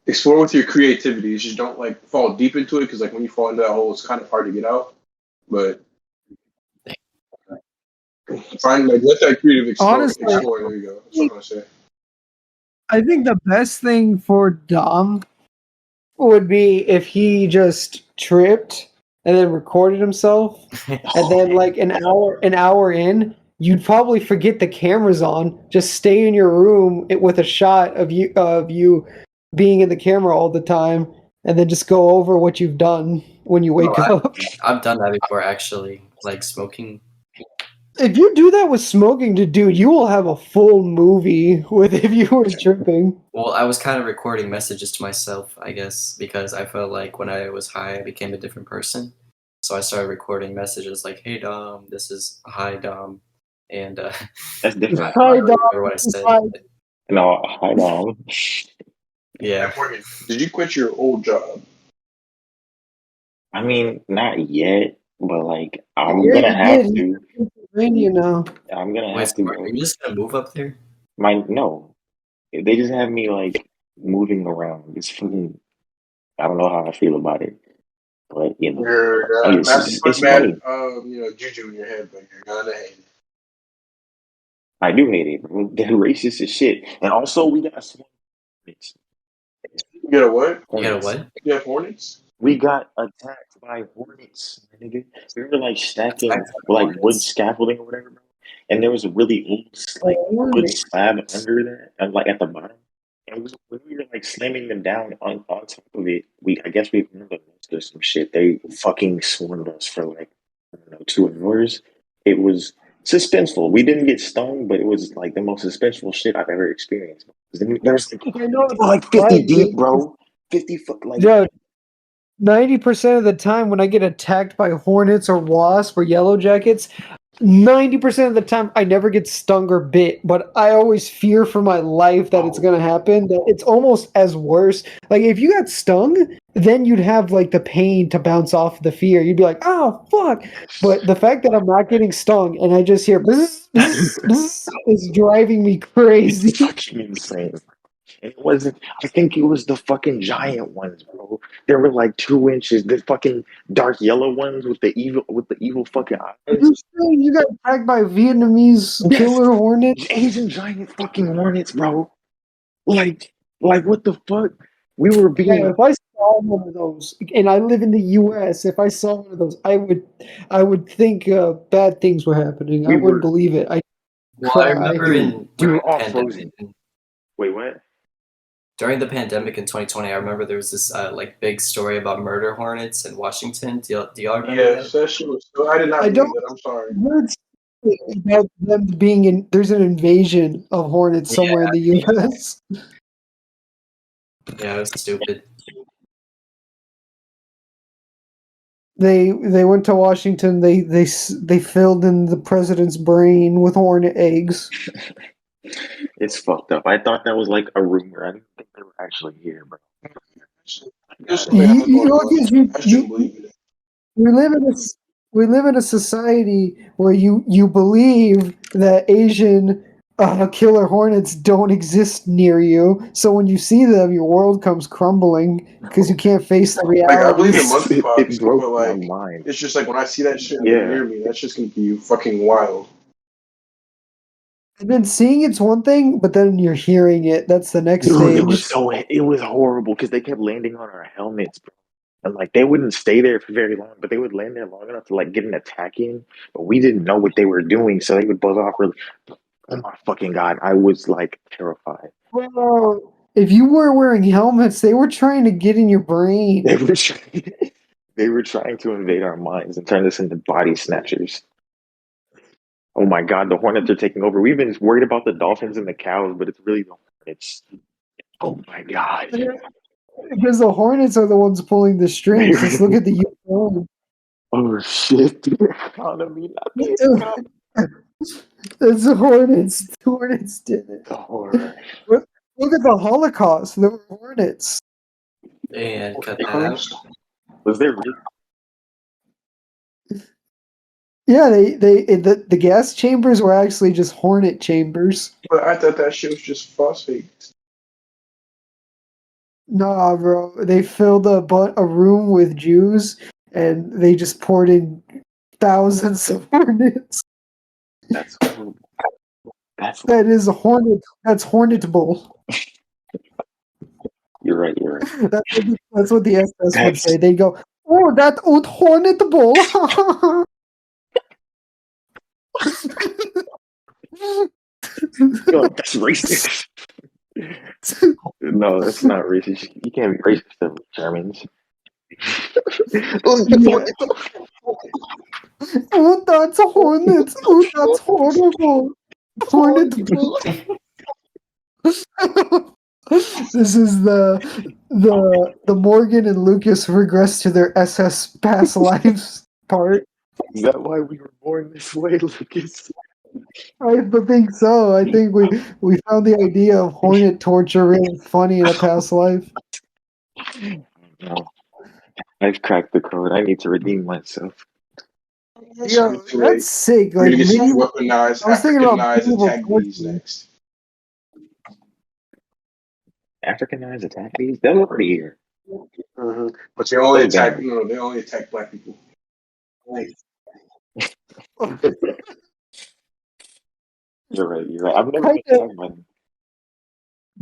Speaker 2: explore with your creativity. You just don't like fall deep into it because like when you fall into that hole, it's kind of hard to get out. But Find like let that creative explore.
Speaker 3: Honestly,
Speaker 2: Explore. There you go. That's what I'm gonna say.
Speaker 3: I think the best thing for Dom would be if he just tripped and then recorded himself, and then like an hour in, you'd probably forget the camera's on. Just stay in your room with a shot of you being in the camera all the time, and then just go over what you've done when you wake up.
Speaker 5: I've done that before, actually, like smoking.
Speaker 3: If you do that with smoking, dude, you will have a full movie with if you were tripping.
Speaker 5: Well, I was kind of recording messages to myself, I guess, because I felt like when I was high, I became a different person. So I started recording messages like, "Hey Dom, this is hi Dom," and
Speaker 1: That's different.
Speaker 3: Hi,
Speaker 5: I don't
Speaker 3: Dom.
Speaker 5: remember what I said.
Speaker 3: Hi.
Speaker 1: No, hi Dom.
Speaker 5: Yeah,
Speaker 2: Morgan, did you quit your old job?
Speaker 1: I mean, not yet, but like I'm
Speaker 3: Yeah,
Speaker 1: gonna
Speaker 3: you
Speaker 1: have
Speaker 3: did.
Speaker 1: to.
Speaker 3: You're in Pennsylvania now.
Speaker 1: I'm gonna
Speaker 5: wait,
Speaker 1: have
Speaker 5: so
Speaker 1: to
Speaker 5: are
Speaker 1: go.
Speaker 5: you just gonna move up there?
Speaker 1: No, they just have me like moving around. It's fucking. I don't know how I feel about it, but you know,
Speaker 2: You're
Speaker 1: it's
Speaker 2: not to
Speaker 1: it's,
Speaker 2: put
Speaker 1: it's
Speaker 2: bad,
Speaker 1: funny.
Speaker 2: juju in your head, but you're gonna hate it.
Speaker 1: I do hate it. Bro. They're racist as shit, and also we got swarmed with
Speaker 2: You get a what?
Speaker 5: You got a
Speaker 1: hornets.
Speaker 5: what?
Speaker 2: You have hornets?
Speaker 1: We got attacked by hornets, my nigga. We were like stacking
Speaker 5: Attacked by
Speaker 1: like wood
Speaker 5: hornets?
Speaker 1: scaffolding or whatever, bro. And there was a really old like wood
Speaker 3: Hornet.
Speaker 1: slab under that, and like at the bottom. And when we were like slamming them down on top of it, I guess we remember or some shit. They fucking swarmed us for like I don't know 2 hours. It was suspenseful. We didn't get stung, but it was like the most suspenseful shit I've ever experienced. There's like
Speaker 3: I know
Speaker 1: they were like
Speaker 3: why,
Speaker 1: 50 deep,
Speaker 3: dude.
Speaker 1: bro. 50 foot like.
Speaker 3: Dude, 90% of the time when I get attacked by hornets or wasps or yellow jackets, 90% of the time I never get stung or bit, but I always fear for my life that it's gonna happen. That it's almost as worse. Like if you got stung, then you'd have like the pain to bounce off the fear. You'd be like, oh fuck. But the fact that I'm not getting stung and I just hear bzz, bzz, bzz, is driving me
Speaker 1: It's
Speaker 3: crazy.
Speaker 1: fucking insane. And it wasn't, I think it was the fucking giant ones, bro. They were like 2 inches. The fucking dark yellow ones with the evil fucking
Speaker 3: Are
Speaker 1: eyes.
Speaker 3: you saying you got attacked by Vietnamese
Speaker 1: Yes.
Speaker 3: killer hornets?
Speaker 1: Asian giant fucking hornets, bro. Like what the fuck? We were
Speaker 3: Yeah,
Speaker 1: being
Speaker 3: if I saw one of those, and I live in the U.S., if I saw one of those, I would think bad things were happening. I
Speaker 1: we
Speaker 3: wouldn't
Speaker 1: were
Speaker 3: believe it. I'd
Speaker 5: Well, I
Speaker 3: cry.
Speaker 5: remember
Speaker 1: dude, we
Speaker 5: during
Speaker 1: were
Speaker 5: the
Speaker 1: all
Speaker 5: pandemic.
Speaker 1: frozen. Wait, what?
Speaker 5: During the pandemic in 2020, I remember there was this like big story about murder hornets in Washington. Do y'all remember
Speaker 2: Yes,
Speaker 5: that?
Speaker 2: that shit was. So I did not
Speaker 3: I
Speaker 2: believe
Speaker 3: don't
Speaker 2: that. I'm sorry.
Speaker 3: heard about them being in. There's an invasion of hornets somewhere in the U.S.
Speaker 5: Yeah, it was stupid.
Speaker 3: They went to Washington. They filled in the president's brain with hornet eggs.
Speaker 1: It's fucked up. I thought that was like a rumor. I didn't think they were actually here, bro.
Speaker 2: There's
Speaker 1: God,
Speaker 2: something else going
Speaker 3: Look
Speaker 2: on.
Speaker 3: at
Speaker 2: I shouldn't believe it.
Speaker 3: we live in we live in a society where you believe that Asian killer hornets don't exist near you. So when you see them, your world comes crumbling because you can't face the
Speaker 2: Like I believe in
Speaker 3: realities.
Speaker 1: it
Speaker 2: monkeypox, but
Speaker 1: broke my
Speaker 2: like
Speaker 1: mind.
Speaker 2: it's just like when I see that shit like
Speaker 1: Yeah.
Speaker 2: near me, that's just gonna be fucking wild.
Speaker 3: And then seeing it's one thing, but then you're hearing it. That's the next
Speaker 1: Dude,
Speaker 3: stage.
Speaker 1: it was horrible because they kept landing on our helmets, bro. And like they wouldn't stay there for very long, but they would land there long enough to like get an attack in. But we didn't know what they were doing, so they would buzz off really. Oh my fucking god, I was like terrified.
Speaker 3: Well, if you were wearing helmets, they were trying to get in your brain.
Speaker 1: They were trying to invade our minds and turn us into body snatchers. Oh my god, the hornets are taking over. We've been worried about the dolphins and the cows, but it's really the hornets. Oh my god.
Speaker 3: Because the hornets are the ones pulling the strings. Just look at the UN.
Speaker 1: Oh shit. The economy, not the
Speaker 3: It's the hornets. The hornets did it.
Speaker 1: the horror.
Speaker 3: Look at the Holocaust. There were hornets.
Speaker 5: And cut that out.
Speaker 1: Was there really?
Speaker 3: Yeah, the gas chambers were actually just hornet chambers.
Speaker 2: But I thought that shit was just phosphate.
Speaker 3: Nah, bro. They filled a room with Jews, and they just poured in thousands of hornets.
Speaker 1: That's horrible.
Speaker 3: That is a hornet. That's hornetable.
Speaker 1: You're right. You're right.
Speaker 3: That's what the SS would
Speaker 1: That's-
Speaker 3: say. They go, "Oh, that old hornetable."
Speaker 1: Yo, that's racist. No, that's not racist. You can't be racist to Germans.
Speaker 3: Yeah. Oh, that's a hornet. Oh, that's horrible. Hornetable. This is the Morgan and Lucas regress to their SS past lives part.
Speaker 1: Is that why we were born this way, Lucas?
Speaker 3: I think so. I think we found the idea of hornet torture really funny in a past life.
Speaker 1: No. I've cracked the code. I need to redeem myself.
Speaker 3: Yeah, that's sick.
Speaker 2: We're
Speaker 3: Like
Speaker 2: gonna get
Speaker 3: maybe
Speaker 2: some weaponized,
Speaker 3: I was thinking about
Speaker 2: Africanized
Speaker 3: medieval
Speaker 2: attack bees
Speaker 3: torture.
Speaker 2: next.
Speaker 1: Africanized attack bees? They're already here.
Speaker 2: But they only
Speaker 1: Oh,
Speaker 2: attack
Speaker 1: damn.
Speaker 2: they only attack black people.
Speaker 1: You're right. You're right. I've never been attacked by them.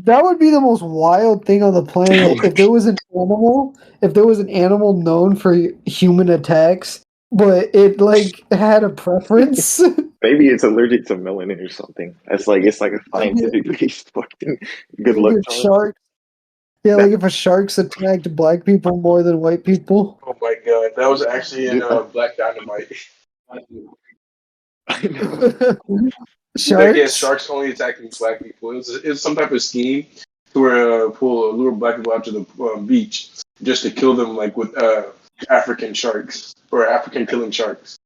Speaker 3: That would be the most wild thing on the planet if there was an animal. If there was an animal known for human attacks, but it like had a preference.
Speaker 1: Maybe it's allergic to melanin or something. It's like a scientific based fucking good luck
Speaker 3: Like
Speaker 1: charm.
Speaker 3: shark. Yeah, like if a shark's attacked black people more than white people.
Speaker 2: Oh my god, that was actually in Black Dynamite.
Speaker 1: I know.
Speaker 3: Sharks.
Speaker 2: Yeah, sharks only attacking black people. It was some type of scheme to where lure black people out to the beach just to kill them like with African sharks or African killing sharks.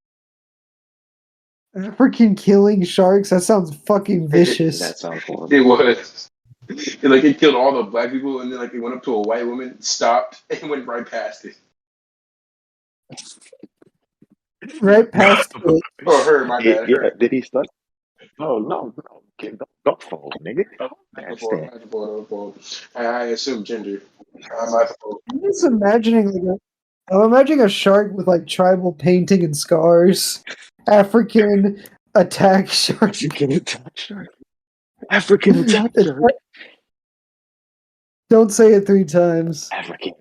Speaker 3: African killing sharks. That sounds fucking vicious.
Speaker 1: That sounds horrible.
Speaker 2: It was. It killed all the black people, and then it went up to a white woman, stopped, and went right past it.
Speaker 3: Right past it.
Speaker 2: Oh, her, my bad.
Speaker 1: Yeah, did he stop? No. Okay, don't fall, nigga.
Speaker 2: I assume gender. My fault.
Speaker 3: I'm just imagining I'm imagining a shark with like tribal painting and scars. African attack shark.
Speaker 1: African attack shark. African attack shark.
Speaker 3: Don't say it 3 times.
Speaker 1: African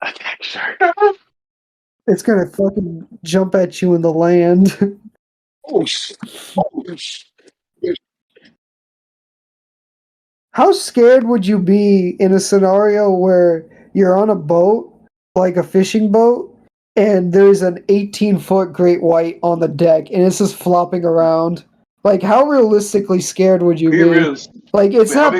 Speaker 1: attack shark.
Speaker 3: It's gonna fucking jump at you in the land.
Speaker 1: Oh shit.
Speaker 3: How scared would you be in a scenario where you're on a boat, like a fishing boat, and there's an 18-foot great white on the deck, and it's just flopping around? Like, how realistically scared would you be? Like, it's not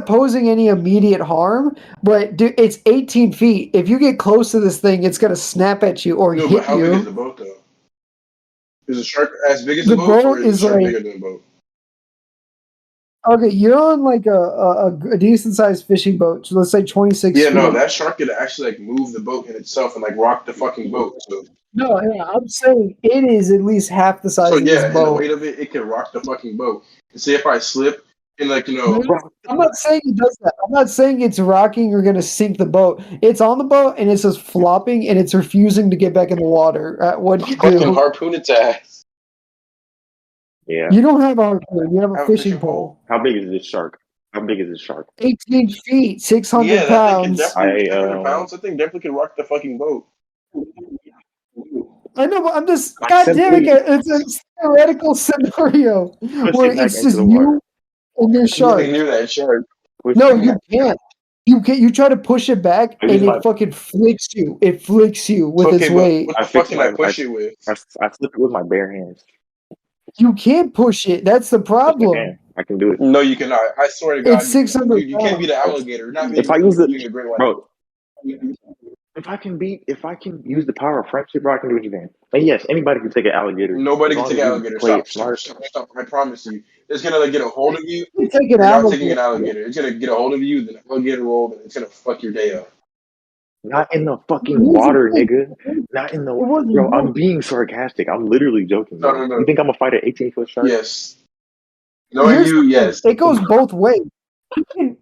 Speaker 3: posing any immediate harm, but dude, it's 18 feet. If you get close to this thing, it's gonna snap at you or hit
Speaker 2: but how
Speaker 3: you.
Speaker 2: big is the boat though? Is the shark as big as the boat, or is the shark bigger than the boat?
Speaker 3: Okay, you're on like a decent sized fishing boat. So let's say 26 feet.
Speaker 2: Yeah, no, that shark could actually like move the boat in itself and like rock the fucking boat. So.
Speaker 3: No, yeah, I'm saying it is at least half the size of this
Speaker 2: and the
Speaker 3: boat.
Speaker 2: weight of it can rock the fucking boat. And say if I slip and like
Speaker 3: I'm not saying it does that. I'm not saying it's rocking or gonna sink the boat. It's on the boat and it's just flopping and it's refusing to get back in the water. What do you do?
Speaker 2: Fucking harpoon its ass.
Speaker 1: Yeah.
Speaker 3: You don't have a harpoon. You have a fishing pole.
Speaker 1: How big is this shark?
Speaker 3: 18 feet, 600 pounds.
Speaker 2: I think definitely can rock the fucking boat.
Speaker 3: I know, but I'm just, God damn it, it's a theoretical scenario where it's just you and your shark.
Speaker 2: Near that shark.
Speaker 3: No, you can't. You try to push it back and it fucking flicks you. It flicks you with its weight.
Speaker 2: What the fuck can I push it with?
Speaker 1: I flip it with my bare hands.
Speaker 3: You can't push it. That's the problem.
Speaker 1: I can do it.
Speaker 2: No, you cannot. I swear to God.
Speaker 3: It's 600
Speaker 2: You can't be the alligator.
Speaker 1: If I use the great white. Bro, if I can use the power of friendship, bro, I can do anything. And yes, anybody can take an alligator.
Speaker 2: Nobody can take an alligator. Stop. I promise you. It's gonna like get a hold of you.
Speaker 3: You're taking an
Speaker 2: alligator. It's gonna get a hold of you, then alligator roll, and it's gonna fuck your day up.
Speaker 1: Not in the fucking water, nigga. Not in the water. Bro, I'm being sarcastic. I'm literally joking.
Speaker 2: No.
Speaker 1: You think I'm gonna fight an 18-foot shark?
Speaker 2: Yes. Knowing you, yes.
Speaker 3: It goes both ways.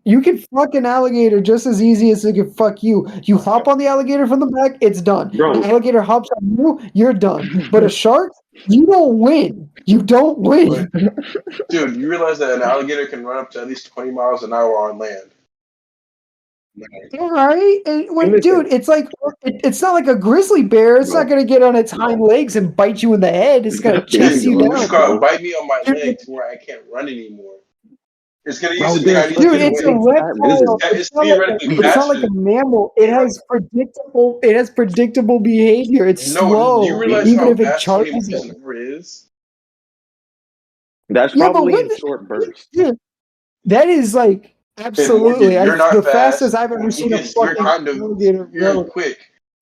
Speaker 3: You can fuck an alligator just as easy as it can fuck you. You hop on the alligator from the back, it's done.
Speaker 1: Bro.
Speaker 3: The alligator hops on you, you're done. But a shark, You don't win. You don't win.
Speaker 2: Dude, you realize that an alligator can run up to at least 20 miles an hour on land?
Speaker 3: All right, and
Speaker 1: Listen.
Speaker 3: dude, it's like it's not like a grizzly bear. It's not gonna get on its hind legs and bite you in the head. It's gonna chase you
Speaker 2: What you
Speaker 3: down.
Speaker 2: call it? Bite me on my legs where I can't run anymore. It's gonna use
Speaker 1: Bro,
Speaker 2: the thing I need to
Speaker 3: Dude,
Speaker 2: get
Speaker 3: it's a
Speaker 2: away.
Speaker 3: reptile.
Speaker 2: It's theoretically
Speaker 3: It's not like
Speaker 2: faster.
Speaker 3: a mammal. It has predictable behavior. It's
Speaker 2: No, do you
Speaker 3: slow,
Speaker 2: realize
Speaker 3: even
Speaker 2: how
Speaker 3: if it
Speaker 2: fast 20
Speaker 3: charges
Speaker 2: miles
Speaker 3: it.
Speaker 2: an hour is?
Speaker 1: That's
Speaker 3: Yeah, but
Speaker 1: probably
Speaker 3: what
Speaker 1: in short bursts.
Speaker 3: dude, that is like
Speaker 2: And Morgan,
Speaker 3: absolutely.
Speaker 2: you're
Speaker 3: It's the
Speaker 2: not
Speaker 3: fastest
Speaker 2: fast.
Speaker 3: I've ever seen a
Speaker 2: Lucas, you're
Speaker 3: fucking
Speaker 2: kind of
Speaker 3: alligator
Speaker 2: you're
Speaker 3: go.
Speaker 2: quick,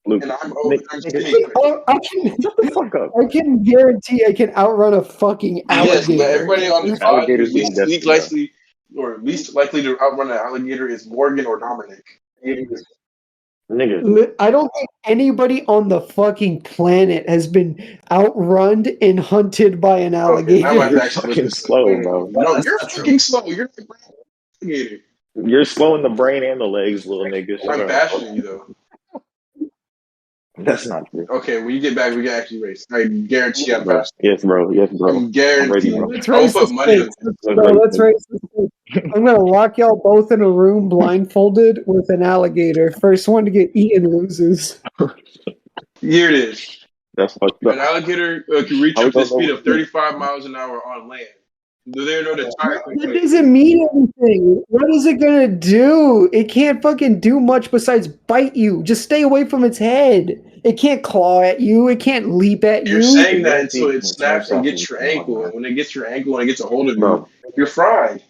Speaker 1: Luke,
Speaker 2: and I'm
Speaker 1: nigga,
Speaker 2: skinny.
Speaker 3: I can,
Speaker 1: shut the fuck up.
Speaker 3: I can guarantee I can outrun a fucking
Speaker 2: Yes, but
Speaker 3: alligator.
Speaker 2: everybody on this pod
Speaker 1: Alligators
Speaker 2: who's
Speaker 1: being
Speaker 2: least likely to outrun an alligator is Morgan or Dominic.
Speaker 1: Nigga,
Speaker 3: I don't think anybody on the fucking planet has been outrun and hunted by an
Speaker 2: Okay, now
Speaker 3: alligator.
Speaker 2: I'm
Speaker 1: you're
Speaker 2: actually
Speaker 1: fucking
Speaker 2: listening.
Speaker 1: slow, bro.
Speaker 2: No,
Speaker 5: That's
Speaker 2: you're
Speaker 5: not true.
Speaker 2: fucking slow. You're like an alligator.
Speaker 1: You're slow in the brain and the legs, little nigga. Shut
Speaker 2: I'm
Speaker 1: up.
Speaker 2: faster than you though.
Speaker 1: That's not true.
Speaker 2: Okay, when you get back, we can actually race. I guarantee I'm
Speaker 1: Bro.
Speaker 2: faster.
Speaker 1: Yes, bro. Yes, bro.
Speaker 2: I'm
Speaker 1: I'm ready,
Speaker 2: guaranteed.
Speaker 1: bro.
Speaker 3: Let's
Speaker 2: I'll
Speaker 3: race
Speaker 2: put
Speaker 3: the
Speaker 2: money on
Speaker 3: stakes. Let's race the stakes. I'm gonna lock y'all both in a room blindfolded with an alligator. First one to get eaten loses.
Speaker 2: Here it is.
Speaker 1: That's fucked
Speaker 2: An
Speaker 1: up.
Speaker 2: alligator can reach
Speaker 1: How we
Speaker 2: up to the
Speaker 1: gonna
Speaker 2: speed
Speaker 1: know?
Speaker 2: of 35 miles an hour on land. Do they know the tire
Speaker 3: That
Speaker 2: quickly?
Speaker 3: doesn't mean anything. What is it gonna do? It can't fucking do much besides bite you. Just stay away from its head. It can't claw at you. It can't leap at
Speaker 2: You're
Speaker 3: you.
Speaker 2: saying that
Speaker 1: Guarantee
Speaker 2: until it
Speaker 1: it's more
Speaker 2: snaps and
Speaker 1: stuff
Speaker 2: gets your
Speaker 1: than
Speaker 2: ankle.
Speaker 1: whatnot.
Speaker 2: And when it gets your ankle and it gets a hold of you,
Speaker 1: Bro.
Speaker 2: you're fried.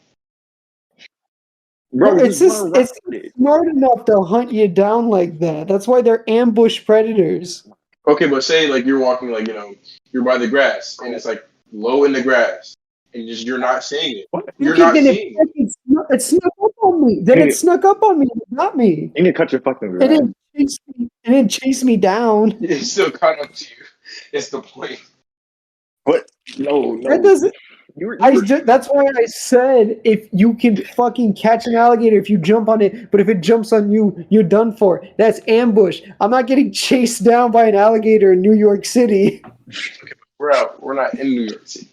Speaker 1: Bro,
Speaker 3: It's
Speaker 1: just run around
Speaker 3: it's
Speaker 1: it.
Speaker 3: smart enough to hunt you down like that. That's why they're ambush predators.
Speaker 2: Okay, but say like you're walking like you're by the grass and it's like low in the grass and you're not seeing it.
Speaker 1: What?
Speaker 2: You're
Speaker 3: Okay,
Speaker 2: not
Speaker 3: then
Speaker 2: seeing it.
Speaker 3: it snuck up on me. Then it snuck up on me. It got me.
Speaker 1: You need to cut your fucking
Speaker 3: It
Speaker 1: grass.
Speaker 3: didn't chase me. It didn't chase me down.
Speaker 2: It's still caught up to you. It's the point.
Speaker 1: What? No,
Speaker 3: That
Speaker 1: no.
Speaker 3: doesn't.
Speaker 1: You're
Speaker 3: That's why I said if you can fucking catch an alligator if you jump on it, but if it jumps on you, you're done for. That's ambush. I'm not getting chased down by an alligator in New York City.
Speaker 2: We're not in New York City.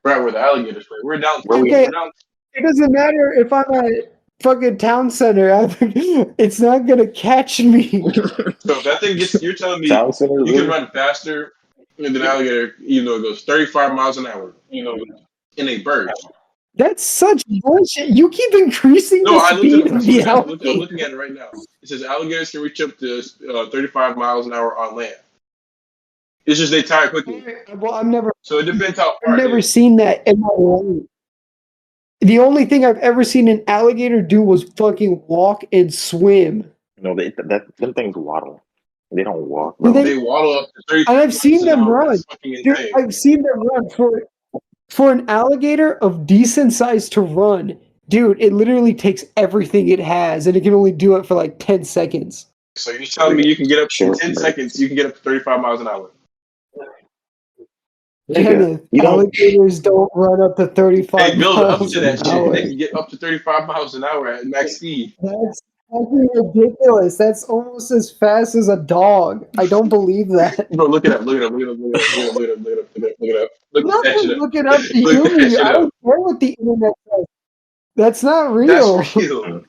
Speaker 2: We're out where the alligators play. We're down.
Speaker 3: Okay,
Speaker 2: We're down.
Speaker 3: it doesn't matter if I'm at fucking town center. It's not gonna catch me.
Speaker 2: So if that thing gets, you're telling me
Speaker 1: Town center,
Speaker 2: you
Speaker 1: really?
Speaker 2: can run faster than an alligator, even though it goes 35 miles an hour, in a burst.
Speaker 3: That's such bullshit. You keep increasing
Speaker 2: No,
Speaker 3: the
Speaker 2: I looked
Speaker 3: speed
Speaker 2: at
Speaker 3: of
Speaker 2: it.
Speaker 3: the
Speaker 2: I'm
Speaker 3: alligator.
Speaker 2: looking at it right now. It says alligators can reach up to 35 miles an hour on land. It's just they tire quickly.
Speaker 3: Well, I've
Speaker 2: So it depends how far it
Speaker 3: never
Speaker 2: is.
Speaker 3: seen that in my life. The only thing I've ever seen an alligator do was fucking walk and swim.
Speaker 1: No, them things waddle. They don't walk,
Speaker 3: Do
Speaker 1: bro.
Speaker 3: they?
Speaker 2: They waddle up to 35
Speaker 3: And I've
Speaker 2: miles
Speaker 3: seen
Speaker 2: an
Speaker 3: them
Speaker 2: hour.
Speaker 3: run.
Speaker 2: That's fucking
Speaker 3: Dude,
Speaker 2: insane.
Speaker 3: I've seen them run for an alligator of decent size to run. Dude, it literally takes everything it has, and it can only do it for like 10 seconds.
Speaker 2: So you're telling me you can get up in
Speaker 1: Short
Speaker 2: 10
Speaker 1: bursts.
Speaker 2: seconds, you can get up to 35 miles an hour.
Speaker 3: Kenneth,
Speaker 1: You don't.
Speaker 3: alligators don't run up to 35
Speaker 2: They build up
Speaker 3: miles
Speaker 2: to that
Speaker 3: an
Speaker 2: shit.
Speaker 3: hour.
Speaker 2: They can get up to 35 miles an hour at max speed.
Speaker 3: That's fucking ridiculous. That's almost as fast as a dog. I don't believe that.
Speaker 2: Bro, look it up. Look it up. Look it up. Look it up. Look it up. Look it up. Look it up. Look it up.
Speaker 3: I'm
Speaker 2: Look
Speaker 3: not
Speaker 2: that
Speaker 3: gonna
Speaker 2: shit up.
Speaker 3: look it up to
Speaker 2: Look that
Speaker 3: you.
Speaker 2: shit
Speaker 3: I
Speaker 2: up.
Speaker 3: don't care what the internet says. That's not real.
Speaker 2: That's real.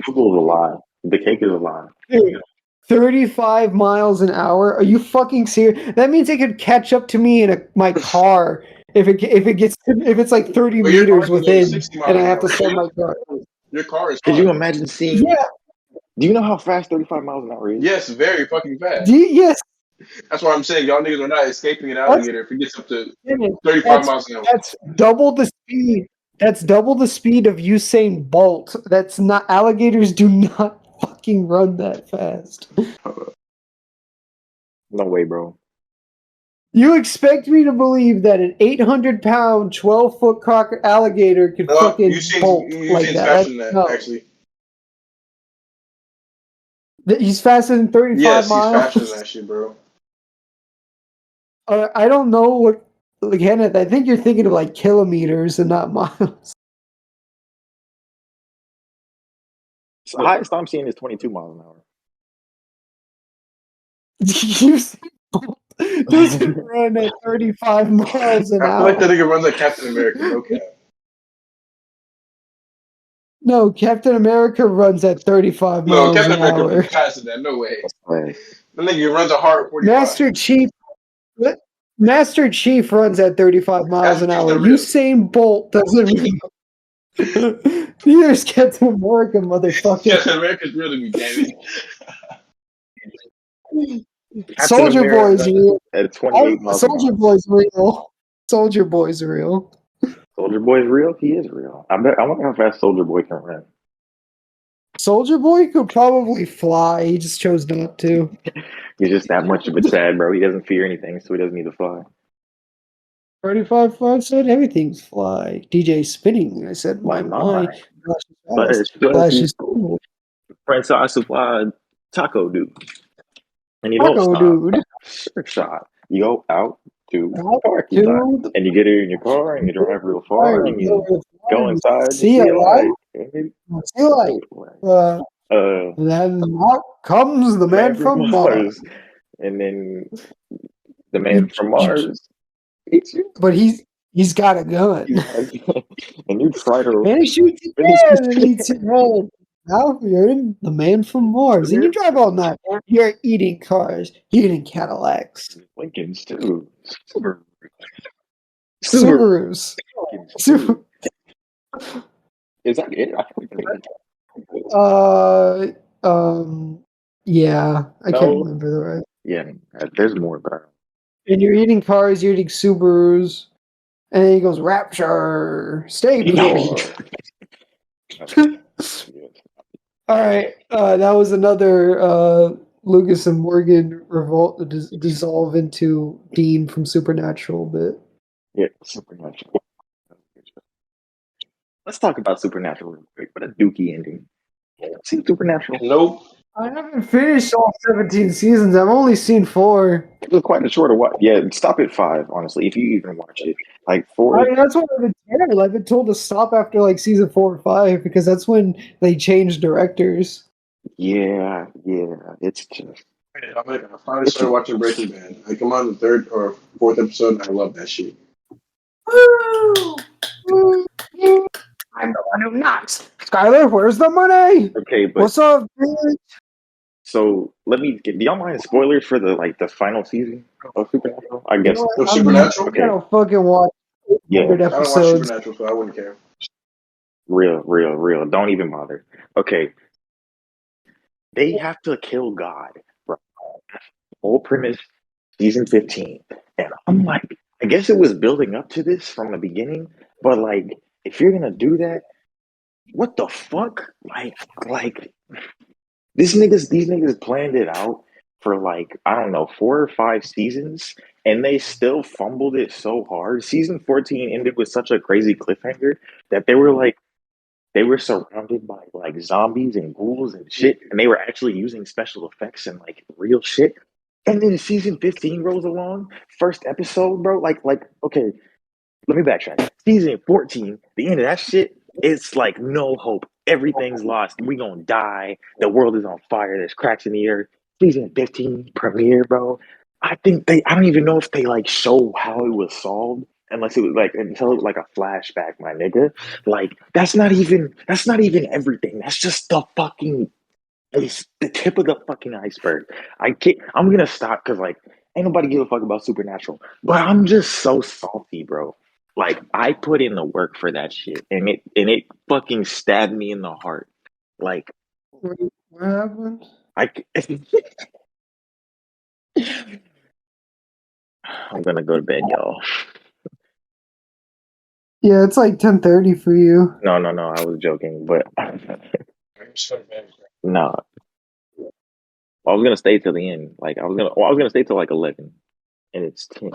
Speaker 1: Google's a lie. The cake is a lie.
Speaker 3: Dude, 35 miles an hour? Are you fucking serious? That means it could catch up to me in my car if it's like 30
Speaker 2: But your car
Speaker 3: meters
Speaker 2: can go to
Speaker 3: within
Speaker 2: 60 miles
Speaker 3: and I
Speaker 2: an
Speaker 3: have to
Speaker 2: hour.
Speaker 3: start my car.
Speaker 2: Your car is
Speaker 1: Could you
Speaker 2: fine.
Speaker 1: imagine seeing?
Speaker 3: Yeah.
Speaker 1: Do you know how fast 35 miles an hour is?
Speaker 2: Yes, very fucking fast.
Speaker 3: Yes.
Speaker 2: That's why I'm saying y'all niggas are not escaping an alligator if it gets up to 35 miles an hour.
Speaker 3: That's double the speed. That's double the speed of Usain Bolt. That's not alligators do not fucking run that fast.
Speaker 1: No way, bro.
Speaker 3: You expect me to believe that an 800-pound, 12-foot alligator could fucking bolt like
Speaker 2: Usain's
Speaker 3: that?
Speaker 2: faster than that,
Speaker 3: No.
Speaker 2: actually.
Speaker 3: He's faster than 35
Speaker 2: Yes,
Speaker 3: miles?
Speaker 2: he's faster than that shit, bro.
Speaker 3: I don't know what... Kenneth, I think you're thinking of like kilometers and not miles.
Speaker 1: So the highest I'm seeing is 22 miles an hour.
Speaker 3: Usain Bolt doesn't run at 35 miles an
Speaker 2: I feel like that
Speaker 3: hour.
Speaker 2: nigga runs like Captain America. No cap.
Speaker 3: No, Captain America runs at 35
Speaker 2: No,
Speaker 3: miles
Speaker 2: Captain
Speaker 3: an
Speaker 2: America
Speaker 3: hour.
Speaker 2: runs faster than that. No way.
Speaker 1: Like,
Speaker 2: That nigga runs a hard 45.
Speaker 3: Master Chief runs at 35 miles
Speaker 2: Master
Speaker 3: an
Speaker 2: Chief's
Speaker 3: hour.
Speaker 2: not real.
Speaker 3: Usain Bolt doesn't run. Neither's Captain America, motherfucker.
Speaker 2: Captain America's real to me, damn it.
Speaker 1: Captain
Speaker 3: Soldier Boy's
Speaker 1: America
Speaker 3: real.
Speaker 1: at 28 miles an
Speaker 3: Soldier
Speaker 1: hour.
Speaker 3: Boy's real. Soldier Boy's real.
Speaker 1: Soldier Boy's real? He is real. I wonder how fast Soldier Boy can run.
Speaker 3: Soldier Boy could probably fly. He just chose not to.
Speaker 1: He's just that much of a Chad, bro. He doesn't fear anything, so he doesn't need to fly.
Speaker 3: 35 flies said everything's fly. DJ spinning. I said, my.
Speaker 1: Flash
Speaker 3: Flash is
Speaker 1: Flash
Speaker 3: is cool.
Speaker 1: Prince I supply taco dude. And you don't
Speaker 3: Taco
Speaker 1: stop.
Speaker 3: dude.
Speaker 1: Sure shot. You go out to the
Speaker 3: Out
Speaker 1: parking lot.
Speaker 3: to
Speaker 1: And you get in your car and you drive real far and you go inside.
Speaker 3: See
Speaker 1: and
Speaker 3: a light. See a light.
Speaker 1: Uh,
Speaker 3: Then out comes the man from Mars.
Speaker 1: And then the man from Mars eats you.
Speaker 3: But he's got a gun.
Speaker 1: And you try to.
Speaker 3: And he shoots you dead and eats your head. Now you're in the man from Mars. And you drive all night. You're eating cars. You're eating Cadillacs.
Speaker 1: Lincolns too.
Speaker 3: Subarus. Subaru.
Speaker 1: Is that it? I can't think
Speaker 3: yeah. I can't
Speaker 1: No.
Speaker 3: remember the right.
Speaker 1: Yeah, there's more, but I don't.
Speaker 3: And you're eating cars, you're eating Subarus. And then he goes, Rapture, stay pure. All right, that was another Lucas and Morgan revolt dissolve into Dean from Supernatural bit.
Speaker 1: Yeah, Supernatural. Let's talk about Supernatural real quick. What a dookie ending. Seen Supernatural?
Speaker 2: Nope.
Speaker 3: I haven't finished all 17 seasons. I've only seen 4.
Speaker 1: It was quite a short watch. Yeah, stop at 5, honestly, if you even watch it. Like 4.
Speaker 3: I mean, that's what I've been told. I've been told to stop after like season 4 or 5 because that's when they change directors.
Speaker 1: Yeah, it's just.
Speaker 2: I finally started watching Breaking Bad. Like, I'm on the 3rd or 4th episode, and I love that shit.
Speaker 3: I'm the one who knocks. Skylar, where's the money?
Speaker 1: Okay, but
Speaker 3: What's up, bitch?
Speaker 1: so let me get. Do y'all mind spoilers for the final season of Supernatural? I guess.
Speaker 2: Of Supernatural?
Speaker 3: I'm gonna fucking watch
Speaker 1: Yeah.
Speaker 3: 100
Speaker 2: I don't watch
Speaker 3: episodes.
Speaker 2: Supernatural, so I wouldn't care.
Speaker 1: Real. Don't even bother. Okay. They have to kill God, bro. Whole premise, season 15. And I'm like, I guess it was building up to this from the beginning, but like, if you're gonna do that, what the fuck? Like these niggas planned it out for like, I don't know, 4 or 5 seasons, and they still fumbled it so hard. Season 14 ended with such a crazy cliffhanger that they were surrounded by like zombies and ghouls and shit, and they were actually using special effects and like real shit. And then season 15 rolls along, first episode, bro. Like, okay, let me backtrack. Season 14, the end of that shit, it's like no hope. Everything's lost. We gonna die. The world is on fire. There's cracks in the earth. Season 15 premiere, bro. I don't even know if they like show how it was solved. Unless it was like until it was like a flashback, my nigga. Like that's not even everything. That's just it's the tip of the fucking iceberg. I'm gonna stop because like ain't nobody give a fuck about Supernatural. But I'm just so salty, bro. Like I put in the work for that shit, and it fucking stabbed me in the heart. Like
Speaker 3: Wait, what happened?
Speaker 1: I'm gonna go to bed, y'all.
Speaker 3: Yeah, it's like 10:30 for you.
Speaker 1: No, I was joking, but no. I was gonna stay till the end. Like I was gonna stay till like 11, and it's 10,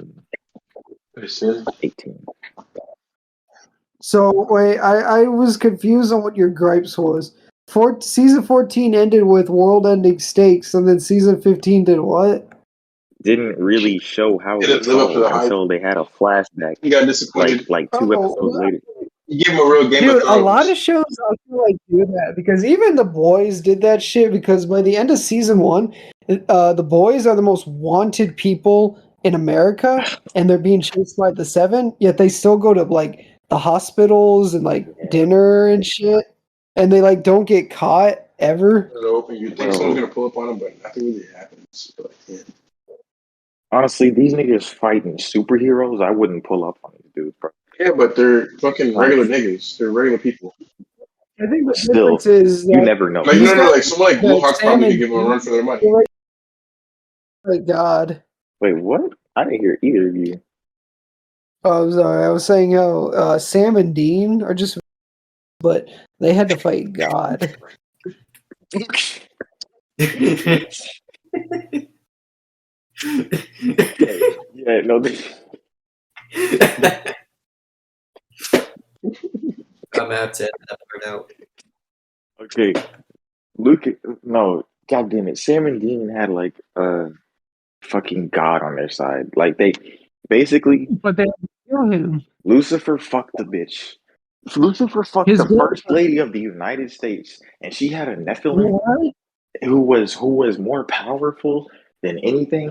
Speaker 1: 18.
Speaker 3: So wait, I was confused on what your gripes was. Season 14 ended with world-ending stakes, and then season 15 did what?
Speaker 1: Didn't really show how it
Speaker 2: It
Speaker 1: was
Speaker 2: didn't live up to
Speaker 1: solved
Speaker 2: the hype.
Speaker 1: until they had a flashback,
Speaker 2: You got disappointed.
Speaker 1: like 2 episodes later.
Speaker 2: You give him a real Game
Speaker 3: Dude,
Speaker 2: of Thrones.
Speaker 3: a lot of shows I feel like do that because even The Boys did that shit because by the end of season 1, The Boys are the most wanted people in America, and they're being chased by the Seven. Yet they still go to like the hospitals and like dinner and shit, and they like don't get caught ever.
Speaker 2: You think someone's gonna pull up on them, but nothing really happens. But, yeah.
Speaker 1: Honestly, these niggas fighting superheroes. I wouldn't pull up on these dudes, bro.
Speaker 2: Yeah, but they're fucking regular niggas. They're regular people.
Speaker 3: I think the
Speaker 1: Still,
Speaker 3: difference is
Speaker 1: you
Speaker 3: that
Speaker 1: never know.
Speaker 2: Like, no, like someone like Blue
Speaker 3: the
Speaker 2: Hawk probably
Speaker 3: Sam
Speaker 2: could give them a run for their money.
Speaker 3: Like God.
Speaker 1: Wait, what? I didn't hear either of you.
Speaker 3: Oh, I'm sorry. I was saying how Sam and Dean are just, but they had to fight God.
Speaker 1: Yeah, no.
Speaker 5: I'm gonna have to edit that part out.
Speaker 1: Okay, Luke. No, God damn it. Sam and Dean had like fucking God on their side. Like they basically,
Speaker 3: But they had to kill him.
Speaker 1: Lucifer fucked the bitch. Lucifer fucked
Speaker 3: His
Speaker 1: the first
Speaker 3: girlfriend.
Speaker 1: lady of the United States, and she had a Nephilim
Speaker 3: What?
Speaker 1: who was more powerful than anything.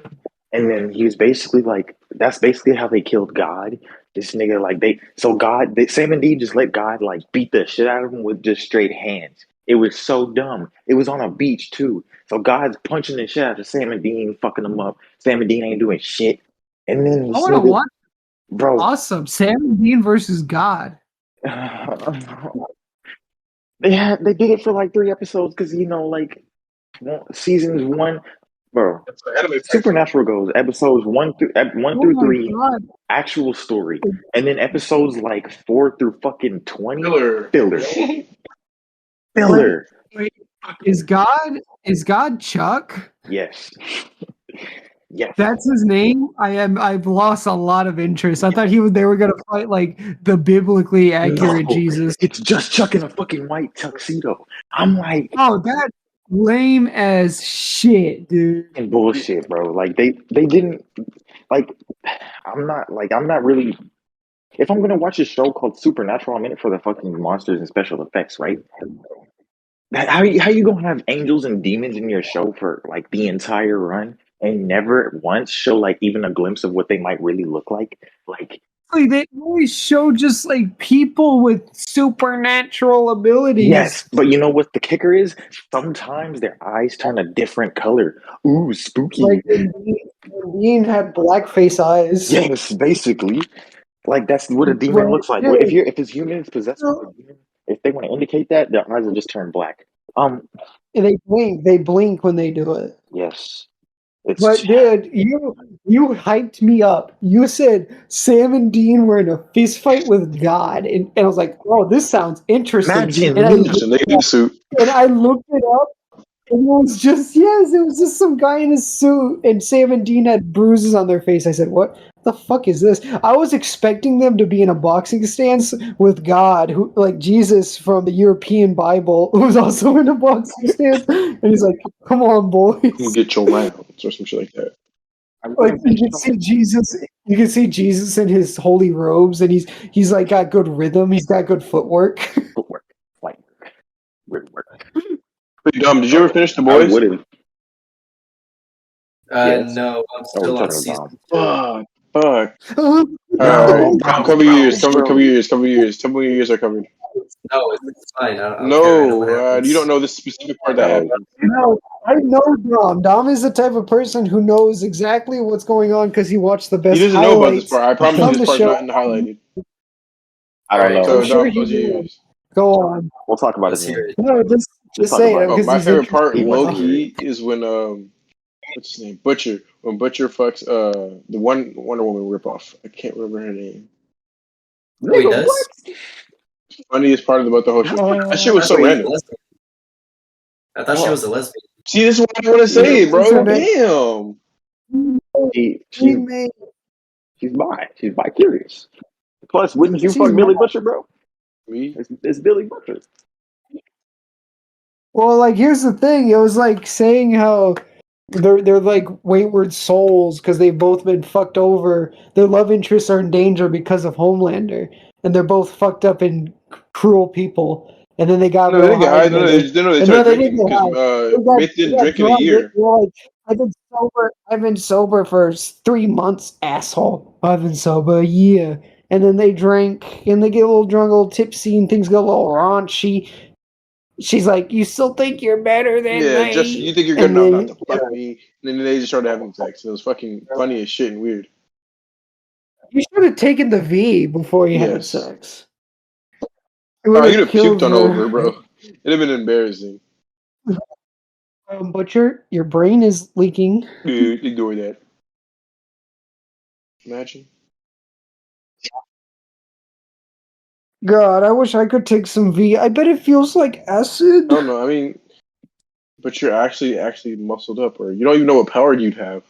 Speaker 1: And then he was basically like, that's basically how they killed God. This nigga, like Sam and Dean just let God like beat the shit out of him with just straight hands. It was so dumb. It was on a beach too. So God's punching the shit out of Sam and Dean, fucking them up. Sam and Dean ain't doing shit. And then
Speaker 3: I want to watch.
Speaker 1: bro.
Speaker 3: Awesome. Sam and Dean versus God.
Speaker 1: They did it for like 3 episodes because like seasons 1, bro. Supernatural goes episodes 1 through 3,
Speaker 3: God.
Speaker 1: actual story, and then episodes like 4 through fucking 20 filler.
Speaker 3: Wait, is God Chuck?
Speaker 1: Yes. Yes.
Speaker 3: That's his name. I've lost a lot of interest. I thought they were gonna fight like the biblically accurate
Speaker 1: No,
Speaker 3: Jesus.
Speaker 1: it's just Chuck in a fucking white tuxedo. I'm like,
Speaker 3: oh, that's lame as shit, dude.
Speaker 1: And bullshit, bro. Like they didn't like. I'm not really. If I'm gonna watch a show called Supernatural, I'm in it for the fucking monsters and special effects, right? How you gonna have angels and demons in your show for like the entire run and never once show like even a glimpse of what they might really look like? Like
Speaker 3: they always show just like people with supernatural abilities.
Speaker 1: Yes, but you know what the kicker is? Sometimes their eyes turn a different color. Ooh, spooky.
Speaker 3: Like Dean had blackface eyes.
Speaker 1: Yes, basically. Like that's what a demon looks like.
Speaker 3: Yeah.
Speaker 1: If his human is possessed by a demon, if they want to indicate that, their eyes will just turn black.
Speaker 3: And they blink when they do it.
Speaker 1: Yes.
Speaker 3: But dude, you hyped me up. You said Sam and Dean were in a fist fight with God, and I was like, "Oh, this sounds interesting."
Speaker 1: Imagine
Speaker 3: and I looked it up, and it was just some guy in a suit, and Sam and Dean had bruises on their face. I said, "What the fuck is this?" I was expecting them to be in a boxing stance with God, who like Jesus from the European Bible, who's also in a boxing stance, and he's like, "Come on, boys,
Speaker 2: you get your rounds or some shit like that."
Speaker 3: Like you can see Jesus. You can see Jesus in his holy robes, and he's like got good rhythm. He's got good footwork.
Speaker 1: Like weird work.
Speaker 2: Wait, did you ever finish The Boys?
Speaker 1: I wouldn't. Yes.
Speaker 5: No, I'm still on season 2.
Speaker 2: Fuck.
Speaker 3: No,
Speaker 2: Couple years are covered.
Speaker 5: No, it's fine. I don't care. I know what
Speaker 2: No,
Speaker 5: happens.
Speaker 2: you don't know this specific part that happened.
Speaker 3: No, I know Dom. Dom is the type of person who knows exactly what's going on because he watched the best.
Speaker 2: He doesn't know about this part. I promise
Speaker 3: on
Speaker 2: you,
Speaker 3: the
Speaker 2: this part's
Speaker 3: show.
Speaker 2: not highlighted.
Speaker 1: I don't know.
Speaker 2: So
Speaker 3: I'm sure
Speaker 2: Dom,
Speaker 3: he
Speaker 2: close your
Speaker 3: will.
Speaker 2: ears.
Speaker 3: Go on.
Speaker 1: We'll talk about
Speaker 5: Let's
Speaker 1: it.
Speaker 5: hear it.
Speaker 3: No, just
Speaker 1: talk
Speaker 3: say it.
Speaker 1: about it.
Speaker 3: because
Speaker 2: My
Speaker 3: he's
Speaker 2: favorite part,
Speaker 1: interested.
Speaker 2: low key, is when what's his name? Butcher. When Butcher fucks the one Wonder Woman ripoff. I can't remember her name.
Speaker 5: Oh, he does?
Speaker 2: Funniest part about the whole show. That shit was so random.
Speaker 5: I thought she was a lesbian.
Speaker 2: See, this is what I want to say, bro. Damn.
Speaker 1: She's bi. She's bi-curious. Plus, wouldn't you fuck Billy Butcher, bro?
Speaker 2: Me?
Speaker 1: It's Billy Butcher.
Speaker 3: Well, like here's the thing. It was like saying how they're like wayward souls because they've both been fucked over. Their love interests are in danger because of Homelander, and they're both fucked up and cruel people. And then they got
Speaker 2: No, they didn't get high. No, they started drinking because Myth didn't drink in a year.
Speaker 3: I've been sober for 3 months, asshole. I've been sober a year. And then they drink and they get a little drunk, a little tipsy, and things get a little raunchy. She's like, "You still think you're better than
Speaker 2: Yeah, just you
Speaker 3: me?"
Speaker 2: think you're good
Speaker 3: And
Speaker 2: enough not to
Speaker 3: then
Speaker 2: fuck me, and then they just started having sex. It was fucking funny as shit and weird.
Speaker 3: you should have taken the V before you had
Speaker 2: Yes.
Speaker 3: sex. It would
Speaker 2: Oh, you'd
Speaker 3: have
Speaker 2: have puked
Speaker 3: killed
Speaker 2: on over,
Speaker 3: your
Speaker 2: bro. It'd have been embarrassing.
Speaker 3: Butcher. Your brain is leaking.
Speaker 2: Dude, ignore that. Imagine.
Speaker 3: God, I wish I could take some V. I bet it feels like acid.
Speaker 2: I don't know. I mean, but you're actually muscled up, or you don't even know what power you'd have.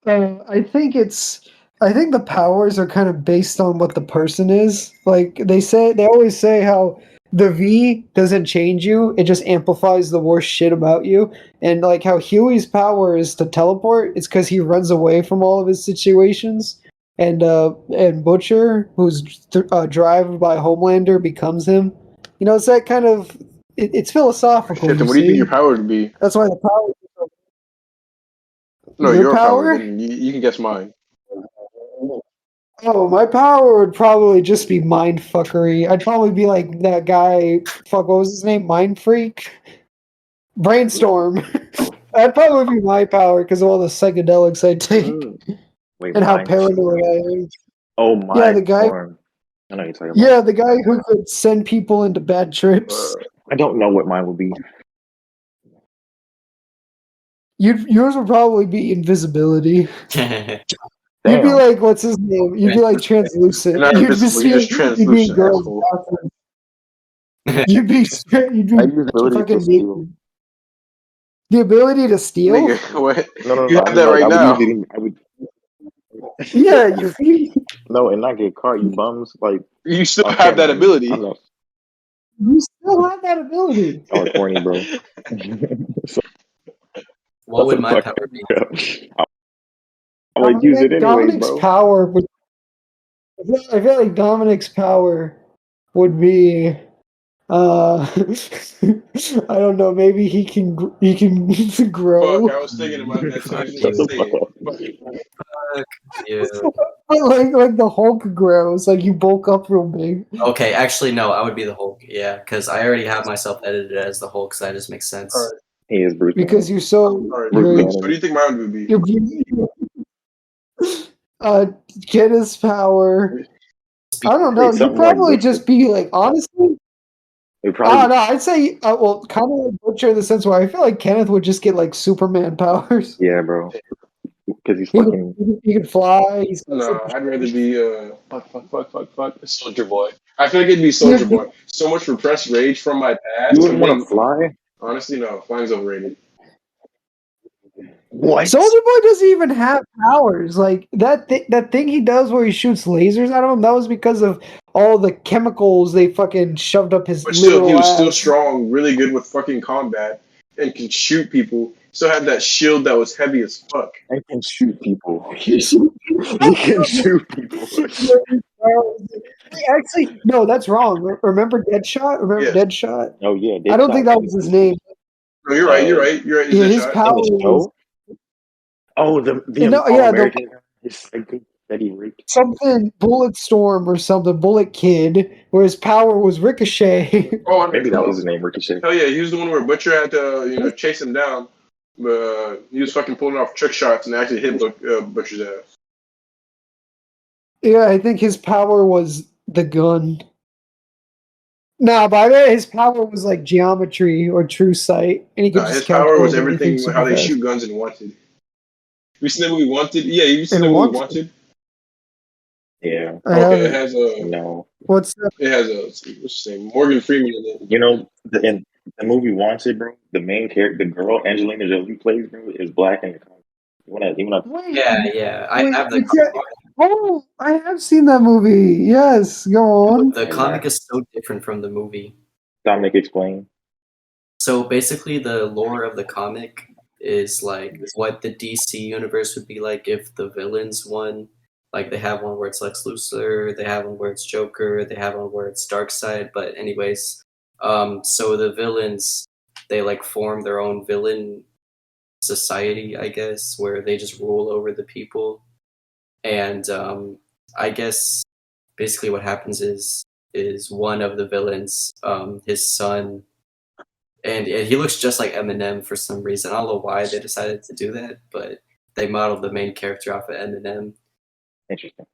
Speaker 3: I think the powers are kind of based on what the person is. Like they always say how the V doesn't change you; it just amplifies the worst shit about you. And like how Huey's power is to teleport, it's because he runs away from all of his situations. And Butcher, who's driven by Homelander, becomes him. You know, it's that kind of. It's philosophical.
Speaker 2: Shit, then
Speaker 3: You
Speaker 2: what do you think your
Speaker 3: see,
Speaker 2: power would be?
Speaker 3: that's why the power.
Speaker 2: No,
Speaker 3: Your
Speaker 2: your power.
Speaker 3: power.
Speaker 2: Then you can guess mine.
Speaker 3: Oh, my power would probably just be mind fuckery. I'd probably be like that guy. Fuck, what was his name? Mind Freak? Brainstorm. That'd probably be my power because of all the psychedelics I take
Speaker 1: Wait,
Speaker 3: and how
Speaker 1: mine.
Speaker 3: paranoid I am.
Speaker 1: Oh,
Speaker 3: Yeah,
Speaker 1: mind storm. I know you're talking about.
Speaker 3: yeah, the guy who could send people into bad trips.
Speaker 1: I don't know what mine would be.
Speaker 3: Yours would probably be invisibility. You'd be
Speaker 1: Damn.
Speaker 3: like, what's his name? You'd be like translucent.
Speaker 2: You're not
Speaker 3: You'd
Speaker 2: invisible. You're just
Speaker 3: you'd be in
Speaker 2: translucent,
Speaker 3: girls'
Speaker 2: asshole.
Speaker 3: bathrooms. You'd be
Speaker 1: I use ability to
Speaker 3: fucking
Speaker 1: steal.
Speaker 3: naked. The ability to steal?
Speaker 2: Nigga, what?
Speaker 1: No.
Speaker 2: You
Speaker 1: I
Speaker 2: have
Speaker 1: mean,
Speaker 2: that
Speaker 1: like,
Speaker 2: right
Speaker 1: I would use
Speaker 2: now.
Speaker 1: it. I would.
Speaker 3: Yeah,
Speaker 1: No, and not get caught. You bums. Like
Speaker 2: You still
Speaker 1: on
Speaker 2: have that
Speaker 1: camera.
Speaker 2: ability.
Speaker 1: I'm not.
Speaker 3: you still have that ability.
Speaker 1: Y'all are corny, bro. So,
Speaker 5: What would
Speaker 1: the
Speaker 5: my
Speaker 1: fuck
Speaker 5: power be?
Speaker 1: I would use it anyways,
Speaker 3: Dominic's
Speaker 1: bro.
Speaker 3: power would. I feel like Dominic's power would be. I don't know. Maybe he can grow.
Speaker 2: Fuck, I was thinking about that too. I just
Speaker 1: Shut
Speaker 2: didn't
Speaker 1: the
Speaker 2: say
Speaker 1: fuck
Speaker 2: it.
Speaker 1: up.
Speaker 5: Fuck you.
Speaker 3: But like the Hulk grows, like you bulk up real big.
Speaker 5: Okay, actually, no, I would be the Hulk. Yeah, because I already have myself edited as the Hulk, so that just makes sense.
Speaker 2: Alright,
Speaker 1: He is Bruce
Speaker 3: Because
Speaker 1: Banner.
Speaker 3: you're so
Speaker 2: alright.
Speaker 1: Bruce
Speaker 3: you're
Speaker 2: What do you think mine would be?
Speaker 3: you're Kenneth's power. I don't know.
Speaker 1: Wait,
Speaker 3: You'd
Speaker 1: something like
Speaker 3: probably
Speaker 1: Butcher.
Speaker 3: just be like, honestly.
Speaker 1: It'd probably.
Speaker 3: No, I'd say, well, kind of like Butcher in the sense where I feel like Kenneth would just get like Superman powers.
Speaker 1: Yeah, bro. Because he's
Speaker 3: He
Speaker 1: fucking.
Speaker 3: could fly. He's got
Speaker 2: No,
Speaker 3: some-
Speaker 2: I'd rather be fuck, Soldier Boy. I feel like it'd be Soldier Boy. So much repressed rage from my past,
Speaker 1: You
Speaker 2: and
Speaker 1: wouldn't want
Speaker 2: then
Speaker 1: to fly.
Speaker 2: honestly, no, flying's overrated.
Speaker 1: What?
Speaker 3: Soldier Boy doesn't even have powers. Like that thing he does where he shoots lasers out of him. That was because of all the chemicals they fucking shoved up his
Speaker 2: But still, he
Speaker 3: literal
Speaker 2: was still
Speaker 3: ass.
Speaker 2: strong, really good with fucking combat, and could shoot people. Still had that shield that was heavy as fuck.
Speaker 1: I can shoot people. He can shoot people.
Speaker 3: Actually, no, that's wrong. Remember Deadshot? Remember
Speaker 2: Yes.
Speaker 3: Deadshot?
Speaker 1: Oh yeah,
Speaker 3: I don't think that was his name.
Speaker 2: No, you're right. You're right. You're right. Is
Speaker 3: Yeah,
Speaker 2: it
Speaker 3: his
Speaker 2: shot?
Speaker 1: In
Speaker 3: power
Speaker 1: the
Speaker 3: was
Speaker 1: show. Oh, the
Speaker 3: no,
Speaker 1: All
Speaker 3: yeah,
Speaker 1: American guy, his psycho that he raped.
Speaker 3: something Bullet Storm or something, Bullet Kid, where his power was Ricochet.
Speaker 2: Oh,
Speaker 1: Maybe that was his name, Ricochet.
Speaker 2: hell yeah, he was the one where Butcher had to chase him down. But he was fucking pulling off trick shots and actually hit Butcher's ass.
Speaker 3: Yeah, I think his power was the gun. Nah, but I bet his power was like geometry or true sight, and he could
Speaker 2: Nah,
Speaker 3: just
Speaker 2: his power was
Speaker 3: calculate everything
Speaker 2: everything how
Speaker 3: super
Speaker 2: they
Speaker 3: fast.
Speaker 2: shoot guns in Wanted. You seen the movie Wanted? Yeah, you seen
Speaker 3: And
Speaker 2: the movie
Speaker 3: once
Speaker 2: Wanted?
Speaker 1: Yeah.
Speaker 3: I
Speaker 2: Okay, it
Speaker 3: haven't.
Speaker 2: has
Speaker 1: No.
Speaker 3: What's that?
Speaker 2: let's see, what's his name? Morgan Freeman in it.
Speaker 1: You know, in the movie Wanted, bro, the main character, the girl Angelina Jolie plays, bro, is black in the comic. You wanna
Speaker 3: Wait,
Speaker 5: Yeah, I
Speaker 3: wait,
Speaker 5: have the
Speaker 3: yeah. Oh, I have seen that movie. Yes, go on.
Speaker 5: The comic is so different from the movie.
Speaker 1: Dominic explain?
Speaker 5: So basically, the lore of the comic is like what the DC universe would be like if the villains won. Like they have one where it's Lex Luthor, they have one where it's Joker, they have one where it's Darkseid. But anyways, so the villains they like form their own villain society, I guess, where they just rule over the people. And I guess basically what happens is one of the villains, his son, and he looks just like Eminem for some reason. I don't know why they decided to do that, but they modeled the main character off of Eminem.
Speaker 1: Interesting.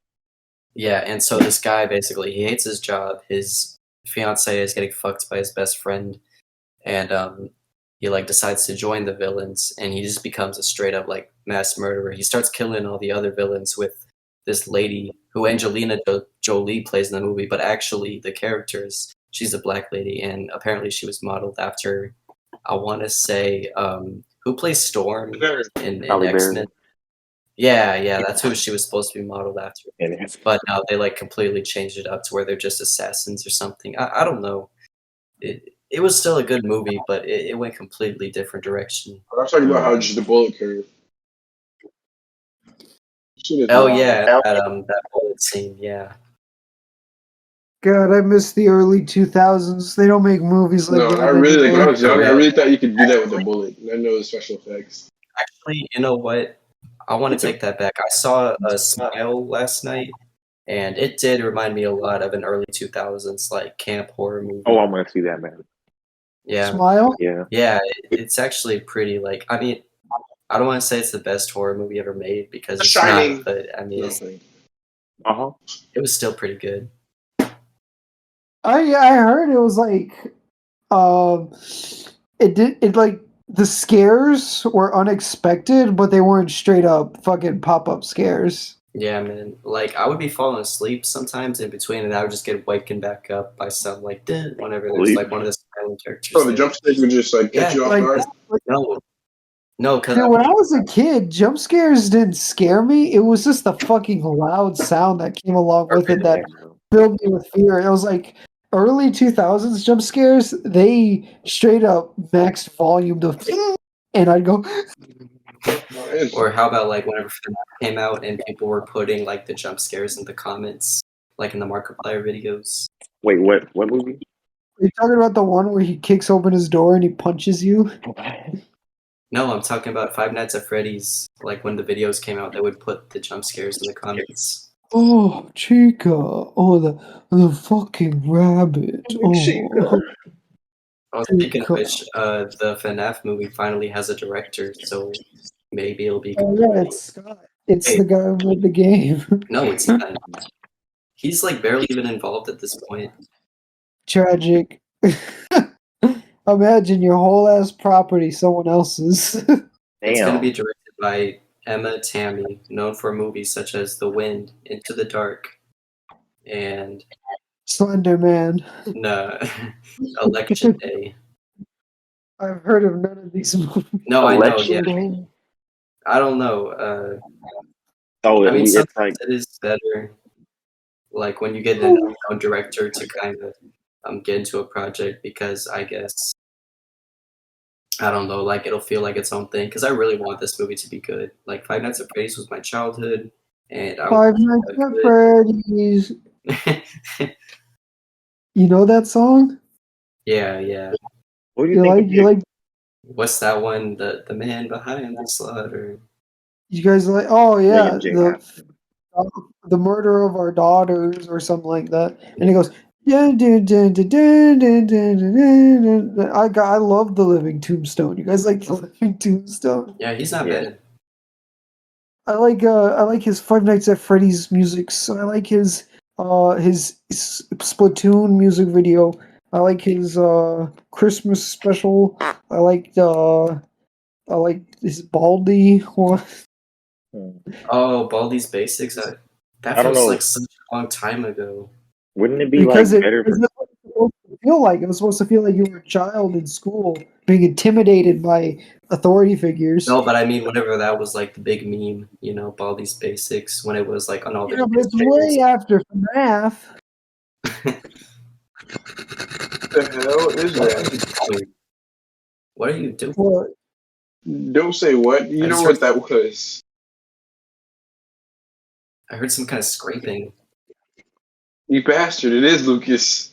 Speaker 5: Yeah, and so this guy basically he hates his job. His fiance is getting fucked by his best friend, and he like decides to join the villains, and he just becomes a straight up like mass murderer. He starts killing all the other villains with this lady who Angelina Jolie plays in the movie, but actually the character is she's a black lady, and apparently she was modeled after I want to say who plays Storm in
Speaker 1: Halle
Speaker 5: X
Speaker 1: Berry.
Speaker 5: Men. Yeah, that's who she was supposed to be modeled after.
Speaker 1: And it's-
Speaker 5: But now they like completely changed it up to where they're just assassins or something. I don't know. It was still a good movie, but it went completely different direction.
Speaker 2: I'm talking about how just the bullet curve. Shit is
Speaker 5: Oh
Speaker 2: wild.
Speaker 5: yeah, that bullet scene, yeah.
Speaker 3: God, I miss the early 2000s. They don't make movies like
Speaker 2: No,
Speaker 3: that
Speaker 2: I really like when I
Speaker 3: anymore.
Speaker 2: was young. I really thought you could do that with a bullet. I know the special effects.
Speaker 5: Actually, you know what? I want to take that back. I saw a Smile last night, and it did remind me a lot of an early 2000s like camp horror movie.
Speaker 1: Oh, I'm gonna see that, man.
Speaker 5: Yeah,
Speaker 3: Smile?
Speaker 1: Yeah.
Speaker 5: it's actually pretty like I mean, I don't want to say it's the best horror movie ever made because
Speaker 2: The
Speaker 5: it's
Speaker 2: Shining.
Speaker 5: not, but I mean,
Speaker 2: Nothing.
Speaker 5: it was still pretty good.
Speaker 3: I heard it was like, it like the scares were unexpected, but they weren't straight up fucking pop up scares.
Speaker 5: Yeah, man. Like I would be falling asleep sometimes in between, and I would just get waken back up by some like whenever there's like one of the smiling characters.
Speaker 2: So the
Speaker 5: there.
Speaker 2: jump scares would just like catch you off
Speaker 3: Like,
Speaker 2: guard.
Speaker 5: No, because
Speaker 3: dude, when I was a kid, jump scares didn't scare me. It was just the fucking loud sound that came along with it that filled me with fear. It was like early 2000s jump scares. They straight up maxed volume to, and I'd go.
Speaker 5: Or how about like whenever FNAF came out and people were putting like the jump scares in the comments, like in the Markiplier videos.
Speaker 1: Wait, what movie?
Speaker 3: Are you talking about the one where he kicks open his door and he punches you?
Speaker 5: No, I'm talking about Five Nights at Freddy's. Like when the videos came out, they would put the jump scares in the comments.
Speaker 3: Oh, Chica! Oh, the fucking rabbit! Oh,
Speaker 5: Oh, speaking of which, the FNAF movie finally has a director, so maybe it'll be.
Speaker 3: oh yeah, it's Scott. It's
Speaker 5: Hey.
Speaker 3: the guy who made the game.
Speaker 5: No, it's not. He's like barely even involved at this point.
Speaker 3: Tragic. Imagine your whole ass property someone else's.
Speaker 5: It's going to
Speaker 1: Damn.
Speaker 5: be directed by Emma Tammy, known for movies such as The Wind, Into the Dark, and
Speaker 3: Slender Man.
Speaker 5: Election Day.
Speaker 3: I've heard of none of these movies.
Speaker 5: No, I know.
Speaker 1: Election
Speaker 5: Yeah, I don't know.
Speaker 1: Oh,
Speaker 5: I mean,
Speaker 1: it's
Speaker 5: sometimes
Speaker 1: like
Speaker 5: it is better, like when you get an unknown director to kind of get into a project, because I guess I don't know, like it'll feel like its own thing. Because I really want this movie to be good. Like Five Nights at Freddy's was my childhood, and I
Speaker 3: Five Nights at Freddy's. You know that song?
Speaker 5: yeah.
Speaker 1: what do you think?
Speaker 3: You like?
Speaker 5: What's that one? The man behind the slaughter.
Speaker 3: You guys like? Oh yeah,
Speaker 1: William J.
Speaker 3: the murder of our daughters or something like that. And he goes, dun, dun, dun, dun, dun, dun, dun, dun, dun. I love the Living Tombstone. You guys like the Living Tombstone?
Speaker 5: Yeah, he's not
Speaker 1: Yeah.
Speaker 5: bad.
Speaker 3: I like his Five Nights at Freddy's music. So I like his Splatoon music video. I like his Christmas special. I like his Baldy one.
Speaker 5: Oh, Baldi's Basics. That
Speaker 1: I don't
Speaker 5: feels
Speaker 1: know.
Speaker 5: like such a long time ago.
Speaker 1: Wouldn't it be
Speaker 3: Because
Speaker 1: like better?
Speaker 3: it was supposed to feel like it was supposed to feel like you were a child in school being intimidated by authority figures.
Speaker 5: No, but I mean, whenever that was like the big meme, you know, Baldi's Basics, when it was like on all the
Speaker 3: Yeah, but it's way after FNAF.
Speaker 2: What the hell is that?
Speaker 5: What are you doing?
Speaker 3: What?
Speaker 2: Don't say what. You
Speaker 5: I
Speaker 2: know
Speaker 5: just
Speaker 2: what that was.
Speaker 5: I heard some kind of scraping.
Speaker 2: You bastard. It is Lucas.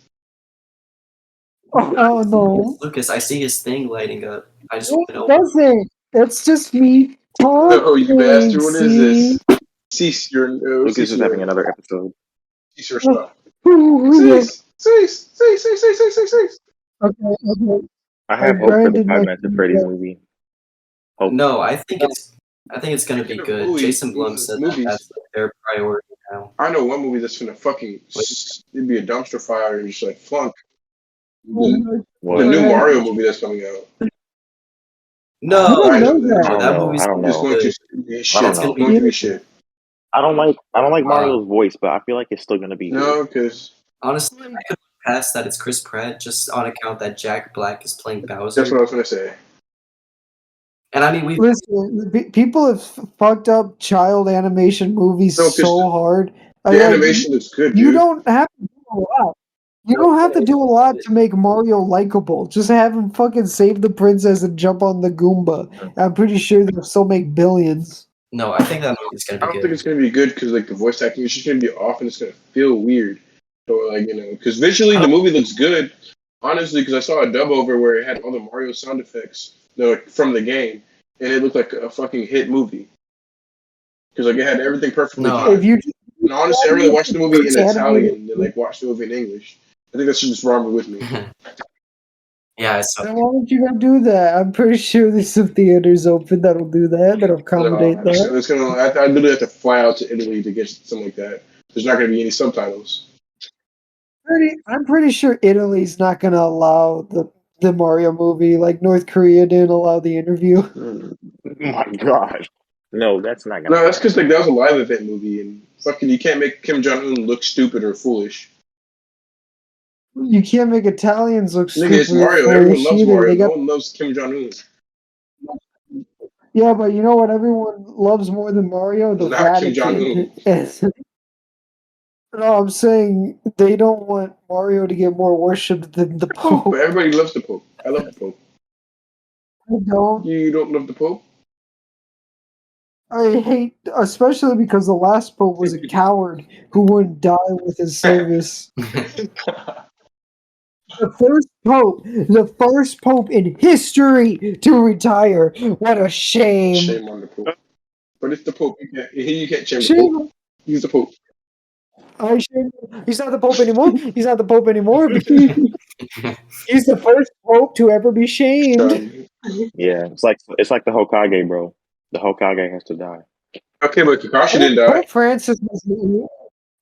Speaker 3: Oh no!
Speaker 5: Lucas, I see his thing lighting up. I just
Speaker 3: No,
Speaker 5: want to
Speaker 3: it
Speaker 5: know.
Speaker 3: doesn't. It's just me talking.
Speaker 2: No, you bastard! What is
Speaker 3: See?
Speaker 2: this? Cease your
Speaker 1: Lucas is having another episode.
Speaker 2: cease your stuff.
Speaker 3: Okay,
Speaker 2: Cease.
Speaker 3: okay.
Speaker 1: I
Speaker 3: I
Speaker 1: have hope for the
Speaker 3: grinded
Speaker 1: Five
Speaker 3: my
Speaker 1: Nights at Freddy's movie. Hope.
Speaker 5: No, I think it's gonna be good.
Speaker 2: Movies-
Speaker 5: Jason Blum said that
Speaker 2: movies.
Speaker 5: that's like their priority now.
Speaker 2: I know one movie that's gonna fucking it'd be a dumpster fire and just like flunk. The
Speaker 1: What?
Speaker 2: new Mario movie that's coming out.
Speaker 5: No,
Speaker 3: I don't know
Speaker 5: no,
Speaker 3: that.
Speaker 1: I don't
Speaker 5: that
Speaker 1: know.
Speaker 5: movie's
Speaker 1: I don't
Speaker 2: It's
Speaker 1: know.
Speaker 2: going to
Speaker 5: good.
Speaker 2: be
Speaker 1: I
Speaker 2: shit.
Speaker 1: don't
Speaker 2: It's
Speaker 1: know.
Speaker 2: going to be shit.
Speaker 1: I don't like Mario's voice, but I feel like it's still gonna be good.
Speaker 2: No, because
Speaker 5: Honestly, I could pass that it's Chris Pratt just on account that Jack Black is playing Bowser.
Speaker 2: that's what I was gonna say.
Speaker 5: And I mean, we
Speaker 3: Listen, people have fucked up child animation movies
Speaker 2: No, 'cause
Speaker 3: so hard.
Speaker 2: The animation looks good,
Speaker 3: You
Speaker 2: dude.
Speaker 3: don't have to do a lot. You don't have to do a lot to make Mario likable. Just have him fucking save the princess and jump on the Goomba. I'm pretty sure they'll still make billions.
Speaker 5: No, I think that movie's gonna
Speaker 2: I
Speaker 5: be
Speaker 2: don't
Speaker 5: good.
Speaker 2: think it's gonna be good because like the voice acting is just gonna be off and it's gonna feel weird. So like because visually the movie looks good. Honestly, because I saw a dub over where it had all the Mario sound effects from the game, and it looked like a fucking hit movie. Because like it had everything perfectly
Speaker 5: No,
Speaker 2: timed.
Speaker 3: If you
Speaker 2: And honestly, I really watched the movie in
Speaker 3: It's animated.
Speaker 2: Italian than like watch the movie in English. I think that's just wrong with me.
Speaker 5: yeah, I saw.
Speaker 3: then why don't you go do that? I'm pretty sure there's some theaters open that'll do that, that'll accommodate that.
Speaker 2: It's gonna. I literally have to fly out to Italy to get something like that. There's not gonna be any subtitles.
Speaker 3: I'm pretty sure Italy's not gonna allow the Mario movie like North Korea didn't allow the interview.
Speaker 1: Oh my god. No, that's not gonna
Speaker 2: No, that's
Speaker 1: happen.
Speaker 2: because like that was a live event movie, and fucking you can't make Kim Jong Un look stupid or foolish.
Speaker 3: You can't make Italians look stupid.
Speaker 2: Nigga, it's Mario.
Speaker 3: or
Speaker 2: Everyone loves
Speaker 3: either.
Speaker 2: Mario.
Speaker 3: They
Speaker 2: No
Speaker 3: got,
Speaker 2: one loves Kim Jong Un.
Speaker 3: yeah, but you know what everyone loves more than Mario? The
Speaker 2: Not Kim
Speaker 3: Vatican.
Speaker 2: Jong-un.
Speaker 3: No, I'm saying they don't want Mario to get more worshipped than the Pope.
Speaker 2: But everybody loves the Pope. I love the Pope.
Speaker 3: I don't.
Speaker 2: You don't love the Pope?
Speaker 3: I hate, especially because the last Pope was a coward who wouldn't die with his service. The first Pope in history to retire. What a shame!
Speaker 2: Shame on the Pope. But it's the Pope. You can't shame the
Speaker 3: Shame.
Speaker 2: Pope. He's the Pope.
Speaker 3: I shame. He's not the Pope anymore. He's not the Pope anymore. He's the first Pope to ever be shamed.
Speaker 1: Yeah, it's like the Hokage, bro. The Hokage has to die.
Speaker 2: Okay, but Kakashi didn't die.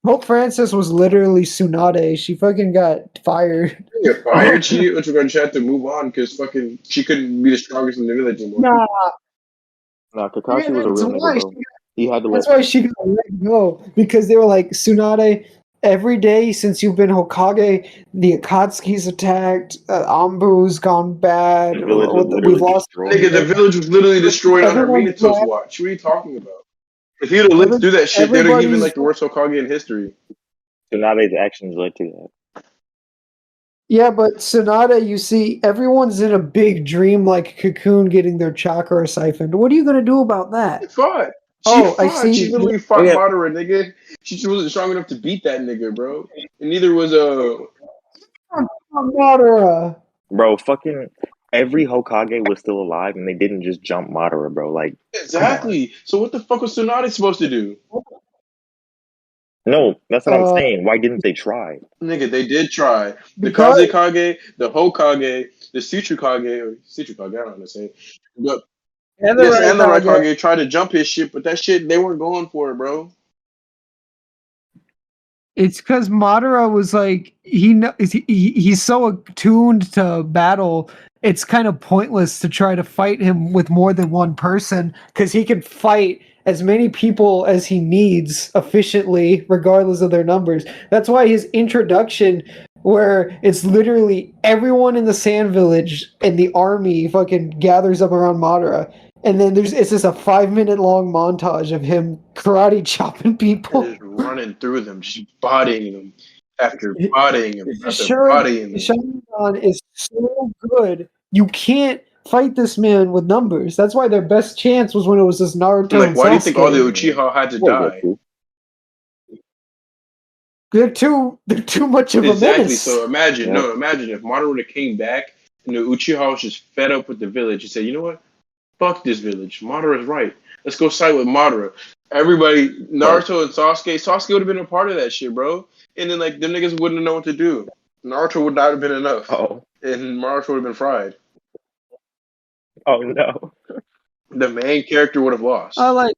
Speaker 3: Pope Francis was literally Tsunade. She fucking got fired.
Speaker 2: She got fired. She had to move on because fucking she couldn't be the strongest in the village anymore.
Speaker 1: No, Kakashi was a real nigga, bro. He had to
Speaker 3: That's
Speaker 1: let.
Speaker 3: why she got let go, because they were like, Tsunade, every day since you've been Hokage, the Akatsuki's attacked, Ambu's gone bad,
Speaker 1: The village was
Speaker 3: we've
Speaker 1: literally
Speaker 3: lost.
Speaker 1: destroyed.
Speaker 2: Nigga, the village was literally destroyed on
Speaker 3: Everyone's
Speaker 2: Rinato's
Speaker 3: back.
Speaker 2: watch. What are you talking about? If he'd have lived through that shit, they'd have given like the worst Hokage in history.
Speaker 1: Tsunade's actions led to that.
Speaker 3: Yeah, but Tsunade, you see, everyone's in a big dream like Cocoon getting their chakra siphoned. What are you going to do about that?
Speaker 2: She fought.
Speaker 3: I see.
Speaker 2: She literally fought
Speaker 1: Oh, yeah.
Speaker 2: Madara, nigga. She just wasn't strong enough to beat that nigga, bro. And neither was
Speaker 3: Madara.
Speaker 1: Bro, fucking every Hokage was still alive, and they didn't just jump Madara, bro. Like,
Speaker 2: exactly. So what the fuck was Tsunade supposed to do?
Speaker 1: no, that's what I'm saying. Why didn't they try?
Speaker 2: Nigga, they did try. The
Speaker 3: Because-
Speaker 2: Kazekage, the Hokage, the Tsuchukage, or Tsuchukage, I don't know how to say it. But
Speaker 3: And
Speaker 2: yes, and the Raikage tried to jump his shit, but that shit, they weren't going for it, bro.
Speaker 3: It's because Madara was like, he's so attuned to battle, it's kind of pointless to try to fight him with more than one person, because he can fight as many people as he needs efficiently, regardless of their numbers. That's why his introduction, where it's literally everyone in the Sand Village and the army fucking gathers up around Madara, and then it's just a 5-minute long montage of him karate chopping people.
Speaker 2: Just running through them, just bodying them after bodying them after
Speaker 3: Sure,
Speaker 2: bodying them.
Speaker 3: Sharingan is so good. You can't fight this man with numbers. That's why their best chance was when it was this Naruto.
Speaker 2: Like,
Speaker 3: and
Speaker 2: why do you think all the
Speaker 3: Sasuke.
Speaker 2: Uchiha had to
Speaker 1: What was
Speaker 2: die?
Speaker 1: that, too?
Speaker 3: They're too much of a
Speaker 2: Exactly.
Speaker 3: menace.
Speaker 2: So imagine
Speaker 1: Yeah.
Speaker 2: if Madara would have came back and the Uchiha was just fed up with the village and said, you know what? Fuck this village. Madara is right. Let's go side with Madara. Everybody, Naruto and Sasuke would have been a part of that shit, bro. And then like them niggas wouldn't have known what to do. Naruto would not have been enough,
Speaker 1: Oh,
Speaker 2: and Naruto would have been fried.
Speaker 1: oh no.
Speaker 2: The main character would have lost.
Speaker 3: I like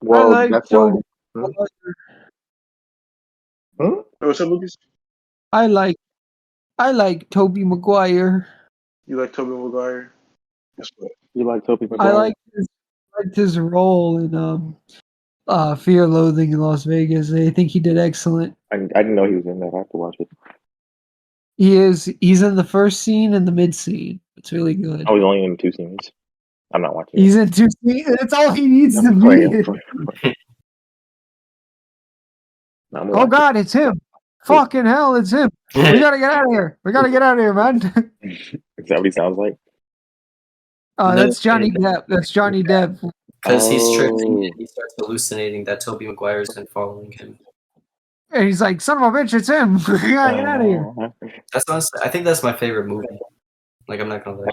Speaker 1: Well, that's why.
Speaker 3: Toby.
Speaker 1: Hmm? Hmm?
Speaker 2: What's up, Lucas?
Speaker 3: I like Toby Maguire.
Speaker 2: You like Tobey Maguire? Guess what?
Speaker 1: You like Tobey
Speaker 3: I
Speaker 1: Maguire?
Speaker 3: liked his role in Fear and Loathing in Las Vegas. I think he did excellent.
Speaker 1: I didn't know he was in that. I have to watch it.
Speaker 3: He's in the first scene and the mid scene. It's really good.
Speaker 1: Oh, he's only in 2 scenes. I'm not watching
Speaker 3: He's in 2 scenes. That's all he needs to
Speaker 1: I'm
Speaker 3: be.
Speaker 1: playing. No, I'm gonna
Speaker 3: Oh
Speaker 1: watch
Speaker 3: God, it's him! Fucking hell, it's him! We gotta get out of here! We gotta get out of here, man!
Speaker 1: it. Is that what he sounds like?
Speaker 3: That's Johnny Depp. That's Johnny Depp.
Speaker 5: Because he's tripping
Speaker 1: Oh.
Speaker 5: and he starts hallucinating that Tobey Maguire's been following him.
Speaker 3: And he's like, "Son of a bitch, it's him! We gotta get out of here!"
Speaker 5: That's honestly, I think that's my favorite movie. Like, I'm not gonna lie.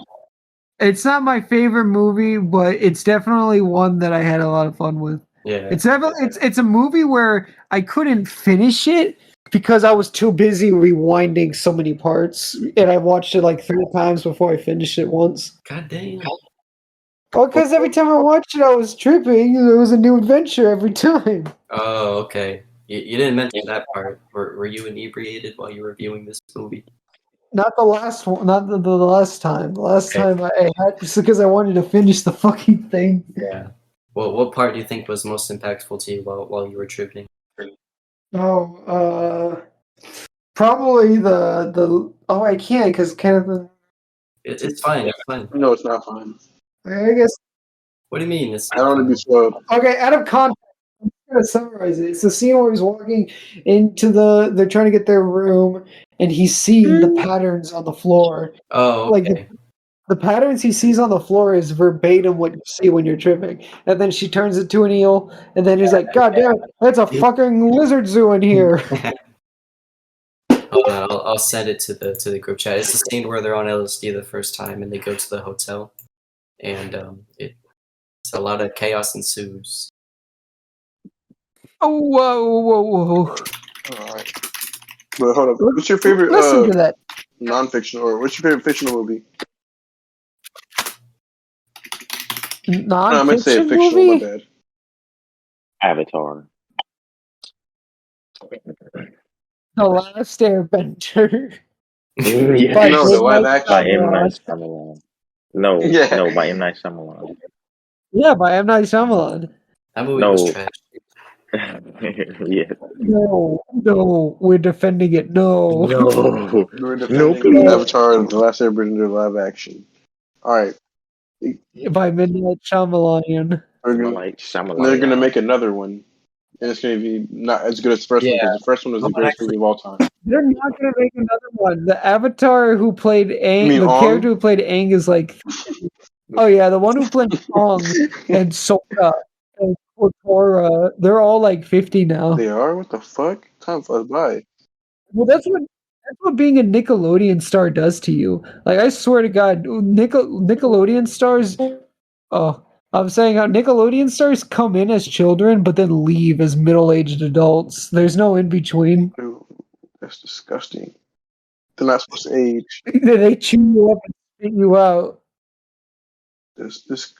Speaker 3: It's not my favorite movie, but it's definitely one that I had a lot of fun with.
Speaker 5: Yeah.
Speaker 3: It's a movie where I couldn't finish it because I was too busy rewinding so many parts, and I watched it like 3 times before I finished it once.
Speaker 5: God damn.
Speaker 3: Oh, because every time I watched it, I was tripping. It was a new adventure every time.
Speaker 5: Oh, okay. You didn't mention that part. Were you inebriated while you were viewing this movie?
Speaker 3: Not the last one. Not the last time. The last
Speaker 5: Okay.
Speaker 3: time I had just because I wanted to finish the fucking thing.
Speaker 5: Yeah. Well, what part do you think was most impactful to you while you were tripping?
Speaker 3: Oh, probably the. Oh, I can't because Kenneth.
Speaker 5: It's fine. It's fine.
Speaker 2: No, it's not fine.
Speaker 3: I guess.
Speaker 5: What do you mean? It's
Speaker 2: I don't want to be spoiled.
Speaker 3: Okay, out of context, I'm gonna summarize it. It's the scene where he's walking into they're trying to get their room, and he's seeing the patterns on the floor.
Speaker 5: Oh,
Speaker 3: Like
Speaker 5: okay.
Speaker 3: the patterns he sees on the floor is verbatim what you see when you're tripping. And then she turns it to an eel, and then he's like, "God damn, that's a fucking lizard zoo in here."
Speaker 5: Hold on, I'll send it to the group chat. It's the scene where they're on LSD the first time and they go to the hotel, and it's a lot of chaos ensues.
Speaker 3: Oh, whoa.
Speaker 2: All right. But hold up. What's your favorite
Speaker 3: Listen to that.
Speaker 2: non-fiction, or what's your favorite fictional movie? No, I meant to say
Speaker 3: Non-fiction
Speaker 2: fictional. My
Speaker 3: movie?
Speaker 2: bad.
Speaker 1: Avatar.
Speaker 3: The Last Airbender.
Speaker 1: Yeah.
Speaker 3: By
Speaker 2: No,
Speaker 3: M.
Speaker 2: the live
Speaker 3: Night
Speaker 1: By
Speaker 2: action.
Speaker 1: M.
Speaker 3: Shyamalan.
Speaker 1: Night Shyamalan. No,
Speaker 2: Yeah.
Speaker 1: no, by M. Night Shyamalan.
Speaker 3: Yeah, by M. Night Shyamalan.
Speaker 5: That movie
Speaker 1: No.
Speaker 5: was trash.
Speaker 1: Yeah.
Speaker 3: No, we're defending it. No.
Speaker 1: No.
Speaker 2: We're
Speaker 1: No,
Speaker 2: defending
Speaker 1: please.
Speaker 2: Avatar and The Last Airbender live action. All right.
Speaker 3: By Midnight Shyamalan.
Speaker 2: We're
Speaker 1: I
Speaker 2: gonna,
Speaker 1: like Shyamalan.
Speaker 2: they're gonna make another one, and it's gonna be not as good as the first one because the first one was the
Speaker 5: Oh,
Speaker 2: greatest
Speaker 5: actually-
Speaker 2: movie of all time.
Speaker 3: They're not gonna make another one. The avatar who played Aang,
Speaker 2: mean
Speaker 3: the
Speaker 2: Aang?
Speaker 3: character who played Aang is like, oh yeah, the one who played Aang and Sokka and Korra, they're all like 50 now.
Speaker 2: They are? What the fuck? Time flies by.
Speaker 3: Well, that's what being a Nickelodeon star does to you. Like I swear to God, Nickelodeon stars. Oh, I'm saying how Nickelodeon stars come in as children, but then leave as middle-aged adults. There's no in between.
Speaker 2: Ew, that's disgusting. They're not supposed to age.
Speaker 3: They chew you up and spit you out.
Speaker 2: This.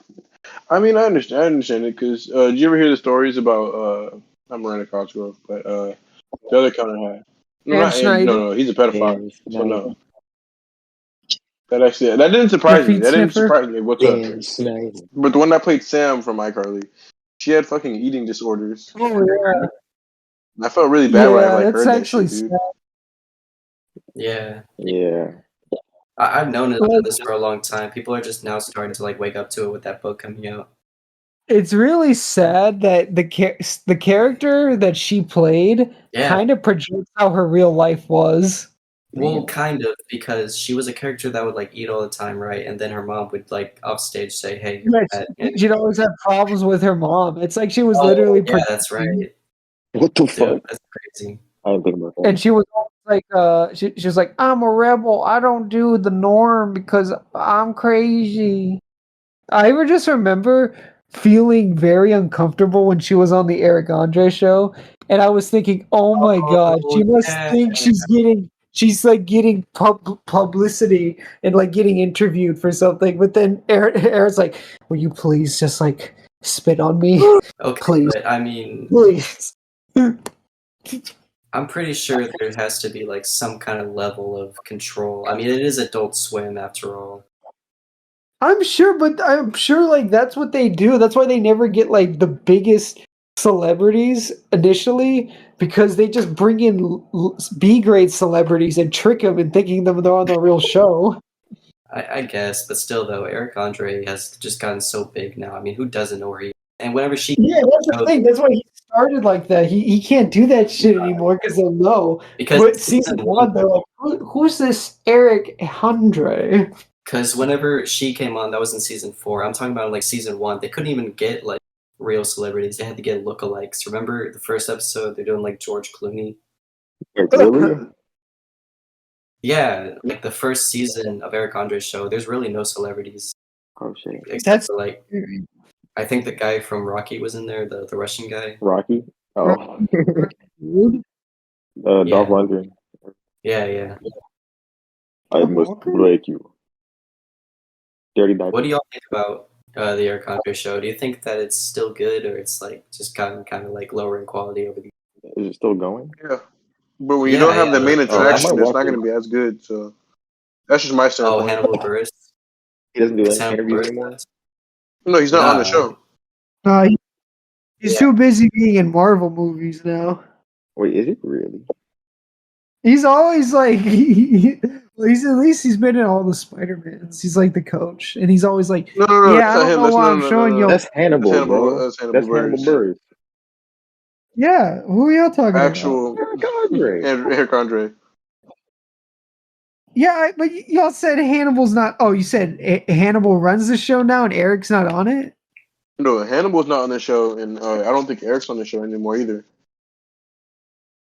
Speaker 2: I mean, I understand it because did you ever hear the stories about not Miranda Cosgrove, but the other counter half? No,
Speaker 3: Dan
Speaker 2: not Andy.
Speaker 3: Schneider.
Speaker 2: No, he's a pedophile.
Speaker 1: Dan
Speaker 2: So no,
Speaker 1: Snyder.
Speaker 2: that didn't surprise me.
Speaker 3: Feet
Speaker 2: That didn't
Speaker 3: sniffer.
Speaker 2: surprise me whatsoever.
Speaker 1: Dan Snyder.
Speaker 2: But the one that played Sam from iCarly, she had fucking eating disorders.
Speaker 3: Oh yeah,
Speaker 2: And I felt really bad when I like
Speaker 3: that's
Speaker 2: heard that
Speaker 3: actually
Speaker 2: shit, dude.
Speaker 3: sad.
Speaker 5: Yeah.
Speaker 1: Yeah.
Speaker 5: I've known
Speaker 3: Well-
Speaker 5: this for a long time. People are just now starting to like wake up to it with that book coming out.
Speaker 3: It's really sad that the character that she played
Speaker 5: Yeah.
Speaker 3: kind of projects how her real life was.
Speaker 5: Well, kind of, because she was a character that would like eat all the time, right? And then her mom would like offstage say, "Hey, you're fat." And-
Speaker 3: She'd always have problems with her mom. It's like she was
Speaker 5: Oh,
Speaker 3: literally
Speaker 5: yeah, that's right.
Speaker 1: What the
Speaker 5: Dude,
Speaker 1: fuck?
Speaker 5: that's crazy.
Speaker 1: I didn't think about that.
Speaker 3: And she was always like, she was like, "I'm a rebel. I don't do the norm because I'm crazy." I just remember feeling very uncomfortable when she was on the Eric Andre show, and I was thinking, "Oh my god, she must think she's like getting publicity and like getting interviewed for something." But then Eric's like, "Will you please just like spit on me,
Speaker 5: Okay,
Speaker 3: please,
Speaker 5: but I mean,
Speaker 3: please?"
Speaker 5: I'm pretty sure there has to be like some kind of level of control. I mean, it is Adult Swim after all.
Speaker 3: I'm sure, but I'm sure like that's what they do. That's why they never get like the biggest celebrities initially because they just bring in B-grade celebrities and trick them and thinking them they're on the real show.
Speaker 5: I guess, but still, though, Eric Andre has just gotten so big now. I mean, who doesn't know where he is? And whenever she
Speaker 3: Yeah, that's the thing. That's why he started like that. He can't do that shit anymore because they'll know.
Speaker 5: because
Speaker 3: But season one, they're like, who's this Eric Andre?
Speaker 5: Because whenever she came on, that was in season 4. I'm talking about like season 1. They couldn't even get like real celebrities. They had to get lookalikes. Remember the first episode? They're doing like George Clooney.
Speaker 1: Really?
Speaker 5: Yeah, like the first season of Eric Andre's show. There's really no celebrities
Speaker 1: Oh shit.
Speaker 5: except for like I think the guy from Rocky was in there, the Russian guy.
Speaker 1: Rocky? Oh.
Speaker 3: Dude.
Speaker 5: Yeah.
Speaker 1: Dolph Lundgren.
Speaker 5: Yeah.
Speaker 1: I must break you. Dirty diaper.
Speaker 5: What do y'all think about the Eric Andre show? Do you think that it's still good or it's like just gotten kind of like lower in quality over the years?
Speaker 1: Is it still going?
Speaker 2: Yeah. But when you don't have the main
Speaker 1: I
Speaker 2: attraction,
Speaker 1: might
Speaker 2: it's not
Speaker 1: watch
Speaker 2: going to be as good. So that's just my
Speaker 5: Oh,
Speaker 2: standpoint.
Speaker 5: Hannibal Buress.
Speaker 1: He doesn't do
Speaker 5: Is
Speaker 1: any
Speaker 5: Hannibal
Speaker 1: interviews
Speaker 5: Buress
Speaker 1: anymore?
Speaker 5: does?
Speaker 2: No, he's not on the
Speaker 5: Nah.
Speaker 2: show.
Speaker 3: He's too busy being in Marvel movies now.
Speaker 1: Wait, is it really?
Speaker 3: He's always like he's been in all the Spider-Mans. He's like the coach, and he's always like,
Speaker 2: No,
Speaker 3: "Yeah, I
Speaker 2: that's not
Speaker 3: don't
Speaker 2: him.
Speaker 3: know
Speaker 2: That's
Speaker 3: why
Speaker 2: no,
Speaker 3: I'm
Speaker 2: no,
Speaker 3: showing
Speaker 2: no,
Speaker 3: you."
Speaker 2: no.
Speaker 1: That's Hannibal,
Speaker 2: That's Hannibal-
Speaker 1: bro.
Speaker 2: that's Hannibal Buress.
Speaker 1: Buress.
Speaker 3: Yeah, who are y'all talking
Speaker 2: Actual
Speaker 1: Eric Andre.
Speaker 2: Eric Andre.
Speaker 3: about? But y'all said Hannibal's not. Oh, you said Hannibal runs the show now, and Eric's not on it.
Speaker 2: No, Hannibal's not on the show, and I don't think Eric's on the show anymore either.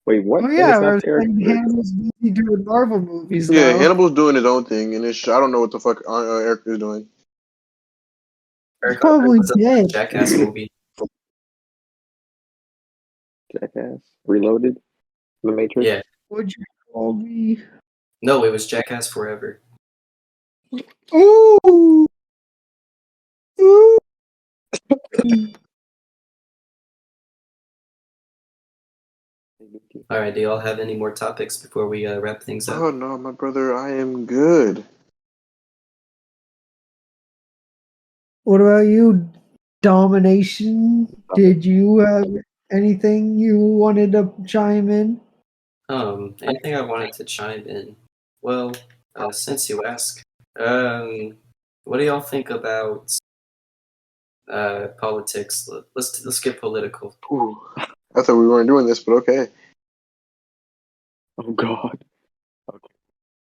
Speaker 1: Wait, what?
Speaker 3: Oh yeah,
Speaker 1: It's not Eric.
Speaker 3: Hannibal's busy doing Marvel movies
Speaker 2: Yeah,
Speaker 3: now.
Speaker 2: Hannibal's doing his own thing, and I don't know what the fuck Eric is doing.
Speaker 3: He's probably
Speaker 5: was in the
Speaker 3: dead.
Speaker 5: Jackass movie.
Speaker 1: Jackass. Reloaded. The Matrix.
Speaker 5: Yeah.
Speaker 3: What'd you call me?
Speaker 5: No, it was Jackass Forever.
Speaker 3: Ooh. Ooh.
Speaker 5: All right, do y'all have any more topics before we wrap things up?
Speaker 2: Oh no, my brother, I am good.
Speaker 3: What about you, Domination? Did you have anything you wanted to chime in?
Speaker 5: Anything I wanted to chime in? Well, since you ask, what do y'all think about politics? Let's get political.
Speaker 2: Ooh, I thought we weren't doing this, but okay.
Speaker 1: Oh God. Okay.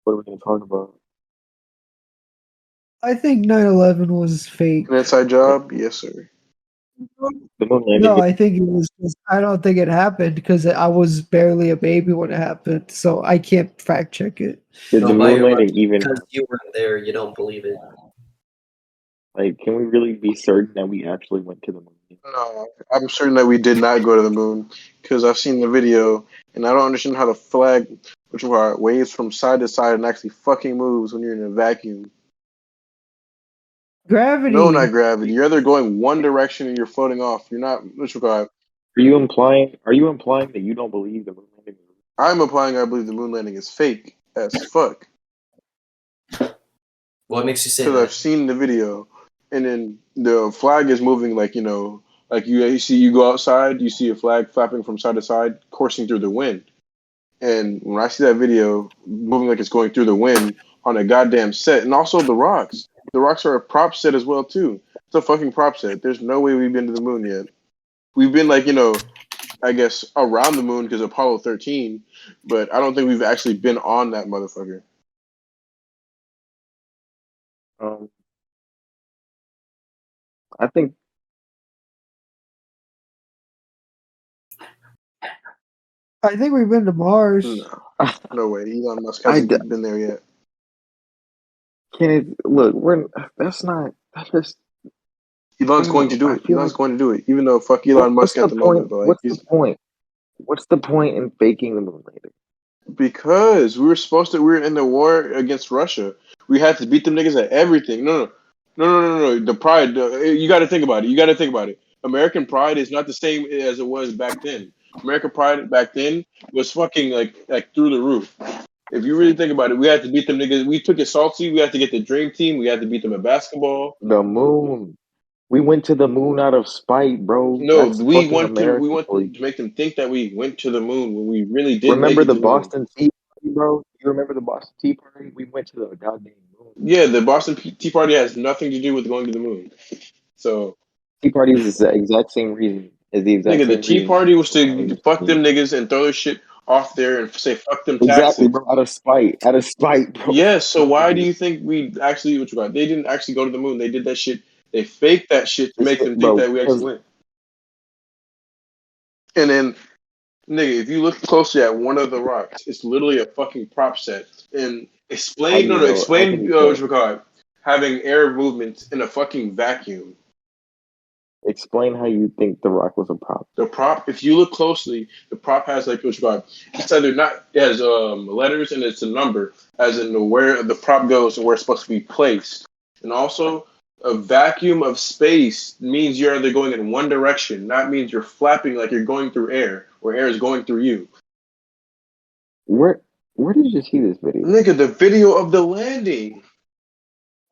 Speaker 1: What are we gonna talk about?
Speaker 3: I think 9/11 was fake.
Speaker 2: An inside job, yes sir.
Speaker 1: The Moon Landing.
Speaker 3: No, I think it was. I don't think it happened because I was barely a baby when it happened, so I can't fact check it.
Speaker 1: Did the
Speaker 5: Don't buy
Speaker 1: Moon
Speaker 5: your
Speaker 1: Landing
Speaker 5: lunch
Speaker 1: even
Speaker 5: because you weren't there. You don't believe it.
Speaker 1: like? Can we really be certain that we actually went to the moon?
Speaker 2: No, I'm certain that we did not go to the moon because I've seen the video, and I don't understand how the flag, which waves from side to side and actually fucking moves when you're in a vacuum.
Speaker 3: Gravity.
Speaker 2: No, not gravity. You're either going one direction and you're floating off. You're not.
Speaker 1: Are you implying that you don't believe the Moon Landing?
Speaker 2: I'm implying I believe the moon landing is fake as fuck.
Speaker 5: What makes you say
Speaker 2: Because
Speaker 5: that?
Speaker 2: I've seen the video, and then the flag is moving like you go outside, you see a flag flapping from side to side, coursing through the wind. And when I see that video moving like it's going through the wind on a goddamn set, and also the rocks are a prop set as well too. It's a fucking prop set. There's no way we've been to the moon yet. We've been I guess around the moon because Apollo 13, but I don't think we've actually been on that motherfucker.
Speaker 1: I think
Speaker 3: we've been to Mars.
Speaker 2: No way. Elon Musk hasn't been there yet.
Speaker 1: Kenneth, look, that's
Speaker 2: Elon's going to do it. Elon's going to do it, even though fuck Elon Musk at the moment. But like,
Speaker 1: what's the point? What's the point in faking the moon landing?
Speaker 2: because we were in the war against Russia. We had to beat them niggas at everything. No. The pride. You got to think about it. American pride is not the same as it was back then. American pride back then was fucking like through the roof. If you really think about it, we had to beat them niggas. We took it salty. We had to get the dream team. We had to beat them at basketball.
Speaker 1: The moon. We went to the moon out of spite, bro.
Speaker 2: No,
Speaker 1: That's
Speaker 2: we
Speaker 1: fucking
Speaker 2: want to
Speaker 1: American.
Speaker 2: make them think that we went to the moon when we really did.
Speaker 1: Remember
Speaker 2: make it
Speaker 1: the
Speaker 2: to the moon.
Speaker 1: Boston Tea Party, bro? You remember the Boston Tea Party? We went to the goddamn moon.
Speaker 2: Yeah, the Boston Tea Party has nothing to do with going to the moon. So
Speaker 1: Tea Party is the exact same reason. Is the exact
Speaker 2: nigga, the
Speaker 1: same
Speaker 2: Tea
Speaker 1: reason.
Speaker 2: Party was to fuck them niggas and throw their shit off there and say fuck them
Speaker 1: Exactly,
Speaker 2: taxes.
Speaker 1: bro. Out of spite, bro.
Speaker 2: Yeah, so why do you think we actually They didn't actually go to the moon. They did that shit. They faked that shit to make them think that we actually went. And then, nigga, if you look closely at one of the rocks, it's literally a fucking prop set. And explain having air movement in a fucking vacuum.
Speaker 1: Explain how you think the rock was a prop.
Speaker 2: The prop, if you look closely, the prop has it's either not, it has letters and it's a number, as in where the prop goes and where it's supposed to be placed. And also, a vacuum of space means you're either going in one direction, not means you're flapping like you're going through air, or air is going through you.
Speaker 1: Where did you see this video?
Speaker 2: Nigga, the video of the landing.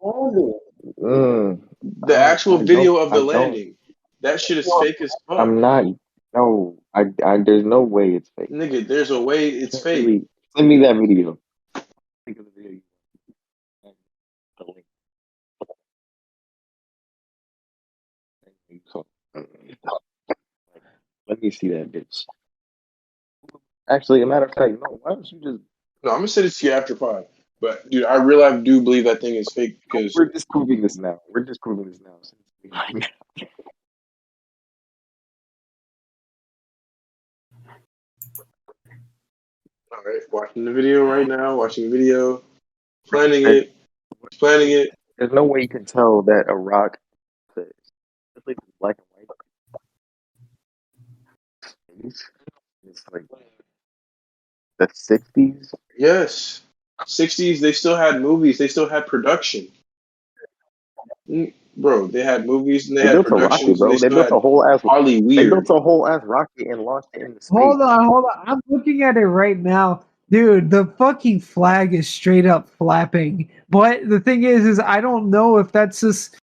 Speaker 2: The actual video of the landing. That shit is fake as fuck.
Speaker 1: I'm not. No, I there's no way it's fake.
Speaker 2: Nigga, there's a way it's fake.
Speaker 1: Really, send me that video. Think of the video. Let me see that bitch. Actually, a matter of fact, no. Why don't you just?
Speaker 2: No, I'm gonna send it to you after 5. But dude, I really do believe that thing is fake because
Speaker 1: we're disproving this now.
Speaker 2: All right, watching the video right now. Planning it.
Speaker 1: There's no way you can tell that a rock, especially black and white. It's like the 60s.
Speaker 2: Yes, 60s. They still had movies. They still had production. Bro, they had movies and they had productions.
Speaker 1: They built a whole ass
Speaker 2: Holly Weird.
Speaker 1: They built a whole ass rocket and launched it in the space.
Speaker 3: Hold on. I'm looking at it right now. Dude, the fucking flag is straight up flapping. But the thing is I don't know if that's just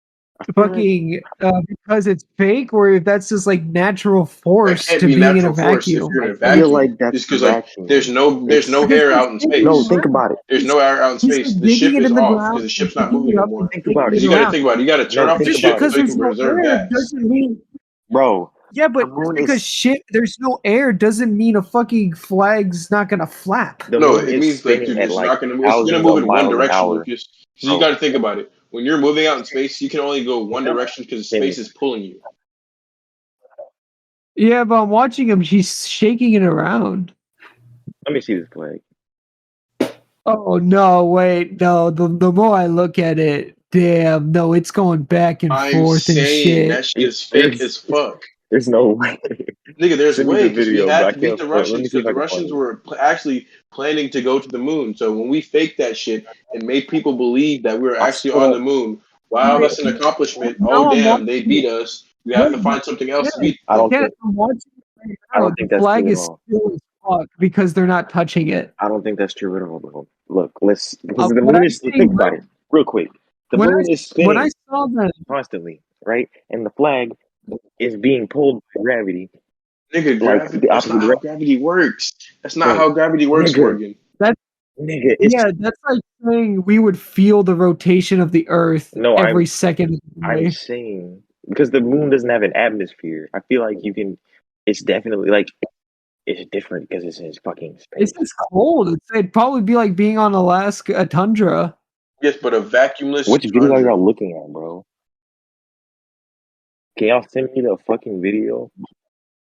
Speaker 3: fucking because it's fake or if that's just like natural force to being in a vacuum.
Speaker 1: I feel like that's
Speaker 2: just because there's no air out in space.
Speaker 1: No, think about it.
Speaker 2: There's no air out in space. The ship is off because the ship's not moving anymore. You gotta think about it. You gotta turn off the ship so you can preserve gas.
Speaker 1: Bro.
Speaker 3: Yeah, but just because there's no air doesn't mean a fucking flag's not gonna flap.
Speaker 2: No, it means like, dude, it's not gonna move. It's gonna move in one direction, Lucas. So you gotta think about it. When you're moving out in space, you can only go one direction because space is pulling you.
Speaker 3: Yeah, but I'm watching him. He's shaking it around.
Speaker 1: Let me see this flag.
Speaker 3: Oh, no, wait. No, the more I look at it, damn, no, it's going back and forth and shit.
Speaker 2: That shit is fake as fuck.
Speaker 1: There's no way.
Speaker 2: Nigga, there's a way because we had to beat the Russians because the Russians were actually planning to go to the moon. So when we faked that shit and made people believe that we were actually on the moon, wow, that's an accomplishment. Oh, damn, they beat us. We have to find something else to beat.
Speaker 1: I don't think
Speaker 3: the flag is still as fuck because they're not touching it.
Speaker 1: I don't think that's true at all, bro. Look, because the moon is, think about it real quick. The moon is spinning
Speaker 3: when I saw that
Speaker 1: constantly, right? And the flag is being pulled by gravity.
Speaker 2: Nigga, that's not how gravity works. That's not how gravity works, Morgan.
Speaker 3: That's like saying we would feel the rotation of the Earth every second.
Speaker 1: I'm saying because the moon doesn't have an atmosphere. I feel like it's definitely like it's different because it's in fucking space.
Speaker 3: It's cold. It'd probably be like being on Alaska tundra.
Speaker 2: Yes, but a vacuumless.
Speaker 1: Which video are y'all looking at, bro? Can y'all send me the fucking video?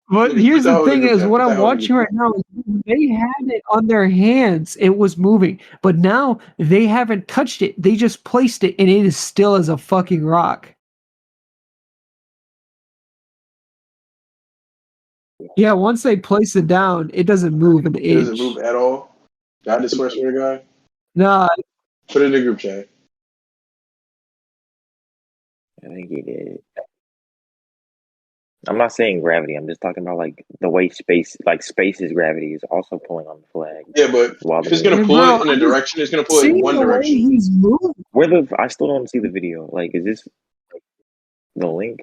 Speaker 3: But here's the thing is what I'm watching right now is they had it on their hands. It was moving. But now they haven't touched it. They just placed it and it is still as a fucking rock. Yeah, once they place it down, it doesn't move an
Speaker 2: It
Speaker 3: inch.
Speaker 2: doesn't move at all. God, I swear to God.
Speaker 3: Nah,
Speaker 2: Put it in the group chat.
Speaker 1: I think he did. I'm not saying gravity. I'm just talking about like the way space's gravity is also pulling on the flag.
Speaker 2: Yeah, but
Speaker 1: While
Speaker 2: if it's gonna
Speaker 3: and
Speaker 2: pull
Speaker 3: bro,
Speaker 2: it in a
Speaker 3: I'm just
Speaker 2: direction, it's gonna pull it in
Speaker 3: seeing
Speaker 2: one
Speaker 3: the way
Speaker 2: direction.
Speaker 3: he's moving.
Speaker 1: I still don't see the video. Like, is this the link?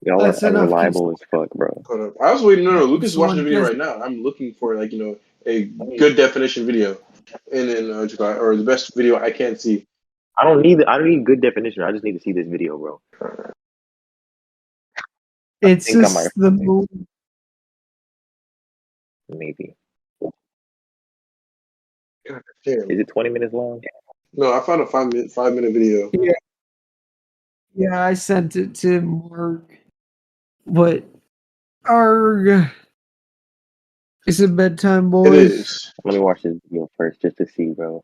Speaker 1: Y'all are
Speaker 3: That's enough.
Speaker 1: unreliable as fuck, bro.
Speaker 2: Hold up. I was waiting. No, Lucas is watching the
Speaker 3: Someone
Speaker 2: video
Speaker 3: just
Speaker 2: right now. I'm looking for a good definition video, and then or the best video I can see.
Speaker 1: I don't need good definition. I just need to see this video, bro.
Speaker 3: it's
Speaker 1: think I might
Speaker 3: just the move.
Speaker 1: maybe.
Speaker 2: God damn.
Speaker 1: Is it 20 minutes long?
Speaker 2: No, I found a 5-minute video.
Speaker 3: Yeah, I sent it to Mark. But arg, is it bedtime,
Speaker 2: It
Speaker 3: boys?
Speaker 2: is.
Speaker 1: Let me watch this video first just to see, bro.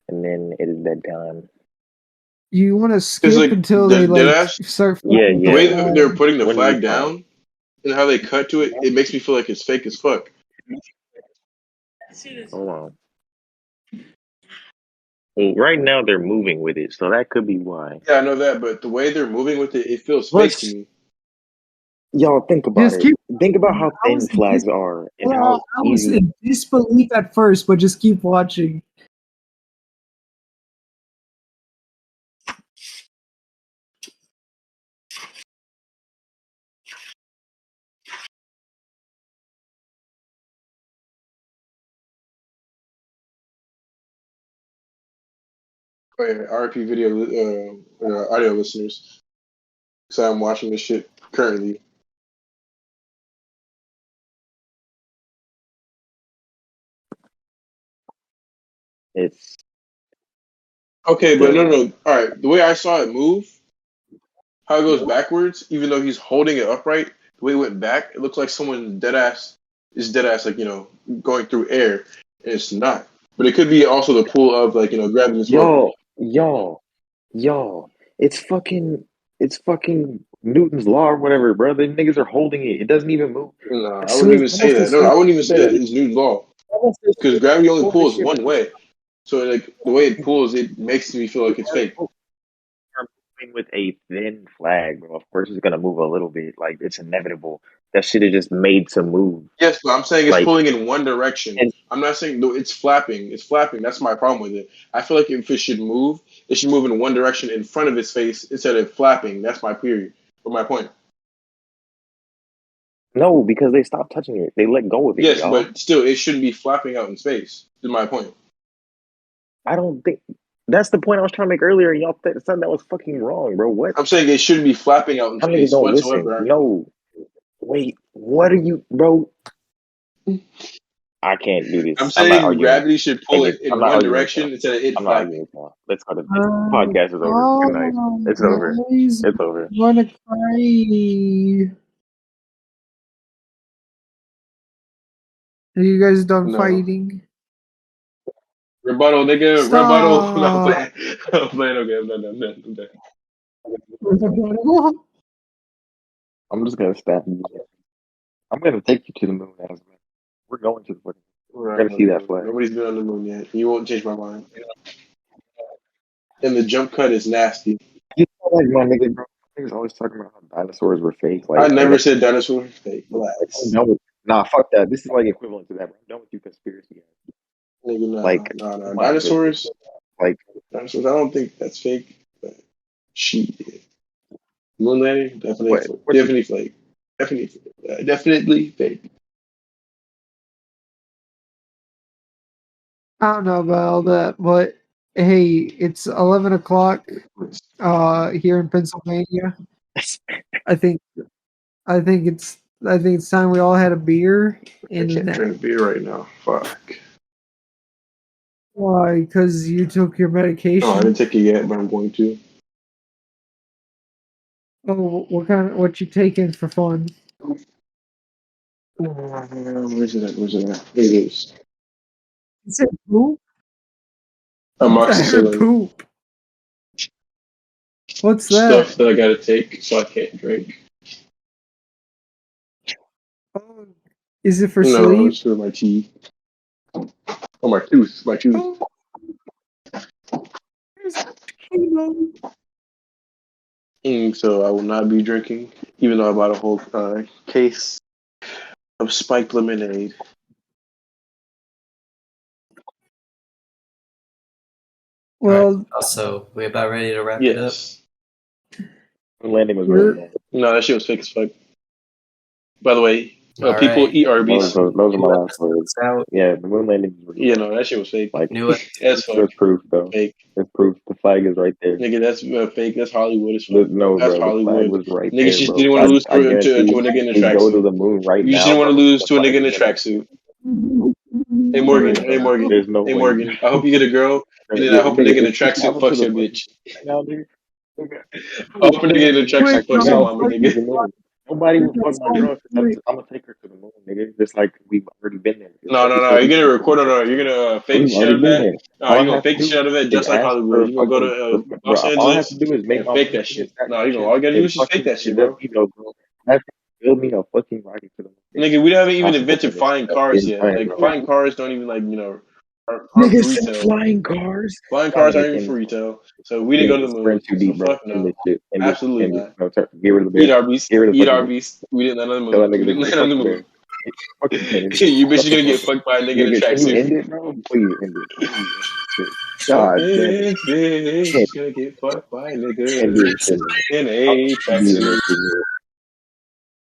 Speaker 1: And then it is bedtime.
Speaker 3: You want to skip
Speaker 2: like,
Speaker 3: until
Speaker 2: the
Speaker 3: they like
Speaker 2: deadass-
Speaker 3: start?
Speaker 1: Yeah,
Speaker 2: The way
Speaker 1: yeah.
Speaker 2: they're putting the
Speaker 1: When
Speaker 2: flag
Speaker 1: we talk.
Speaker 2: down and how they cut to it, it makes me feel like it's fake as fuck.
Speaker 1: Hold on. Well, right now they're moving with it, so that could be why.
Speaker 2: Yeah, I know that, but the way they're moving with it, it feels fake
Speaker 1: Let's
Speaker 2: to me.
Speaker 1: y'all think about
Speaker 3: Just
Speaker 1: it.
Speaker 3: keep.
Speaker 1: Think about how
Speaker 3: I
Speaker 1: thin
Speaker 3: was,
Speaker 1: flags are and
Speaker 3: I
Speaker 1: how
Speaker 3: was
Speaker 1: easy.
Speaker 3: in disbelief at first, but just keep watching.
Speaker 2: Oh, yeah, RP video audio listeners. So I'm watching this shit currently.
Speaker 1: It's
Speaker 2: Okay, but
Speaker 1: still
Speaker 2: no. All right, the way I saw it move, how it goes backwards, even though he's holding it upright, the way it went back, it looks like someone dead ass like going through air, and it's not. But it could be also the pull of gravity as well.
Speaker 1: y'all. It's fucking Newton's law or whatever, bro. The niggas are holding it. It doesn't even move.
Speaker 2: No,
Speaker 1: As
Speaker 2: I
Speaker 1: soon
Speaker 2: wouldn't
Speaker 1: as
Speaker 2: even say that. No, I wouldn't even say that. It's Newton's law because gravity only pulls one way. So like the way it pulls, it makes me feel like it's fake.
Speaker 1: Are moving with a thin flag, bro. Of course, it's gonna move a little bit. Like it's inevitable. That shit is just made to move.
Speaker 2: Yes, but I'm saying it's
Speaker 1: Like,
Speaker 2: pulling in one direction.
Speaker 1: and
Speaker 2: I'm not saying no, it's flapping. It's flapping. That's my problem with it. I feel like if it should move in one direction in front of its face instead of flapping. That's my period. Or my point.
Speaker 1: no, because they stopped touching it. They let go of it,
Speaker 2: Yes,
Speaker 1: y'all.
Speaker 2: but still, it shouldn't be flapping out in space. Is my point.
Speaker 1: I don't think that's the point I was trying to make earlier. Y'all said that was fucking wrong, bro. What?
Speaker 2: I'm saying it shouldn't be flapping out in
Speaker 1: Some niggas
Speaker 2: space
Speaker 1: don't listen.
Speaker 2: whatsoever.
Speaker 1: No, wait. What are you, bro? I can't do
Speaker 2: I'm
Speaker 1: this. I'm not
Speaker 2: saying
Speaker 1: arguing
Speaker 2: gravity should pull it
Speaker 1: against.
Speaker 2: in
Speaker 1: I'm not
Speaker 2: one
Speaker 1: arguing with
Speaker 2: direction
Speaker 1: y'all.
Speaker 2: instead of it
Speaker 1: I'm not arguing
Speaker 2: flapping.
Speaker 1: with y'all. Let's go to podcast is over. Good night. It's over.
Speaker 3: Guys,
Speaker 1: It's over.
Speaker 3: I'm gonna cry. Are you guys done
Speaker 2: No.
Speaker 3: fighting?
Speaker 2: Rebuttal, nigga. Rebuttal. No, I'm
Speaker 3: Stop.
Speaker 2: playing. I'm playing. Okay, I'm done.
Speaker 1: I'm just gonna stab you. I'm gonna take you to the moon, Asman. We're going to the moon.
Speaker 2: We're
Speaker 1: We're
Speaker 2: not
Speaker 1: gonna see
Speaker 2: going
Speaker 1: that
Speaker 2: to.
Speaker 1: flag.
Speaker 2: Nobody's been on the moon yet. You won't change my mind. And the jump cut is nasty.
Speaker 1: You know, like my nigga, bro. Niggas always talking about how dinosaurs were fake.
Speaker 2: I
Speaker 1: Like,
Speaker 2: never said dinosaurs were fake.
Speaker 1: I'm
Speaker 2: Relax.
Speaker 1: done with. Nah, fuck that. This is like equivalent to that. Bro. I'm done with you, conspiracy guys.
Speaker 2: Nigga,
Speaker 1: Like,
Speaker 2: no.
Speaker 1: my goodness.
Speaker 2: Dinosaurs,
Speaker 1: Like,
Speaker 2: I don't think that's fake. But shit. Moon landing,
Speaker 1: what?
Speaker 2: definitely fake. Definitely fake.
Speaker 3: I don't know about all that, but hey, it's 11 o'clock here in Pennsylvania. I think I think it's time we all had a beer.
Speaker 2: I can't
Speaker 3: And
Speaker 2: drink beer right now. Fuck.
Speaker 3: why? Because you took your
Speaker 2: No, I
Speaker 3: medication.
Speaker 2: didn't take it yet, but I'm going to.
Speaker 3: Oh, what you taking for fun?
Speaker 2: Where's it at? Here it is.
Speaker 3: You said poop? I heard
Speaker 2: Amoxicillin.
Speaker 3: poop. What's
Speaker 2: stuff
Speaker 3: that?
Speaker 2: that I gotta take, so I can't drink.
Speaker 3: Oh, is it for
Speaker 2: No,
Speaker 3: sleep?
Speaker 2: it's for my teeth. Oh, my tooth. My tooth.
Speaker 3: Oh, there's chemo.
Speaker 2: So I will not be drinking, even though I bought a whole case of spiked lemonade.
Speaker 3: Well,
Speaker 5: Also, we about ready to wrap it up.
Speaker 2: Yes.
Speaker 1: Moon Landing was
Speaker 3: We're-
Speaker 1: really nice.
Speaker 2: No, that shit was fake as fuck. By the way,
Speaker 5: All
Speaker 2: people
Speaker 5: right.
Speaker 2: eat Arby's.
Speaker 1: Those are my last words.
Speaker 5: Out.
Speaker 1: Yeah, the Moon Landing was really
Speaker 2: Yeah,
Speaker 1: nice.
Speaker 2: no, that shit was fake.
Speaker 1: Like,
Speaker 5: New
Speaker 2: That's fuck.
Speaker 1: there's proof, though.
Speaker 2: Fake.
Speaker 1: There's proof. The flag is right there.
Speaker 2: Nigga, that's fake. That's Hollywood as fuck.
Speaker 1: No,
Speaker 2: That's
Speaker 1: bro, the flag
Speaker 2: Hollywood.
Speaker 1: was right
Speaker 2: Niggas
Speaker 1: there,
Speaker 2: just
Speaker 1: bro.
Speaker 2: didn't want to lose to a
Speaker 1: guarantee
Speaker 2: nigga in a
Speaker 1: you go to
Speaker 2: tracksuit.
Speaker 1: the moon right
Speaker 2: You just
Speaker 1: now.
Speaker 2: didn't want to
Speaker 1: bro,
Speaker 2: lose
Speaker 1: the
Speaker 2: to a
Speaker 1: flag
Speaker 2: nigga in a
Speaker 1: is gonna-
Speaker 2: tracksuit. Hey Morgan, hey Morgan,
Speaker 1: There's no
Speaker 2: hey
Speaker 1: way.
Speaker 2: Morgan. I hope you get a girl, and then I hope a nigga in a tracksuit fucks your bitch.
Speaker 1: Now, dude.
Speaker 2: I hope a nigga in a tracksuit fucks your mama, nigga.
Speaker 1: Nobody will fuck my girl. I'm gonna take her to the moon, nigga. Just like we've already been there.
Speaker 2: No. You're gonna record on. You're gonna fake
Speaker 1: We've
Speaker 2: shit
Speaker 1: already
Speaker 2: out of
Speaker 1: been
Speaker 2: that.
Speaker 1: there.
Speaker 2: No,
Speaker 1: All
Speaker 2: you're
Speaker 1: I
Speaker 2: gonna
Speaker 1: have
Speaker 2: fake
Speaker 1: to
Speaker 2: shit out of that
Speaker 1: is
Speaker 2: just like
Speaker 1: ask
Speaker 2: Hollywood.
Speaker 1: for
Speaker 2: You're gonna go
Speaker 1: fucking-
Speaker 2: to
Speaker 1: bro,
Speaker 2: Los
Speaker 1: all I have
Speaker 2: Angeles
Speaker 1: to do is make
Speaker 2: and
Speaker 1: my
Speaker 2: fake
Speaker 1: money
Speaker 2: that shit.
Speaker 1: and
Speaker 2: No, you know all you gotta do is just fake that shit, bro.
Speaker 1: I have to build me a fucking rocket to the moon.
Speaker 2: Nigga, we haven't even
Speaker 1: I'm
Speaker 2: invented
Speaker 1: fucking
Speaker 2: flying cars yet.
Speaker 1: insane,
Speaker 2: Like
Speaker 1: bro.
Speaker 2: flying cars don't even aren't for
Speaker 1: Niggas said
Speaker 2: retail.
Speaker 1: flying cars.
Speaker 2: Flying cars aren't even for retail. So we didn't go to the moon.
Speaker 1: Too deep,
Speaker 2: So
Speaker 1: bro.
Speaker 2: fuck
Speaker 1: End
Speaker 2: no.
Speaker 1: this shit.
Speaker 2: Absolutely
Speaker 1: End
Speaker 2: not.
Speaker 1: it. No, get rid of the
Speaker 2: Eat
Speaker 1: bear.
Speaker 2: Arby's.
Speaker 1: Get rid of the
Speaker 2: Eat
Speaker 1: fucking
Speaker 2: Arby's. We didn't land on the
Speaker 1: Tell
Speaker 2: moon.
Speaker 1: that
Speaker 2: We
Speaker 1: nigga to
Speaker 2: didn't
Speaker 1: get
Speaker 2: land on the
Speaker 1: fucking
Speaker 2: moon.
Speaker 1: bear. Fucking end it.
Speaker 2: You bitch is gonna get fucked by a nigga in a
Speaker 1: Nigga, can you end
Speaker 2: tracksuit.
Speaker 1: it, bro? Please end it. Please end it. God damn it.
Speaker 2: Bitch gonna get fucked by a
Speaker 1: Can't
Speaker 2: nigga
Speaker 1: do this shit, man.
Speaker 2: in a tracksuit.